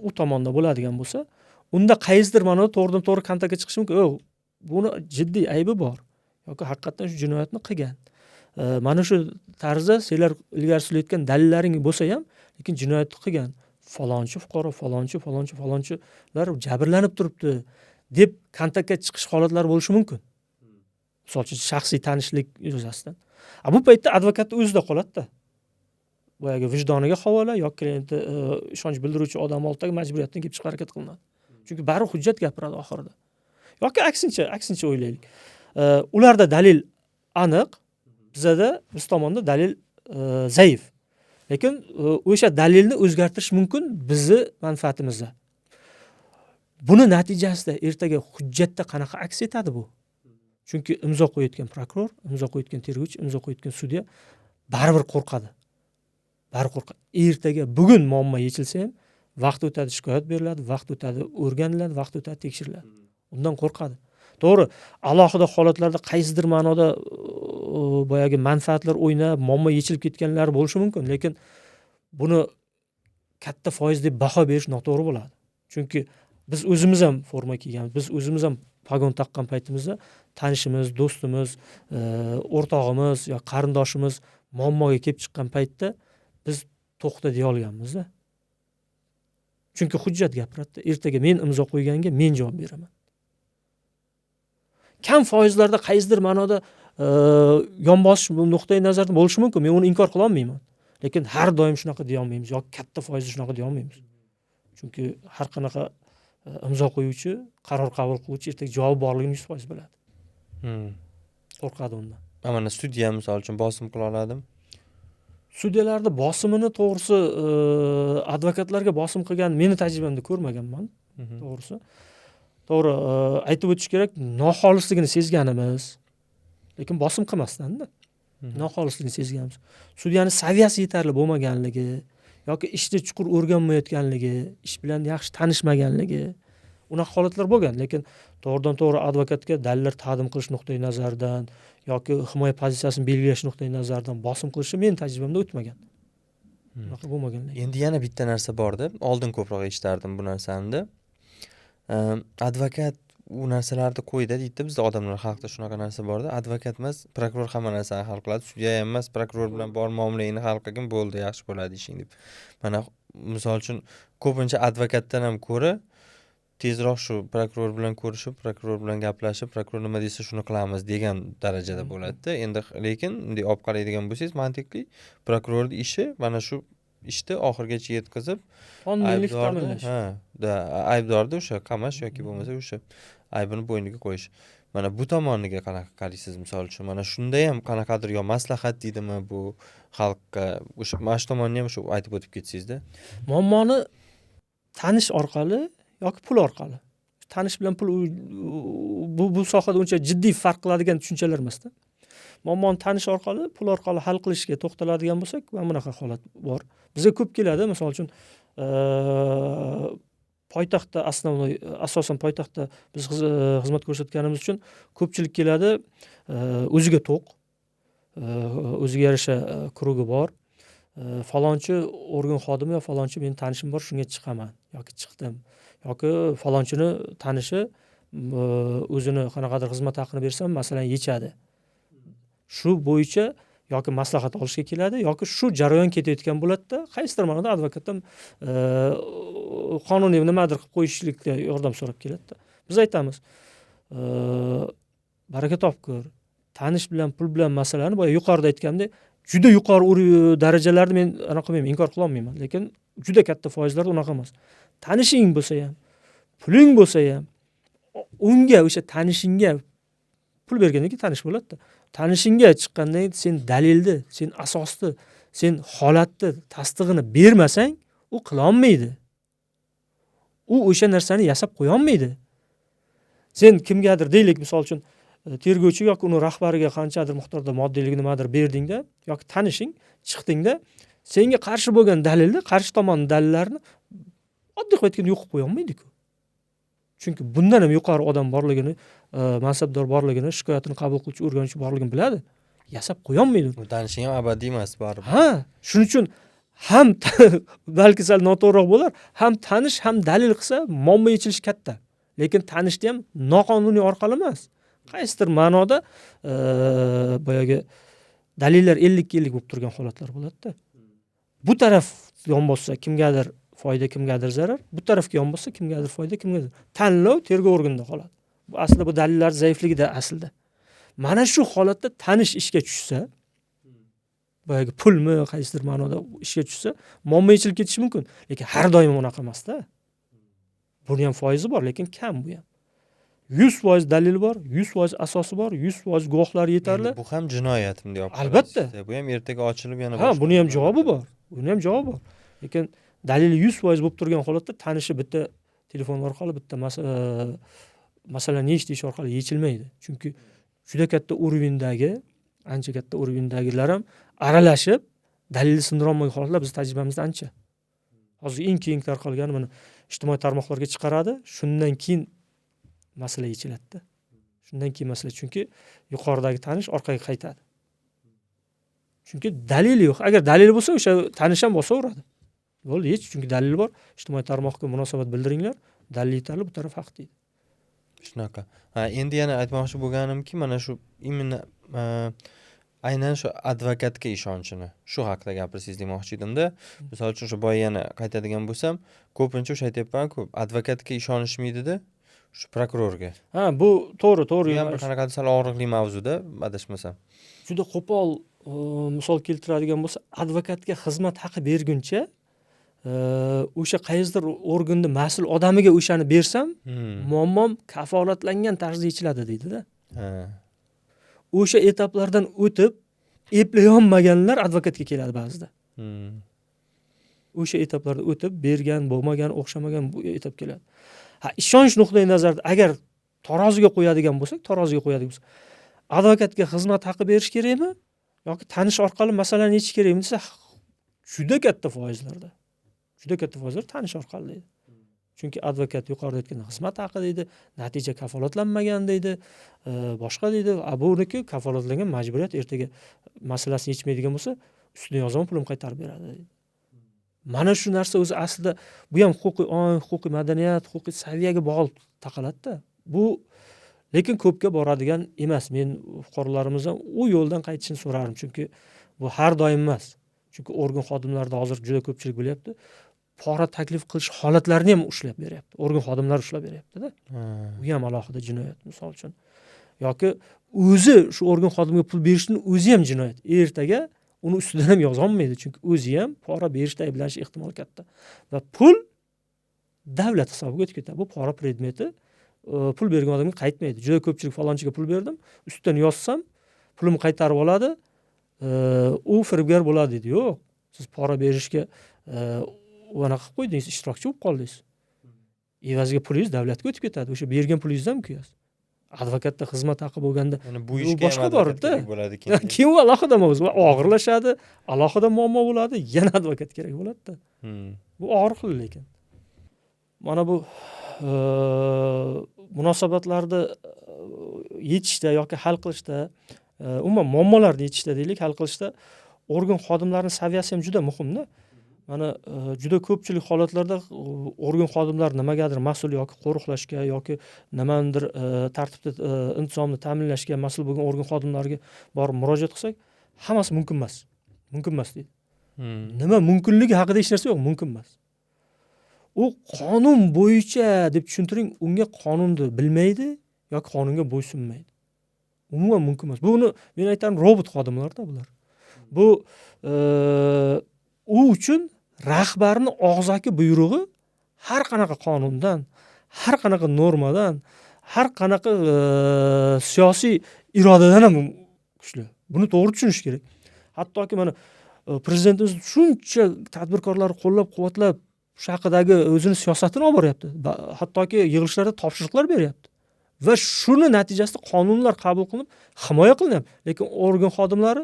u tomonda bo'ladigan bo'lsa, unda qaysidir ma'noda to'g'ridan-to'g'ri kontaktga chiqish mumkin. Buni jiddiy aybi bor yoki haqiqatan shu jinoyatni qilgan. Mana shu tarzda senlar ilgari sulayotgan dalillaring bo'lsa ham, lekin jinoyatni qilgan. Falonchi fuqaro, falonchilar jabrlanib turibdi deb kontaktga chiqish holatlari bo'lishi mumkin. Misol uchun shaxsiy tanishlik yuzasidan. Bu paytda advokatning o'zida qoladi-da. Boyagi vijdoniga havola yoki klientni ishonch bildiruvchi odam oldidagi majburiyatdan kelib chiqib harakat qilinadi. Chunki baribir hujjat gapiradi oxirida. Yoki aksincha o'ylaylik. Ularda dalil aniq, biz tomonda dalil zaif. Lekin o'sha dalilni o'zgartirish mumkin bizni manfaatimizda. Buni natijasida ertaga hujjatda qanaqa aks etadi bu? Chunki imzo qo'yayotgan prokuror, imzo qo'yayotgan tergovchi, imzo qo'yayotgan sudya baribir qo'rqadi. Ertaga bugun muammo yechilsa ham vaqt o'tadi, shikoyat beriladi, vaqt o'tadi, o'rganiladi, vaqt o'tadi, tekshiriladi. Undan qo'rqadi. To'g'ri, alohida holatlarda qaysidir ma'noda boyagi manfaatlar o'ynab, muammo yechilib ketganlar bo'lishi mumkin, lekin buni katta foiz deb baho berish noto'g'ri bo'ladi. Chunki biz o'zimiz ham forma kiyganmiz, biz o'zimiz ham pagon taqqan paytimizda tanishimiz, do'stimiz, o'rtog'imiz yoki qarindoshimiz muammoga kelib chiqqan paytda biz to'xta deya olganmiz-da. Chunki hujjat gapiradi. Ertaga men imzo qo'yganga men javob beraman. Kam foizlarda qaysidir ma'noda yonboshish nuqtai nazardan bo'lishi mumkin. Men uni inkor qila olmayman. Lekin har doim shunaqa deya olmaymiz yoki katta foizda shunaqa deya olmaymiz. Chunki har qanaqa imzo qo'yuvchi, qaror qabul qiluvchi ertaga javob borligini 100% biladi. Qo'rqadi undan. Mana sudya misol uchun bosim qila oladimi? Sudyalarda bosimini to'g'risi advokatlarga bosim qilgan meni tajribamda ko'rmaganman, to'g'risi. To'g'ri, aytib o'tish kerak, noxolisligini sezganimiz, lekin bosim qilmasdan-da. Noxolisligini sezganmiz. Sudyaning saviyasi yetarli bo'lmaganligi yoki ishni chuqur o'rganmayotganligi, ish bilan yaxshi tanishmaganligi, unaqa holatlar bo'lgan, lekin to'g'ridan-to'g'ri advokatga dalillar taqdim qilish nuqtai nazaridan yoki himoya pozitsiyasini belgilash nuqtai nazaridan bosim qilishi men tajribamda o'tmagan. Unaqa bo'lmagan. Endi yana bitta narsa bor-da, oldin ko'proq eshitardim bu narsani. Advokat u narsalarni qo'ydi deydi, bizda odamlar xalqda shunaqa narsa bor-da, advokat emas, prokuror hamma narsani hal qiladi, sudya ham emas, prokuror bilan bor muomalangni hal qilgin bo'ldi, yaxshi bo'ladi ishing deb. Mana misol uchun ko'pincha advokatdan ham ko'ra tezroq shu prokuror bilan ko'rishib, prokuror bilan gaplashib, prokuror nima desa shuni qilamiz degan darajada bo'ladi-da. Endi lekin bunday olib qaraydigan bo'lsangiz, mantiqli prokurorning ishi mana shu ishni oxirigacha yetkazib, aybdorni o'sha qamash yoki bo'lmasa o'sha aybini bo'yniga qo'yish. Mana bu tomoniga qanaqa qaraysiz misol uchun? Mana shunda ham qanaqadir yo maslahat deydimi bu xalqqa? O'sha mana shu tomonni ham shu aytib o'tib ketsangiz-da. Muammoni tanish orqali yoki pul orqali. Tanish bilan pul bu sohada uncha jiddiy farq qiladigan tushunchalar emas-da. Muammoni tanish orqali, pul orqali hal qilishga to'xtaladigan bo'lsak, mana bunaqa holat bor. Bizga ko'p keladi, misol uchun poytaxtda asosan poytaxtda biz xizmat ko'rsatganimiz uchun ko'pchilik keladi, o'ziga to'q, o'ziga yarasha krugi bor. Falonchi organ xodimi yo falonchi meni tanishim bor, shunga chiqaman yoki chiqdim. Yoki falonchini tanishi o'zini qanaqadir xizmat haqini bersam, masalan, yechadi. Shu bo'yicha yoki maslahat olishga keladi yoki shu jarayon ketayotgan bo'ladi-da, qaysidir ma'noda advokatdan qonuniy nimadir qilib qo'yishlikda yordam so'rab keladi-da. Biz aytamiz, baraka topkur, tanish bilan pul bilan masalani boya yuqorida aytgandek, juda yuqori darajalarni men anaqa qilmayman, inkor qila olmayman, lekin juda katta foizlarda unaqa emas. Tanishing bo'lsa ham, puling bo'lsa ham unga o'sha tanishingga pul bergandan keyin tanish bo'ladi-da. Tanishingga chiqqandan keyin sen dalilni, sen asosni, sen holatni tasdig'ini bermasang, u qila olmaydi. U o'sha narsani yasab qo'ya olmaydi. Sen kimgadir deylik, misol uchun tergovchi yoki uni rahbariga qanchadir miqdorda moddiylik nimadir berdingda yoki tanishing, chiqdingda, senga qarshi bo'lgan dalilni, qarshi tomonning dalillarini oddiy qilib aytganda yo'q qilib qo'ya olmaydi-ku. Chunki bundan ham yuqori odam borligini, mansabdor borligini, shikoyatini qabul qiluvchi o'rganuvchi borligini biladi. Yasab qo'ya olmaydi. U tanishing ham abadiy emas baribir. Ha, shuning uchun ham balki sal noto'g'riroq bo'lar, ham tanish, ham dalil qilsa muammo yechilishi katta. Lekin tanishni ham noqonuniy orqali emas. Qaysidir ma'noda boyagi dalillar 50-50 bo'lib turgan holatlar bo'ladi-da. Bu taraf yon bossa kimgadir foyda, kimgadir zarar, bu tarafga yon bossa kimgadir foyda, kimgadir. Tanlov tergov organida qoladi. Bu aslida bu dalillar zaifligida aslida. Mana shu holatda tanish ishga tushsa, boyagi pulmi qaysidir ma'noda ishga tushsa, muammo yechilib ketishi mumkin. Lekin har doim unaqa emas-da. Buni ham foizi bor, lekin kam bu ham. 100% dalil bor, 100% asosi bor, 100% guvohlar yetarli. Bu ham jinoyatmi deyapti. Albatta. Bu ham ertaga ochilib yana Ha, buni ham javobi bor. Buni ham javobi bor. Lekin dalili 100% bo'lib turgan holatda tanishi bitta telefon orqali, bitta masalani eshitish orqali yechilmaydi. Chunki juda katta urovendagi, ancha katta urovendagilar ham aralashib dalilni sindira olmagan holatlar biz tajribamizda ancha. Hozir eng keng tarqalgani mana ijtimoiy tarmoqlarga chiqaradi, shundan keyin masala yechiladi-da. Shundan keyin masala, chunki yuqoridagi tanish orqaga qaytadi. Chunki dalil yo'q. Agar dalil bo'lsa, o'sha tanish ham bosaveradi. Bo'ldi, hech, chunki dalil bor. Ijtimoiy tarmoqqa munosabat bildiringlar, dalil yetarli, bu taraf haq deydi. Shunaqa. Endi yana aytmoqchi bo'lganimki, mana shu imенно aynan shu advokatga ishonchini shu haqida gapirsangiz demoqchi edimda. Misol uchun shu boya yana qaytadigan bo'lsam, ko'pincha o'sha aytyapman-ku, advokatga ishonishmaydi-da, shu prokurorga. Ha, bu to'g'ri. Bu ham bir qanaqadir sal og'riqli mavzuda, adashmasam. Juda qo'pol misol keltiradigan bo'lsa, advokatga xizmat haqi berguncha o'sha qaysidir organning mas'ul odamiga o'shani bersam, muammom kafolatlangan tarzda yechiladi deydi-da. O'sha etaplardan o'tib, eplay olmaganlar advokatga keladi ba'zida. O'sha etaplardan o'tib, bergan, bo'lmagan, o'xshamagan bu etap keladi. Ha, ishonch nuqtai nazaridan agar taroziga qo'yadigan bo'lsak, advokatga xizmat haqi berish kerakmi yoki tanish orqali masalani yechish kerakmi desa, juda katta foizlarda. Juda katta foizlar tanish orqali deydi. Chunki advokat yuqorida aytgan xizmat haqi deydi, natija kafolatlanmagan deydi, boshqa deydi. Buniki kafolatlangan majburiyat, ertaga masalasini yechmaydigan bo'lsa, ustidan yozaman, pulim qaytarib beradi deydi. Mana shu narsa o'zi aslida bu ham huquqiy madaniyat, huquqiy saviyaga bog'liq taqaladi-da. Bu lekin ko'pga boradigan emas. Men fuqarolarimizdan u yo'ldan qaytishini so'rarim, chunki bu har doim emas. Chunki organ xodimlarida hozir juda ko'pchilik bo'lyapti. Pora taklif qilish holatlarini ham ushlab beryapti. Organ xodimlari ushlab beryapti-da. Bu ham alohida jinoyat, misol uchun. Yoki o'zi shu organ xodimiga pul berishning o'zi ham jinoyat. Ertaga uni ustidan ham yoza olmaydi, chunki o'zi ham pora berishda ayblanishi ehtimoli katta. Va pul davlat hisobiga o'tib ketadi. Bu pora predmeti pul bergan odamga qaytmaydi. Juda ko'pchilik falonchiga pul berdim, ustidan yozsam, pulimni qaytarib oladi, u firibgar bo'ladi deydi. Yo'q, siz pora berishga anaqa qilib qo'ydingiz, ishtirokchi bo'lib qoldingiz. Evaziga pulingiz davlatga o'tib ketadi. O'sha bergan pulingizdan kuyasiz. Advokatda xizmat haqi bo'lganda bu ishga boshqa bordi-da. Bo'ladi keyin alohida mavzu, og'irlashadi, alohida muammo bo'ladi, yana advokat kerak bo'ladi-da. Bu og'riqli lekin. Mana bu munosabatlarni yechishda yoki hal qilishda, umuman muammolarni yechishda deylik, hal qilishda organ xodimlarining saviyasi ham juda muhimda. Mana juda ko'pchilik holatlarda organ xodimlari nimagadir mas'ul yoki qo'riqlashga yoki nimadir tartibda intizomni ta'minlashga mas'ul bo'lgan organ xodimlariga borib murojaat qilsak, hammasi mumkin emas. Mumkin emas deydi. Nima mumkinligi haqida hech narsa yo'q, mumkin emas. U qonun bo'yicha deb tushuntiring, unga qonunni bilmaydi yoki qonunga bo'ysunmaydi. Umuman mumkin emas. Buni men aytaman, robot xodimlarda bular. Bu u uchun rahbarning og'zaki buyrug'i har qanaqa qonundan, har qanaqa normadan, har qanaqa siyosiy irodadan ham kuchli. Buni to'g'ri tushunish kerak. Hattoki mana prezidentimiz shuncha tadbirkorlarni qo'llab-quvvatlab, shu haqidagi o'zini siyosatini olib boryapti. Hattoki yig'ilishlarda topshiriqlar beryapti. Va shuni natijasida qonunlar qabul qilinib, himoya qilinyapti. Lekin organ xodimlari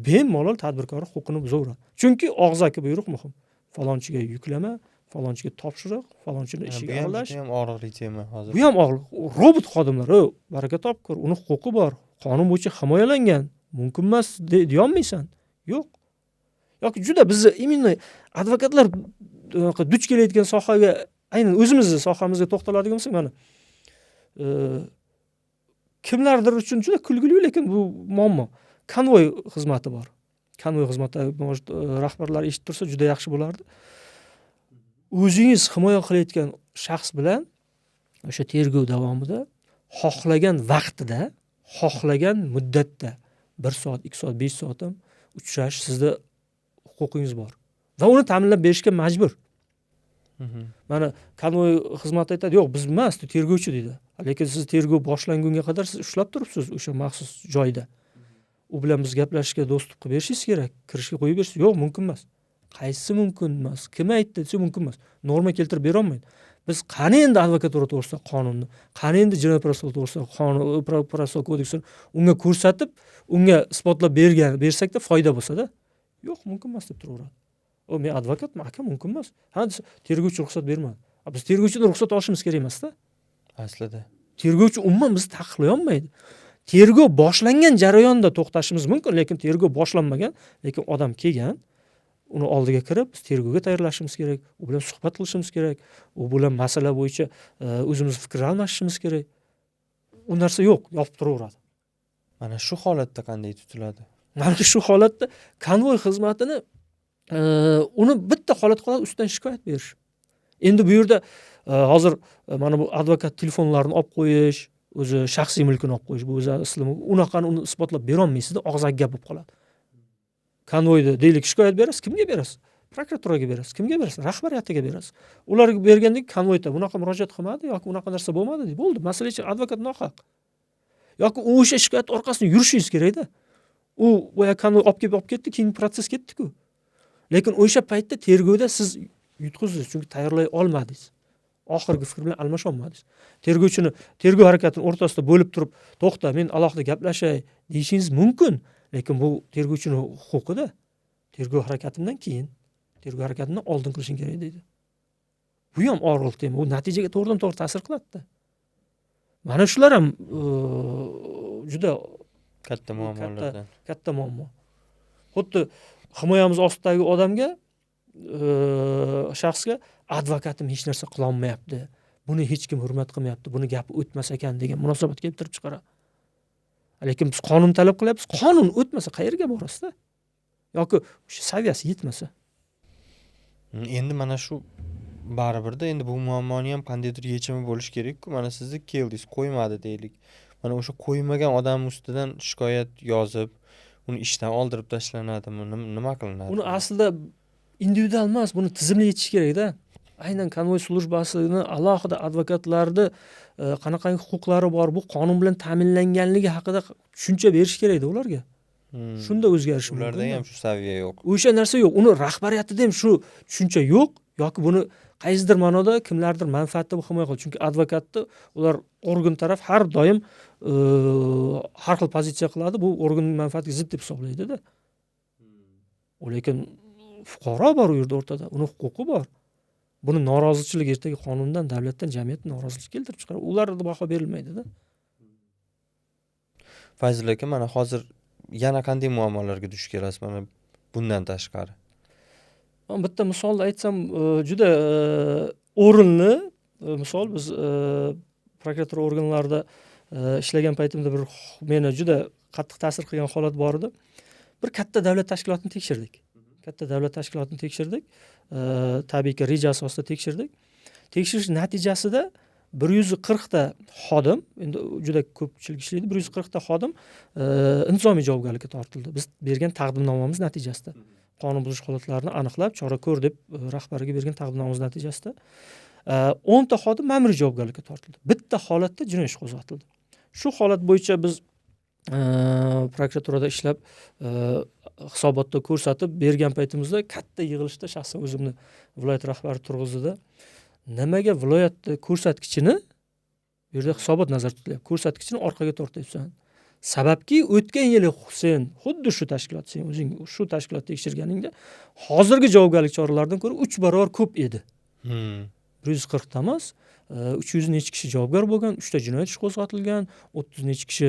bemalol tadbirkor huquqini buzaveradi. Chunki og'zaki buyruq muhim. Falonchiga yuklama, falonchiga topshiriq, falonchini ishiga araklash. Bu ham og'riqli tema hozir. Bu ham og'riq. Robot xodimlar, baraka topkur, uni huquqi bor, qonun bo'yicha himoyalangan. Mumkin emas deya olmaysan. Yo'q. Yoki juda bizni imенно advokatlar duch kelayotgan sohaga, aynan o'zimizning sohamizga to'xtaladigan bo'lsak, mana kimlardir uchun juda kulgili, lekin bu muammo. Konvoy xizmati bor. Konvoy xizmati rahbarlari eshitib tursa juda yaxshi bo'lardi. O'zingiz himoya qilayotgan shaxs bilan o'sha tergov davomida xohlagan vaqtida, xohlagan muddatda 1 soat, 2 soat, 5 soat ham uchrash sizda huquqingiz bor. Va uni ta'minlab berishga majbur. Mana konvoy xizmati aytadi, yo'q, biz emas, tergovchi deydi. Lekin siz tergov boshlangunga qadar siz ushlab turibsiz o'sha maxsus joyda. U bilan biz gaplashishga dostуп qilib berishingiz kerak, kirishga qo'yib berishsiz. Yo'q, mumkin emas. Qaysi mumkin emas? Kim aytdi desa mumkin emas. Norma keltirib bera olmaydi. Biz qani endi advokatura to'g'risida qonunni, qani endi jinoyat protsessual to'g'risida qonun, protsessual kodeksini unga ko'rsatib, unga isbotlab bersakda foyda bo'lsa-da, yo'q, mumkin emas deb turaveradi. Men advokatman, aka, mumkin emas. Ha, tergovchi ruxsat bermadi. Biz tergovchidan ruxsat olishimiz kerak emas-da. Aslida. Tergovchi umuman bizni taqiqlay olmaydi. Tergov boshlangan jarayonda to'xtashimiz mumkin, lekin tergov boshlanmagan, lekin odam kelgan, uni oldiga kirib, biz tergovga tayyorlashimiz kerak, u bilan suhbat qilishimiz kerak, u bilan masala bo'yicha o'zimiz fikr almashishimiz kerak. U narsa yo'q, yopib turaveradi. Mana shu holatda qanday tutiladi? Mana shu holatda konvoy xizmatini uni bitta holat qoladi, ustidan shikoyat berish. Endi bu yerda hozir mana bu advokat telefonlarini olib qo'yish, o'zi shaxsiy mulkini olib qo'yish, bu o'zi aslida unaqani uni isbotlab bera olmaysizda, og'zaki gap bo'lib qoladi. Konvoyda deylik shikoyat berasiz, kimga berasiz? Prokuraturaga berasiz. Kimga berasiz? Rahbariyatiga berasiz. Ularga bergandek konvoyda bunaqa murojaat qilmadi yoki unaqa narsa bo'lmadi deb bo'ldi. Masala uchun advokat nohaq. Yoki o'sha shikoyat orqasida yurishingiz kerak-da. U boya konvoy olib ketdi, keyin protsess ketdi-ku. Lekin o'sha paytda tergovda siz yutqizdingiz, chunki tayyorlay olmadingiz. Oxirgi fikr bilan almasha olmadingiz. Tergovchini tergov harakatining o'rtasida bo'lib turib, to'xta, men alohida gaplashay deyishingiz mumkin, lekin bu tergovchining huquqida. Tergov harakatidan keyin, tergov harakatidan oldin qilishing kerak deydi. Bu ham og'riq tema, u natijaga to'g'ridan-to'g'ri ta'sir qiladi-da. Mana shular ham juda Katta muammolardan. Katta muammo. Xuddi himoyamiz ostidagi odamga, shaxsga advokatim hech narsa qila olmayapti, buni hech kim hurmat qilmayapti, buni gapi o'tmas ekan degan munosabat keltirib chiqaradi. Lekin biz qonun talab qilyapmiz, qonun o'tmasa qayerga borasiz-da? Yoki o'sha saviyasi yetmasa. Endi mana shu baribirda endi bu muammoni ham qandaydir yechimi bo'lish kerak-ku. Mana sizni keldingiz, qo'ymadi deylik. Mana o'sha qo'ymagan odam ustidan shikoyat yozib, uni ishdan oldirib tashlanadimi? Nima qilinadi? Uni aslida individual emas, buni tizimli yechish kerak-da. Aynan konvoy službasini alohida advokatlarni qanaqangi huquqlari bor, bu qonun bilan ta'minlanganligi haqida tushuncha berish kerak-da ularga. Shunda o'zgarish mumkin. Ularda ham shu saviya yo'q. O'sha narsa yo'q. Uni rahbariyatida ham shu tushuncha yo'q, yoki buni qaysidir ma'noda kimlardir manfaatda bu himoya qiladi. Chunki advokatni ular organ taraf har doim har xil pozitsiya qiladi, bu organning manfaatiga zid deb hisoblaydi-da. Lekin fuqaro bor u yerda o'rtada, uni huquqi bor. Buni norozichilik ertaga qonundan, davlatdan, jamiyatdan norozilik keltirib chiqaradi. Ularga baho berilmaydi-da. Fazil aka, mana hozir yana qanday muammolarga duch kelasiz mana bundan tashqari? Men bitta misolni aytsam, juda o'rinli misol. Biz prokuratura organlarida ishlagan paytimda bir meni juda qattiq ta'sir qilgan holat bor edi. Bir katta davlat tashkilotini tekshirdik. Tabiiyki reja asosida tekshirdik. Tekshirish natijasida 140 ta xodim, endi juda ko'pchilik ishlaydi, 140 ta xodim intizomiy javobgarlikka tortildi. Biz bergan taqdimnomamiz natijasida. Qonun buzish holatlarini aniqlab, chora ko'r deb rahbariga bergan taqdimnomamiz natijasida 10 ta xodim ma'muriy javobgarlikka tortildi. Bitta holatda jinoiy ish qo'zg'atildi. Shu holat bo'yicha biz prokuraturada ishlab hisobotda ko'rsatib bergan paytimizda katta yig'ilishda shaxsan o'zimni viloyat rahbari turg'izdi. Nimaga viloyatni ko'rsatkichini bu yerda hisobot nazarda tutilyapti. Ko'rsatkichini orqaga tortyapsan. Sababki o'tgan yili sen xuddi shu tashkilot, sen o'zing shu tashkilotni tekshirganingda hozirgi javobgarlik choralaridan ko'ra 3 barobar ko'p edi. 140 ta emas, 300 necha kishi javobgar bo'lgan, 3 ta jinoyat ishi qo'zg'atilgan, 30 necha kishi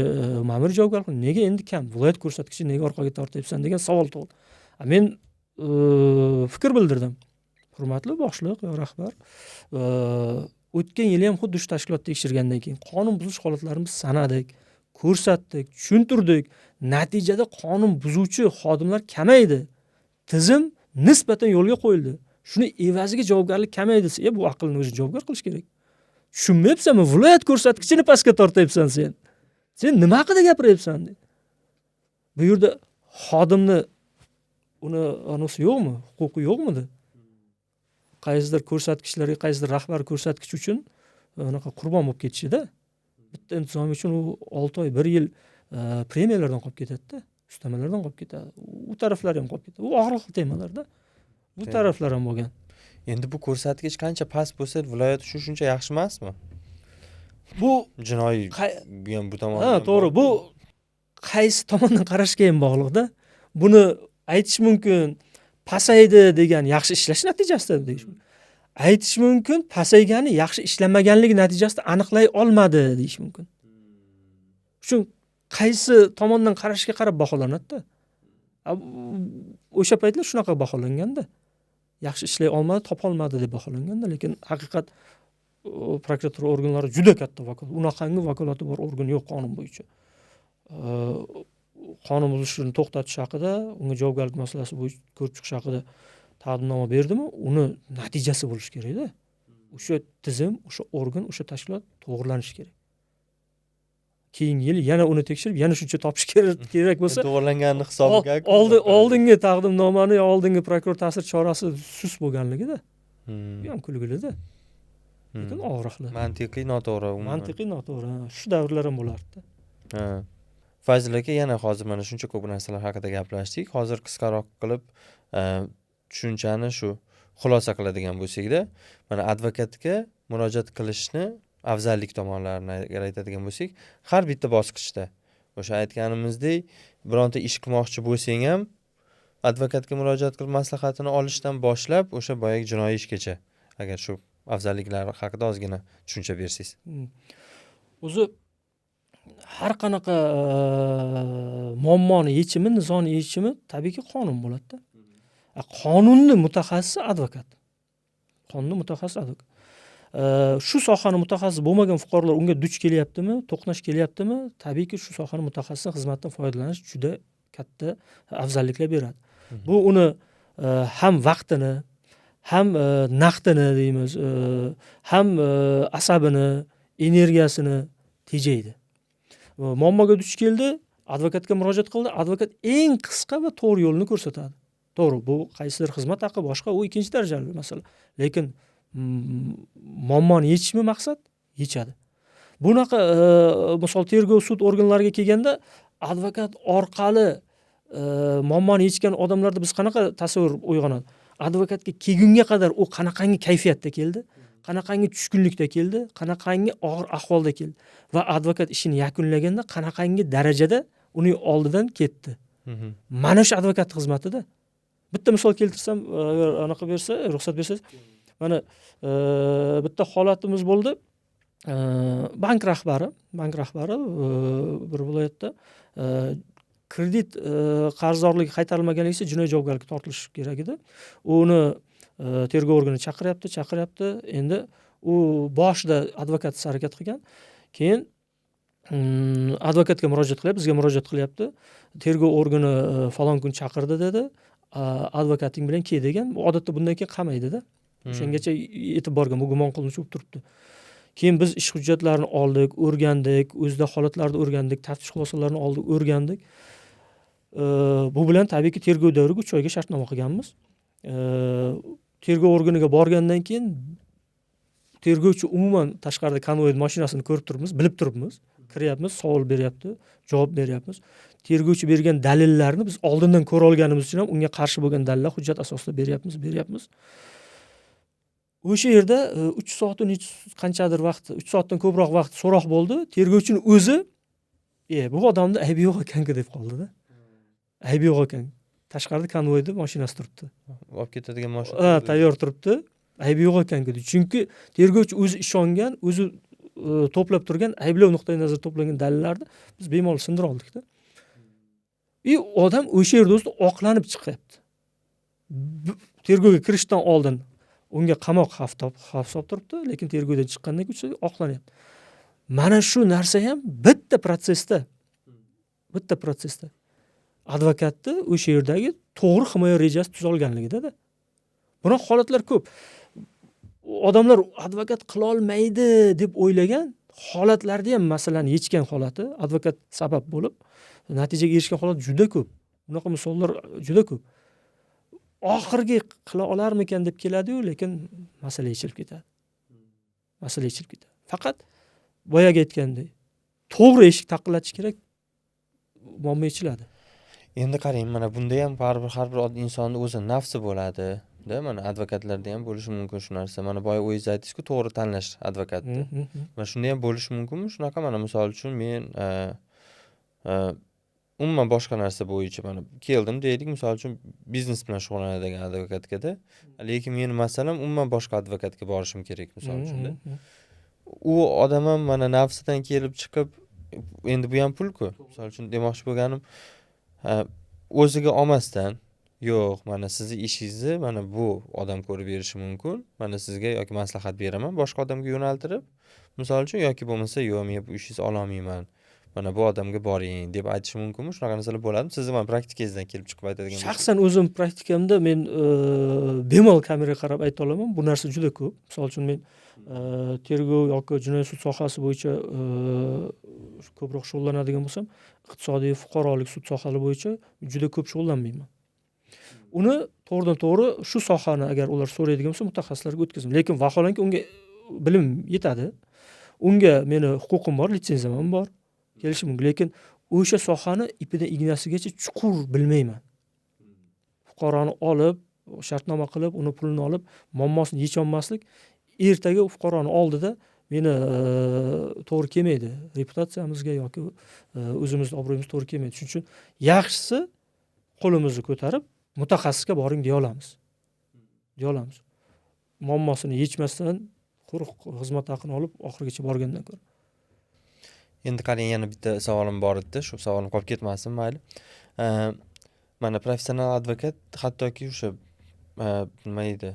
ma'muriy javobgar qilgan. Nega endi kam? Viloyat ko'rsatkichi nega orqaga tortyapsan degan savol tug'ildi. Men fikr bildirdim. Hurmatli boshliq yo rahbar, o'tgan yili ham xuddi shu tashkilotni tekshirgandan keyin qonun buzish holatlarini sanadik, ko'rsatdik, tushuntirdik. Natijada qonun buzuvchi xodimlar kamaydi. Tizim nisbatan yo'lga qo'yildi. Shuni evaziga javobgarlik kamaydi. Bu aqlni o'zi javobgar qilish kerak. Tushunmayapsanmi? Viloyat ko'rsatkichini pastga tortyapsan sen. Sen nima haqida gapiryapsan? Bu yerda xodimni uni anosi yo'qmi? Huquqi yo'qmidi? Qaysidir ko'rsatkichlarga, qaysidir rahbar ko'rsatkich uchun unaqa qurbon bo'lib ketishida. Bitta intizomiy uchun u 6 oy, 1 yil premiyalardan qolib ketadi-da, ustamalardan qolib ketadi. U taraflar ham qolib ketadi. U og'riqli temalarda. Bu taraflar ham bo'lgan. Endi bu ko'rsatkich qancha past bo'lsa, viloyat shuncha yaxshi emasmi? Bu jinoiy ham bu tomondan. Ha, to'g'ri. Bu qaysi tomondan qarashga ham bog'liq-da. Buni aytish mumkin, pasaydi degan yaxshi ishlash natijasida deyish mumkin. Aytish mumkin, pasaygani yaxshi ishlamaganligi natijasida aniqlay olmadi deyish mumkin. Shuning qaysi tomondan qarashga qarab baholanadi-da. O'sha paytlar shunaqa baholanganda. Yaxshi ishlay olmadi, topolmadi deb baholanganda, lekin haqiqat prokuratura organlari juda katta vakolat. Unaqangi vakolati bor organ yo'q qonun bo'yicha. Qonun buzilishini to'xtatish haqida, unga javobgarlik masalasi bo'yicha ko'rib chiqish haqida taqdimnoma berdimi? Uni natijasi bo'lishi kerak-da. O'sha tizim, o'sha organ, o'sha tashkilot to'g'rilanishi kerak. Keyingi yil yana uni tekshirib, yana shuncha topish kerak bo'lsa, to'g'rilanganini hisobiga oldingi taqdimnomani yo oldingi prokuror ta'sir chorasi sus bo'lganligida. Bu ham kulgili-da. Lekin og'riqli. Mantiqiy noto'g'ri. Mantiqiy noto'g'ri. Shu davrlar ham bo'lardi. Ha. Fazil aka, yana hozir mana shuncha ko'p narsalar haqida gaplashdik. Hozir qisqaroq qilib tushunchani shu xulosa qiladigan bo'lsak-da, mana advokatga murojaat qilishni afzallik tomonlarini aytadigan bo'lsak, har bitta bosqichda o'sha aytganimizdek, bironta ish qilmoqchi bo'lsang ham advokatga murojaat qilib maslahatini olishdan boshlab o'sha boyagi jinoiy ishgacha, agar shu afzalliklari haqida ozgina tushuncha bersangiz. O'zi har qanaqa muammoni yechimi, nizoni yechimi tabiiyki qonun bo'ladi-da. Qonunni mutaxassisi advokat. Qonunni mutaxassis advokat. Shu sohani mutaxassis bo'lmagan fuqarolar unga duch kelyaptimi, to'qnash kelyaptimi? Tabiiyki shu sohani mutaxassisi xizmatdan foydalanish juda katta afzalliklar beradi. Bu uni ham vaqtini, ham naqdini deymiz, ham asabini, energiyasini tejaydi. Muammoga duch keldi, advokatga murojaat qildi, advokat eng qisqa va to'g'ri yo'lni ko'rsatadi. To'g'ri, bu qaysidir xizmat haqi boshqa, u ikkinchi darajali masala. Lekin muammoni yechishmi maqsad? Yechadi. Bunaqa misol tergov sud organlariga kelganda advokat orqali muammoni yechgan odamlarda biz qanaqa tasavvur uyg'onadi? Advokatga kelgunga qadar u qanaqangi kayfiyatda keldi, qanaqangi tushkunlikda keldi, qanaqangi og'ir ahvolda keldi va advokat ishini yakunlaganda qanaqangi darajada uning oldidan ketdi. Mana shu advokat xizmatida. Bitta misol keltirsam, agar anaqa bersa, ruxsat bersangiz, mana bitta holatimiz bo'ldi. Bank rahbari bir viloyatda kredit qarzdorligi qaytarilmaganligi esa jinoiy javobgarlikka tortilishi kerak edi. Uni tergov organi chaqiryapti. Endi u boshida advokat harakat qilgan. Keyin advokatga murojaat qilyapti, bizga murojaat qilyapti. Tergov organi falon kun chaqirdi dedi. Advokating bilan kel degan. Odatda bundan keyin qamaydi-da. O'shangacha yetib borgan, bu gumon qilinuvchi bo'lib turibdi. Keyin biz ish hujjatlarini oldik, o'rgandik, o'zida holatlarni o'rgandik, taftish xulosalarini oldik, o'rgandik. Bu bilan tabiiyki tergov davriga 3 oyga shartnoma qilganmiz. Tergov organiga borgandan keyin tergovchi umuman tashqarida konvoy mashinasini ko'rib turibmiz, bilib turibmiz, kiryapmiz, savol beryapti, javob beryapmiz. Tergovchi bergan dalillarni biz oldindan ko'ra olganimiz uchun ham unga qarshi bo'lgan dalillar hujjat asosida beryapmiz. O'sha yerda 3 soat qanchadir vaqt, 3 soatdan ko'proq vaqt so'roq bo'ldi. Tergovchining o'zi bu odamda aybi yo'q ekan-ku deb qoldi-da. Aybi yo'q ekan. Tashqarida konvoyda mashinasi turibdi. Olib ketadigan mashina. Tayyor turibdi. Aybi yo'q ekan-ku. Chunki tergovchi o'zi ishongan, o'zi to'plab turgan ayblov nuqtai nazar to'plagan dalillarni biz bemalol sindira oldik-da. Odam o'sha yerda o'zi oqlanib chiqyapti. Tergovga kirishdan oldin unga qamoq xavf solib turibdi, lekin tergovdan chiqqandan keyin oqlanyapti. Mana shu narsa ham bitta protsessda advokatni o'sha yerdagi to'g'ri himoya rejasi tuzilganligida-da. Bunaqa holatlar ko'p. Odamlar advokat qila olmaydi deb o'ylagan holatlarda ham masalani yechgan holati, advokat sabab bo'lib natijaga erishgan holat juda ko'p. Bunaqa misollar juda ko'p. Oxirgi qila olarmikan deb keladi-yu, lekin masala yechilib ketadi. Faqat boyaga aytgandek, to'g'ri eshik taqillatish kerak, muammo yechiladi. Endi qarang, mana bunda ham har bir insonning o'zi nafsi bo'ladi-da. Mana advokatlarda ham bo'lishi mumkin shu narsa. Mana boya o'zingiz aytdingiz-ku, to'g'ri tanlash advokatni. Mana shunda ham bo'lishi mumkinmi? Shunaqa mana misol uchun men umuman boshqa narsa bo'yicha mana keldim deylik, misol uchun biznes bilan shug'ullanadigan advokatga-da. Lekin meni masalam umuman boshqa advokatga borishim kerak misol uchun-da. U odam ham mana nafsidan kelib chiqib, endi bu ham pul-ku. Misol uchun demoqchi bo'lganim, o'ziga olmasdan, yo'q, mana sizni ishingizni mana bu odam ko'rib berishi mumkin. Mana sizga yoki maslahat beraman, boshqa odamga yo'naltirib, misol uchun yoki bo'lmasa, yo'q, men bu ishingizni ola olmayman. Mana bu odamga boring deb aytish mumkinmi? Shunaqa narsalar bo'ladimi? Sizni mana praktikangizdan kelib chiqib aytadigan bo'lsangiz. Shaxsan o'zim praktikamda men bemalol kameraga qarab ayta olaman. Bu narsa juda ko'p. Misol uchun men tergov yoki jinoyat sud sohasi bo'yicha ko'proq shug'ullanadigan bo'lsam, iqtisodiy, fuqarolik sud sohalari bo'yicha juda ko'p shug'ullanmayman. Uni to'g'ridan to'g'ri shu sohani agar ular so'raydigan bo'lsa, mutaxassislarga o'tkazim. Lekin vaholanki unga bilim yetadi. Unga meni huquqim bor, litsenziyam ham bor. Kelishi mumkin, lekin o'sha sohani ipidan ignasigacha chuqur bilmayman. Fuqaroni olib, shartnoma qilib, uni pulini olib, muammosini yecha olmaslik ertaga fuqaroni oldida meni to'g'ri kelmaydi. Reputatsiyamizga yoki o'zimizning obro'yimiz to'g'ri kelmaydi. Shuning uchun yaxshisi qo'limizni ko'tarib mutaxassisga boring deya olamiz. Muammosini yechmasdan quruq xizmat haqini olib oxirigacha borgandan ko'ra. Endi qarang, yana bitta savolim bor edi. Shu savolim qolib ketmasin, mayli. Mana professional advokat hattoki o'sha nima edi?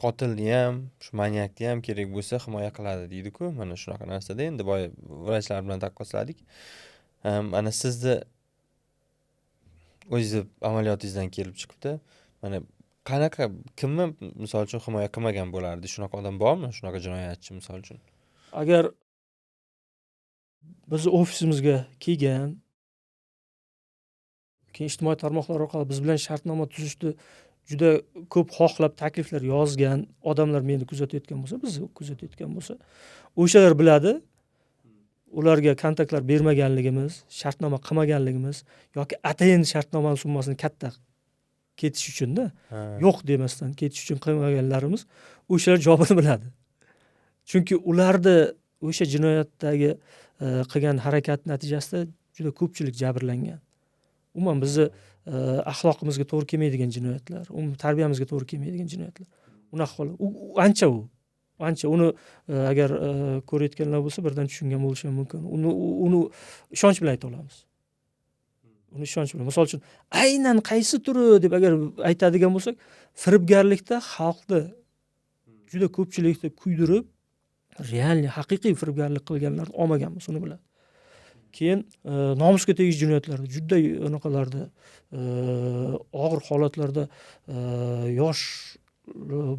Qotilni ham, shu manyakni ham kerak bo'lsa himoya qiladi deydi-ku. Mana shunaqa narsada endi boya vrachlar bilan taqqosladik. Mana sizni o'zingiz amaliyotingizdan kelib chiqibdi. Mana qanaqa, kimni misol uchun himoya qilmagan bo'lardi? Shunaqa odam bormi? Shunaqa jinoyatchi misol uchun. Agar biz ofisimizga kelgan, keyin ijtimoiy tarmoqlar orqali biz bilan shartnoma tuzishni juda ko'p xohlab takliflar yozgan odamlar meni kuzatayotgan bo'lsa, bizni kuzatayotgan bo'lsa, o'shalar biladi. Ularga kontaktlar bermaganligimiz, shartnoma qilmaganligimiz yoki atayin shartnoma summasini katta ketish uchun-da, yo'q demasdan ketish uchun qilmaganlarimiz o'shalar javobini biladi. Chunki ularda o'sha jinoyatdagi qilgan harakat natijasida juda ko'pchilik jabrlangan. Umuman bizni axloqimizga to'g'ri kelmaydigan jinoyatlar, tarbiyamizga to'g'ri kelmaydigan jinoyatlar. Unaqa holat. Ancha uni agar ko'rayotganlar bo'lsa birdan tushungan bo'lishi mumkin. Uni ishonch bilan ayta olamiz. Misol uchun aynan qaysi turi deb agar aytadigan bo'lsak, firibgarlikda xalqni juda ko'pchilikni kuydirib, real haqiqiy firibgarlik qilganlarni olmaganmiz, uni biladi. Keyin nomusga tegishli jinoyatlarda juda anaqalarda og'ir holatlarda yosh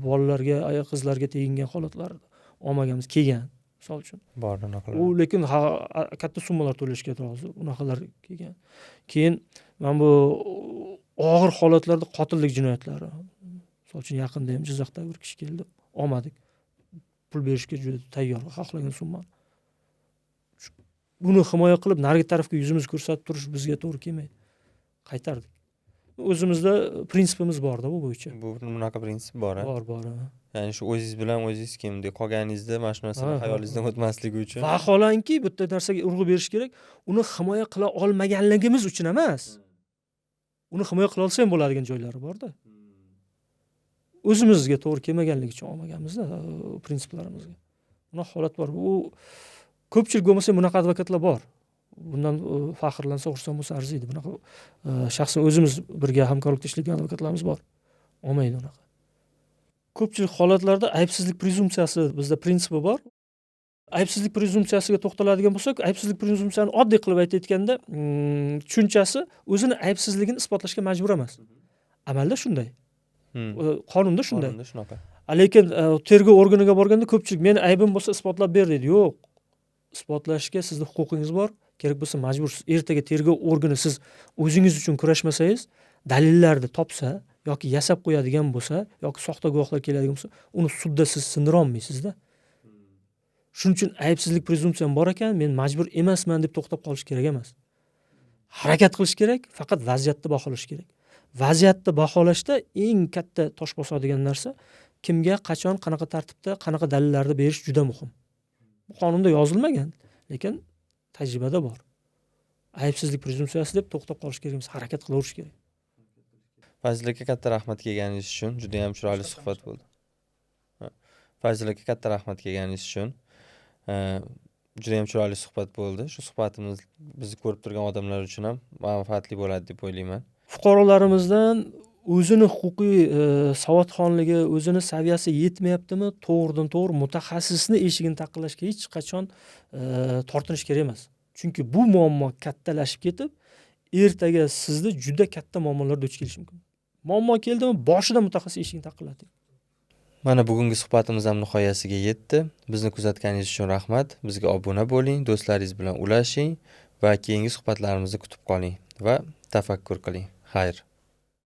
bolalarga, qizlarga tegingan holatlarda olmaganmiz, kelgan misol uchun. Bor anaqalar. U lekin katta summalar to'lashga rozi, unaqalar kelgan. Keyin men bu og'ir holatlarda qotillik jinoyatlari. Misol uchun yaqinda ham Jizzaxda bir kishi keldi, olmadik. pul berishga juda tayyor xohlagan summani. Buni himoya qilib narigi tarafga yuzimiz ko'rsatib turish bizga to'g'ri kelmaydi. Qaytardik. O'zimizda prinsipimiz bor-da bu bo'yicha. Bu bunaqa prinsip bor, ha? Bor. Ya'ni shu o'zingiz bilan o'zingiz kimdek qolganingizda mana shu narsani hayolingizdan o'tmasligi uchun. Vaholanki bitta narsaga urg'u berish kerak, uni himoya qila olmaganligimiz uchun emas. Uni himoya qila olsa ham bo'ladigan joylari bor-da. O'zimizga to'g'ri kelmaganligi uchun olmaganmiz-da prinsiplarimizga. Bunaqa holat bor. Bu ko'pchilik bo'lmasa bunaqa advokatlar bor. Bundan faxrlansa, xursand bo'lsa arziydi. Bunaqa shaxsan o'zimiz birga hamkorlikda ishlagan advokatlarimiz bor. Olmaydi unaqa. Ko'pchilik holatlarda aybsizlik prezumsiyasi bizda prinsipi bor. Aybsizlik prezumsiyasiga to'xtaladigan bo'lsak, aybsizlik prezumsiyasini oddiy qilib aytayotganda, tushunchasi o'zini aybsizligini isbotlashga majbur emas. Amalda shunday. Qonunda shunday. Qonunda shunaqa. Lekin tergov organiga borganda ko'pchilik meni aybim bo'lsa isbotlab ber deydi. Yo'q. Isbotlashga sizning huquqingiz bor. Kerak bo'lsa majbursiz. Ertaga tergov organi siz o'zingiz uchun kurashmasangiz, dalillarni topsa yoki yasab qo'yadigan bo'lsa, yoki soxta guvohlar keladigan bo'lsa, uni sudda siz sindira olmaysiz-da. Shuning uchun aybsizlik prezumsiyam bor ekan, men majbur emasman deb to'xtab qolish kerak emas. Harakat qilish kerak, faqat vaziyatni baholash kerak. Vaziyatni baholashda eng katta tosh bosadigan narsa kimga, qachon, qanaqa tartibda, qanaqa dalillarni berish juda muhim. Bu qonunda yozilmagan, lekin tajribada bor. Aybsizlik prezumsiyasi deb to'xtab qolish kerak emas, harakat qilaverish kerak. Fazil aka, katta rahmat kelganingiz uchun. Juda ham chiroyli suhbat bo'ldi. Fazil aka, katta rahmat kelganingiz uchun. Juda ham chiroyli suhbat bo'ldi. Shu suhbatimiz bizni ko'rib turgan odamlar uchun ham manfaatli bo'ladi deb o'ylayman. Fuqarolarimizdan o'zini huquqiy savodxonligi, o'zini saviyasi yetmayaptimi, to'g'ridan-to'g'ri mutaxassisni eshigini taqillashga hech qachon tortinish kerak emas. Chunki bu muammo kattalashib ketib, ertaga sizni juda katta muammolar duch kelishi mumkin. Muammo keldimi, boshida mutaxassis eshigini taqillating. Mana bugungi suhbatimiz ham nihoyasiga yetdi. Bizni kuzatganingiz uchun rahmat. Bizga obuna bo'ling, do'stlaringiz bilan ulashing va keyingi suhbatlarimizni kutib qoling va tafakkur qiling. Xayr.